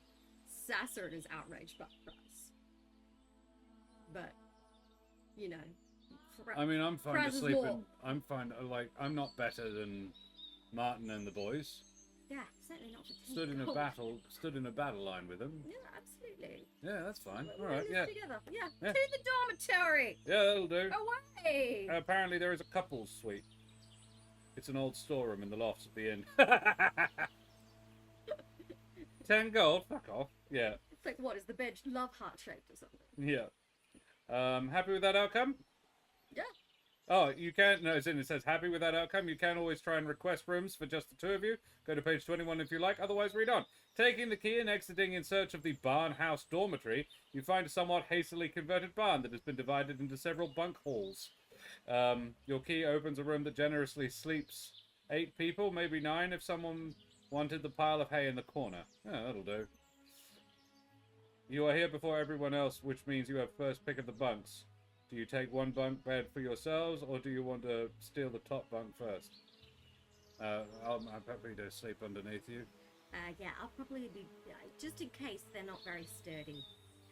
Sassa is outraged by the price. But, you know... I mean, I'm fine Fras to is sleep more. in. I'm fine. Like, I'm not better than Martin and the boys. Yeah, certainly not for 10 Stood in a battle line with them. Yeah, absolutely. Yeah, that's fine. We're All right, in this yeah. together. Yeah. Yeah. To the dormitory. Yeah, that'll do. Away. Apparently there is a couple's suite. It's an old storeroom in the lofts of the inn. 10 gold? Fuck off. Yeah. It's like, what, is the bed love heart shaped or something? Yeah. Happy with that outcome? Yeah. Oh, you can. No, it says happy with that outcome. You can always try and request rooms for just the two of you. Go to page 21 if you like. Otherwise, read on. Taking the key and exiting in search of the barn house dormitory, you find a somewhat hastily converted barn that has been divided into several bunk halls. Your key opens a room that generously sleeps 8 people, maybe 9 if someone wanted the pile of hay in the corner. Yeah, that'll do. You are here before everyone else, which means you have first pick of the bunks. Do you take one bunk bed for yourselves, or do you want to steal the top bunk first? I'm happy to sleep underneath you. Yeah, I'll probably be, just in case they're not very sturdy.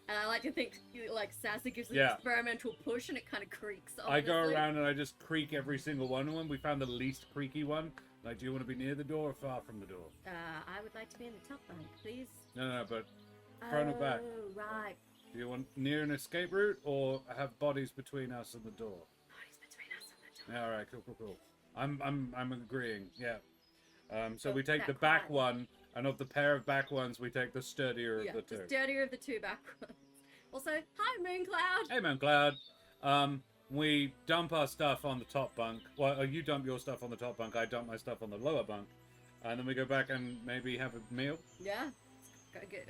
And I like to think, like, Sassa gives an experimental push and it kind of creaks. I go around and I just creak every single one of them. We found the least creaky one. Like, do you want to be near the door or far from the door? I would like to be in the top bunk, please. No, but front or back? Oh, right. Do you want near an escape route or have bodies between us and the door? Bodies between us and the door. Yeah, all right, cool. I'm agreeing. Yeah. So Oh, we take that the back quiet. one, and of the pair of back ones, we take the sturdier of the two. The sturdier of the two back ones. Also, hi, Mooncloud. Hey, man, Cloud. We dump our stuff on the top bunk. Well, you dump your stuff on the top bunk. I dump my stuff on the lower bunk, and then we go back and maybe have a meal. Yeah.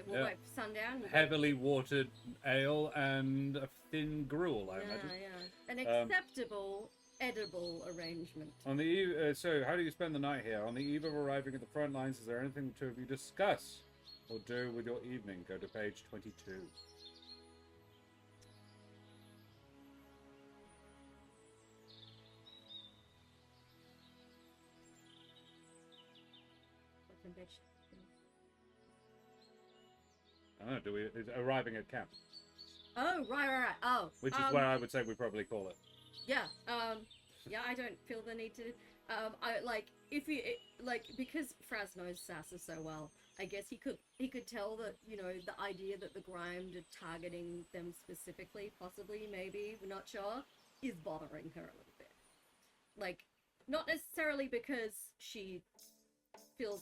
We'll wait for sundown. Heavily watered ale and a thin gruel, I imagine. Yeah. An acceptable, edible arrangement. On the eve, so how do you spend the night here? On the eve of arriving at the front lines, is there anything the two of you discuss or do with your evening? Go to page 22. What's in bed? I don't know, is arriving at camp. Oh, right. Oh. Which is where I would say we probably call it. Yeah. Yeah, I don't feel the need to. I like if you because Fras knows Sassa so well. I guess he could tell that, you know, the idea that the Grimed are targeting them specifically, possibly, maybe, we're not sure, is bothering her a little bit. Like, not necessarily because she feels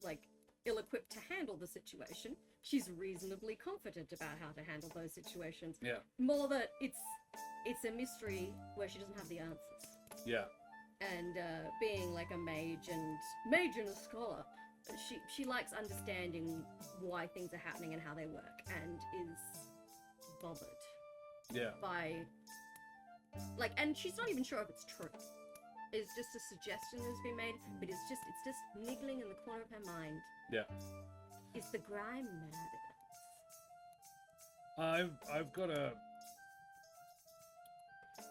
like ill-equipped to handle the situation. She's reasonably confident about how to handle those situations. Yeah. More that it's a mystery where she doesn't have the answers. Yeah. And being like a mage and a scholar, she likes understanding why things are happening and how they work, and is bothered by like, and she's not even sure if it's true. It's just a suggestion that's been made, but it's just niggling in the corner of her mind. Yeah. Is the grime mad?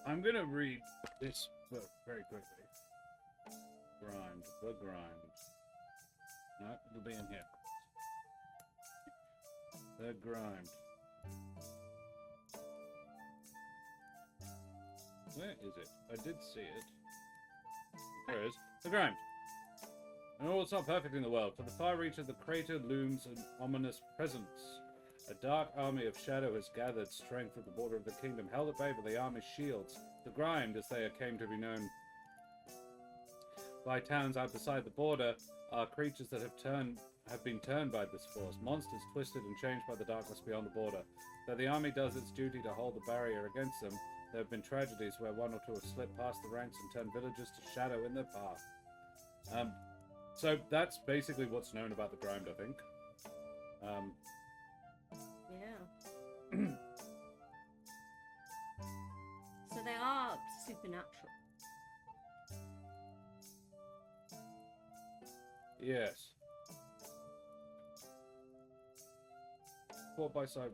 I'm gonna read this book very quickly. The grind. No, it'll be in here. The grind. Where is it? I did see it. There it is. The grind. And all is not perfect in the world. For the far reach of the crater looms an ominous presence. A dark army of shadow has gathered strength at the border of the kingdom, held at bay by the army's shields. The grind, as they came to be known by towns out beside the border, are creatures that have been turned by this force, monsters twisted and changed by the darkness beyond the border. Though the army does its duty to hold the barrier against them, there have been tragedies where one or two have slipped past the ranks and turned villagers to shadow in their path. So that's basically what's known about the grind, I think. Yeah. So they are supernatural. Yes. Fought by side.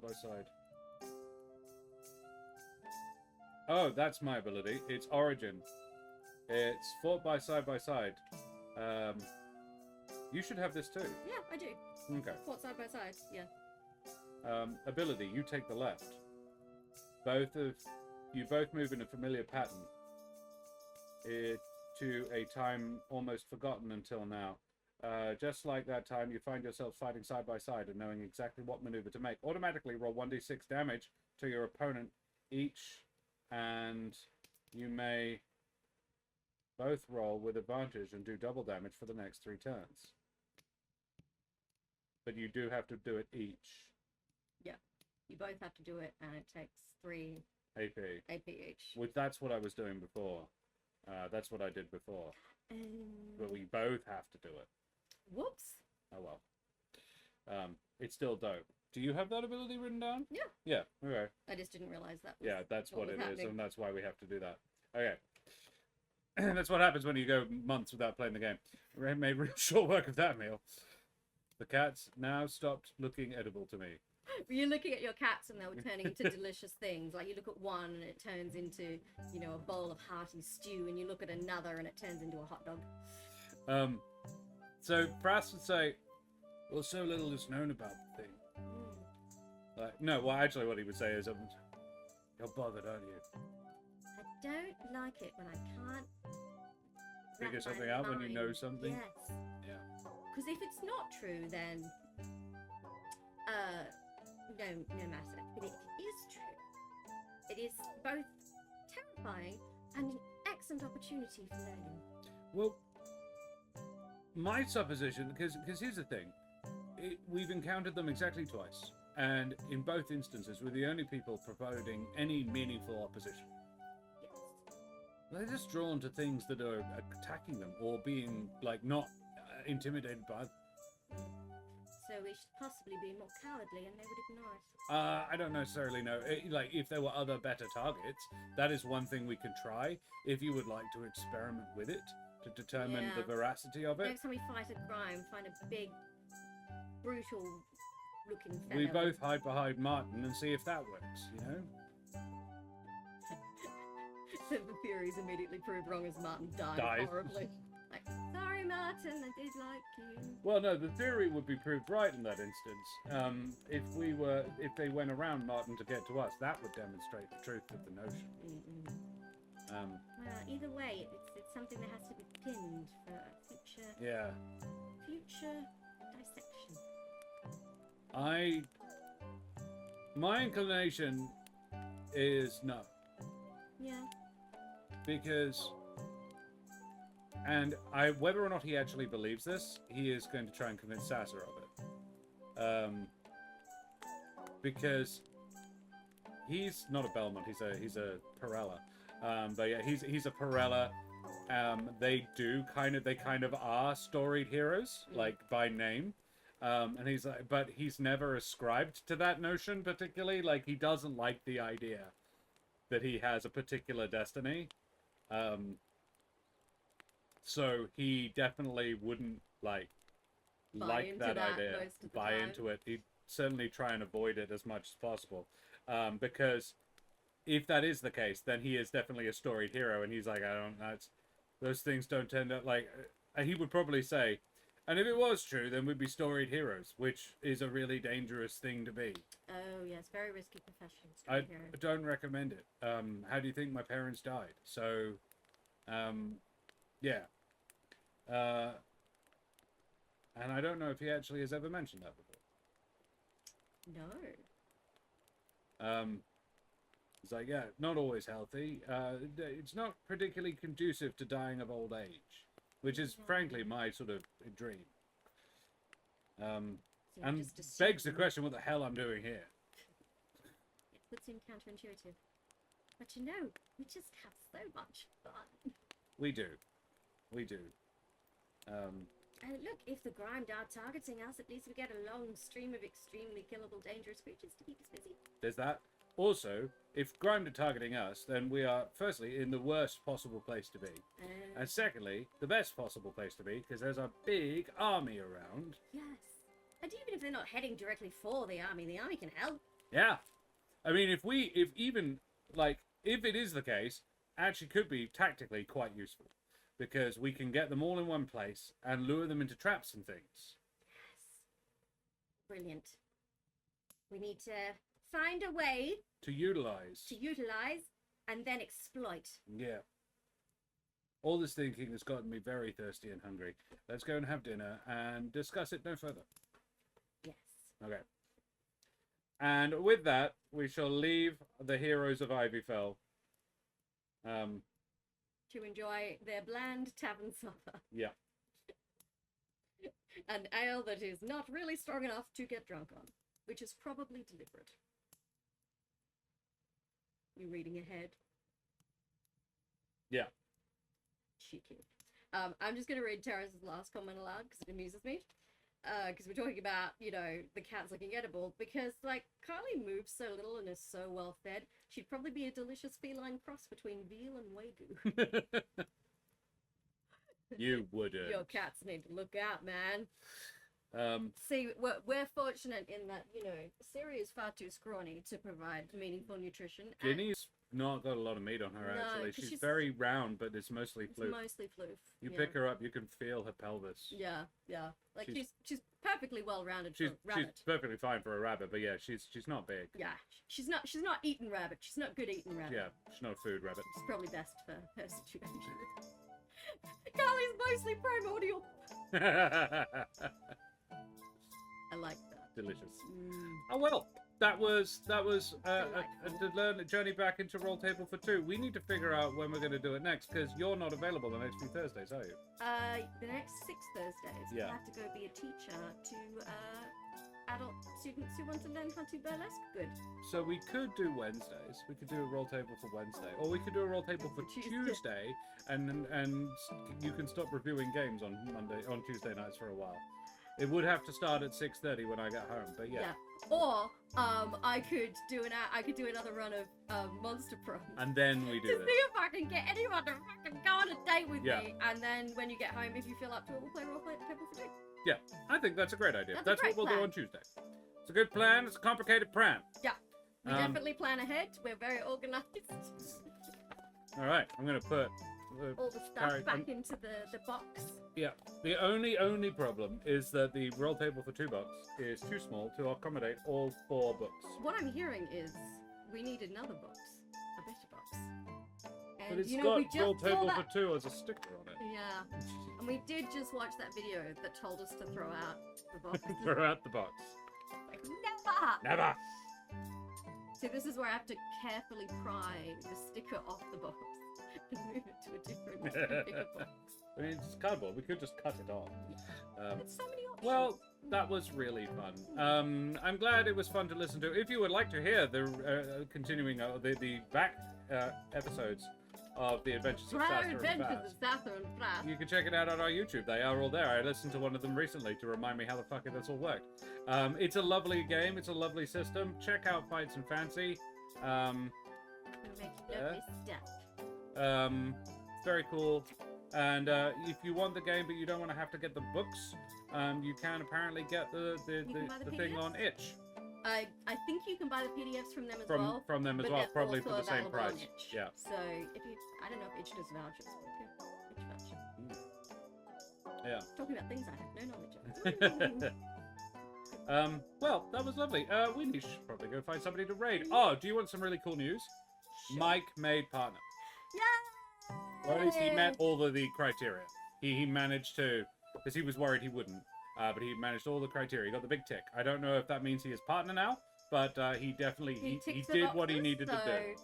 Oh, that's my ability. It's origin. It's fought by side. You should have this too. Yeah, I do. Okay. Fought side by side, yeah. Ability, you take the left. You both move in a familiar pattern. To a time almost forgotten until now. Just like that time, you find yourselves fighting side by side and knowing exactly what maneuver to make. Automatically roll 1d6 damage to your opponent each, and you may both roll with advantage and do double damage for the next 3 turns. But you do have to do it each. Yeah, you both have to do it, and it takes 3 AP each. Which that's what I was doing before. That's what I did before. But we both have to do it. Whoops. Oh well. It's still dope. Do you have that ability written down? Yeah. Yeah, okay. I just didn't realize that. That's what it happening. is, and that's why we have to do that. Okay. That's what happens when you go months without playing the game. Ray made real short work of that meal. The cats now stopped looking edible to me. You're looking at your cats and they were turning into delicious things. Like you look at one and it turns into, a bowl of hearty stew, and you look at another and it turns into a hot dog. So Fras would say, well, so little is known about the thing. Actually what he would say is, you're bothered, aren't you? I don't like it when I can't figure something out when you know something? Yes. Yeah. Because if it's not true, then no matter. But it is true. It is both terrifying and an excellent opportunity for learning. Well, my supposition, because here's the thing, we've encountered them exactly twice, and in both instances, we're the only people providing any meaningful opposition. Yes. They're just drawn to things that are attacking them or being not intimidated by them. So we should possibly be more cowardly and they would ignore us. I don't necessarily know. If there were other better targets, that is one thing we can try. If you would like to experiment with it to determine the veracity of it. Next time we fight a crime, find a big, brutal-looking fellow. We both hide behind Martin and see if that works, So the theories immediately proved wrong as Martin dies horribly. Like, sorry, Martin, I did like you. Well, no, the theory would be proved right in that instance. If they went around Martin to get to us, that would demonstrate the truth of the notion. Well, either way, it's something that has to be pinned for future. Yeah. Future dissection. My inclination is no. Yeah. Because. And whether or not he actually believes this, he is going to try and convince Sassa of it. Because he's not a Belmont, he's a Perella. But yeah, he's a Perella, they kind of are storied heroes, like by name. And he's like, but he's never ascribed to that notion particularly. Like, he doesn't like the idea that he has a particular destiny. So he definitely wouldn't like that idea, buy into it. He'd certainly try and avoid it as much as possible. Because if that is the case, then he is definitely a storied hero, and he's like, those things don't tend to, like, and he would probably say, and if it was true, then we'd be storied heroes, which is a really dangerous thing to be. Oh, yes, very risky profession. I don't recommend it. How do you think my parents died? So, yeah. And I don't know if he actually has ever mentioned that before. No. It's like, yeah, not always healthy. It's not particularly conducive to dying of old age, which is frankly my sort of dream. And begs the question, what the hell I'm doing here? It would seem counterintuitive. But you know, we just have so much fun. We do. And look, if the Grimed are targeting us, at least we get a long stream of extremely killable, dangerous creatures to keep us busy. There's that. Also, if Grimed are targeting us, then we are, firstly, in the worst possible place to be. And secondly, the best possible place to be, because there's a big army around. Yes. And even if they're not heading directly for the army can help. Yeah. I mean, if it is the case, actually could be tactically quite useful. Because we can get them all in one place and lure them into traps and things. Yes. Brilliant. We need to find a way to utilize and then exploit. Yeah. All this thinking has gotten me very thirsty and hungry. Let's go and have dinner and discuss it no further. Yes. Okay. And with that, we shall leave the heroes of Ivyfell. To enjoy their bland tavern supper. Yeah. An ale that is not really strong enough to get drunk on, which is probably deliberate. You reading ahead? Yeah. Cheeky. I'm just going to read Terrence's last comment aloud because it amuses me. Because we're talking about, the cat's looking edible. Because, Carly moves so little and is so well fed, she'd probably be a delicious feline cross between veal and wagyu. You wouldn't. Your cats need to look out, man. See, we're fortunate in that, Siri is far too scrawny to provide meaningful nutrition. Guinea's not got a lot of meat on her, actually. She's very round, but it's mostly floof. It's mostly floof. You pick her up, you can feel her pelvis. Yeah. Like, she's perfectly well-rounded for a rabbit. She's perfectly fine for a rabbit, but yeah, she's not big. Yeah, she's not eating rabbit. She's not good eating rabbit. Yeah, she's not a food rabbit. It's probably best for her situation. Carly's mostly primordial. I like that. Delicious. Oh well, that was to learn a journey back into Roll Table for Two. We need to figure out when we're going to do it next, because you're not available the next few Thursdays, are you? The next 6 Thursdays. Yeah. I have to go be a teacher to adult students who want to learn how to burlesque good. So we could do Wednesdays. We could do a Roll Table for Wednesday, or we could do a Roll Table for Tuesday, and you can stop reviewing games on Tuesday nights for a while. It would have to start at 6:30 when I get home, but yeah. Or I could do another run of Monster Prom. And then we do to see if I can get anyone to fucking go on a date with me. And then when you get home, if you feel up to it, we'll play Roll Table for Two. Yeah, I think that's a great idea. That's what we'll do on Tuesday. It's a good plan. It's a complicated plan. Yeah, we definitely plan ahead. We're very organized. All right, I'm gonna put all the stuff back into the box. Yeah, the only problem is that the Roll Table for Two box is too small to accommodate all 4 books. What I'm hearing is we need another box, a better box. And, but it's got Roll Table for Two as a sticker on it. Yeah, and we did just watch that video that told us to throw out the box. Throw out the box. Like, never! Never! So this is where I have to carefully pry the sticker off the box and move it to a different bigger box. I mean, it's cardboard. We could just cut it off. There's so many options. Well, that was really fun. I'm glad it was fun to listen to. If you would like to hear the continuing the back episodes of the Adventures of Rare Sassa and Adventures Fras. of Sassa and Fras. You can check it out on our YouTube. They are all there. I listened to one of them recently to remind me how the fuck this all worked. It's a lovely game. It's a lovely system. Check out Fights and Fancy. Lovely stuff. It's very cool. And if you want the game but you don't want to have to get the books, you can apparently get the thing on itch. I think you can buy the PDFs from them as well. From them as but well, they're probably for also the same available on price. Itch. Yeah. So if you, I don't know if Itch does vouchers, but Itch voucher. Yeah. Talking about things I have no knowledge of. Well, that was lovely. We should probably go find somebody to raid. Oh, do you want some really cool news? Sure. Mike made partner. Yeah. Or at least he met all of the criteria. He managed to, because he was worried he wouldn't. But he managed all the criteria. He got the big tick. I don't know if that means he is partner now, but he definitely he did what he needed to do.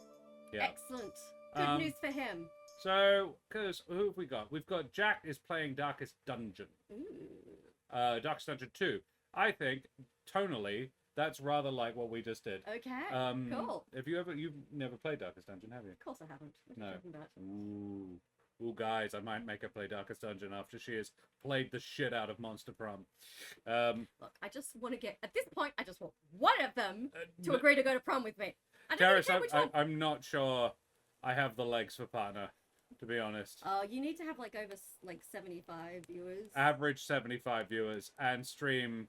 Yeah. Excellent. Good news for him. So, because who have we got? We've got Jack is playing Darkest Dungeon. Ooh. Darkest Dungeon 2. I think tonally that's rather like what we just did. Okay. Cool. You've never played Darkest Dungeon, have you? Of course I haven't. What are you talking about? Ooh. Ooh, guys, I might make her play Darkest Dungeon after she has played the shit out of Monster Prom. Look, I just want to get, at this point, I just want one of them to agree to go to prom with me. Karis, I'm not sure I have the legs for partner, to be honest. You need to have like over 75 viewers. Average 75 viewers and stream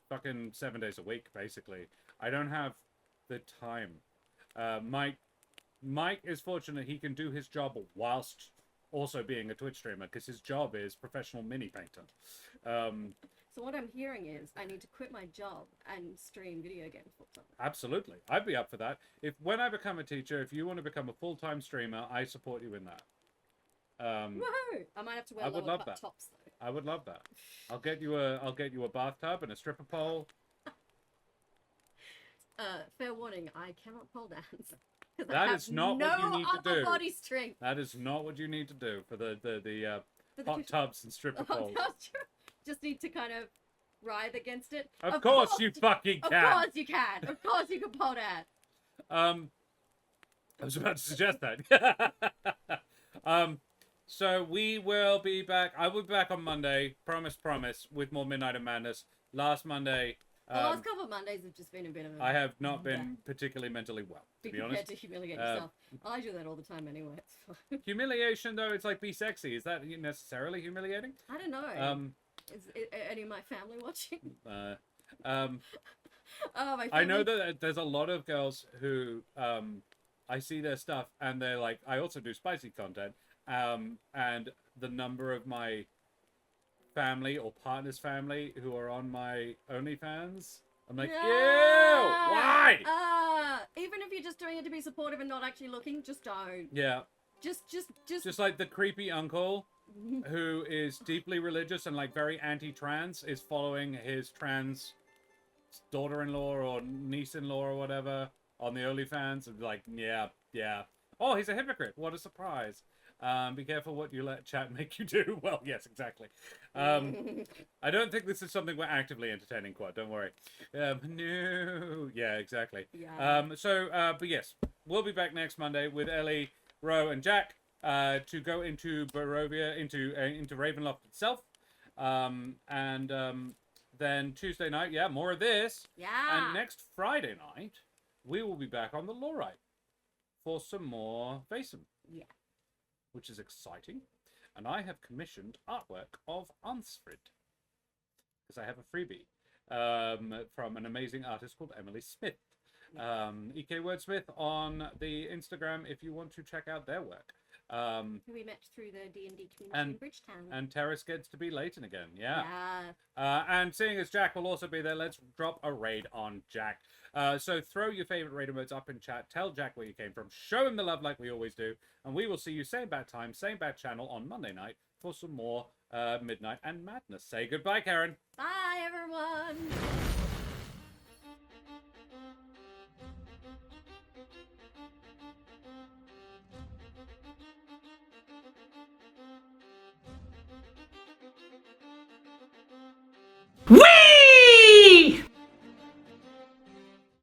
fucking 7 days a week, basically. I don't have the time. Mike is fortunate he can do his job whilst also being a Twitch streamer, because his job is professional mini painter. So what I'm hearing is I need to quit my job and stream video games full time. Absolutely. I'd be up for that. When I become a teacher, if you want to become a full-time streamer, I support you in that. Woohoo! I might have to wear lower cut tops though. I would love that. I'll get you a bathtub and a stripper pole. Fair warning, I cannot pole dance. That is not what you need to do. Body strength. That is not what you need to do for the hot tubs and stripper poles. Just need to kind of writhe against it. Of course you fucking can. Of course you can. Of course you can pole dance. I was about to suggest that. So we will be back. I will be back on Monday. Promise, with more Midnight of Madness. Last Monday. The last couple of Mondays have just been a bit of a... I have not been particularly mentally well, to be honest. Prepared to humiliate yourself. I do that all the time anyway. It's fine. Humiliation, though, it's like be sexy. Is that necessarily humiliating? I don't know. Is any of my family watching? Oh, my family... I know that there's a lot of girls who I see their stuff and they're like, I also do spicy content. And the number of my family or partner's family who are on my OnlyFans, I'm like, ew, why? Even if you're just doing it to be supportive and not actually looking, just don't. Yeah. Just like the creepy uncle who is deeply religious and like very anti-trans is following his trans daughter-in-law or niece-in-law or whatever on the OnlyFans and like, yeah. Oh, he's a hypocrite. What a surprise. Be careful what you let chat make you do. Well, yes, exactly. I don't think this is something we're actively entertaining, Quad. Don't worry. No. Yeah, exactly. Yeah. But yes, we'll be back next Monday with Ellie, Ro, and Jack to go into Barovia, into Ravenloft itself. Then Tuesday night, more of this. Yeah. And next Friday night, we will be back on the Lorite for some more Vaesen. Yeah. Which is exciting. And I have commissioned artwork of Ansfrid. Because I have a freebie from an amazing artist called Emily Smith. EK Wordsmith on the Instagram if you want to check out their work. Who we met through the D&D community in Bridgetown. And Terrace gets to be Layton again, yeah. And seeing as Jack will also be there, let's drop a raid on Jack. So throw your favorite raid emotes up in chat, tell Jack where you came from, show him the love like we always do, and we will see you same bad time, same bad channel on Monday night for some more Midnight and Madness. Say goodbye, Keren. Bye, everyone.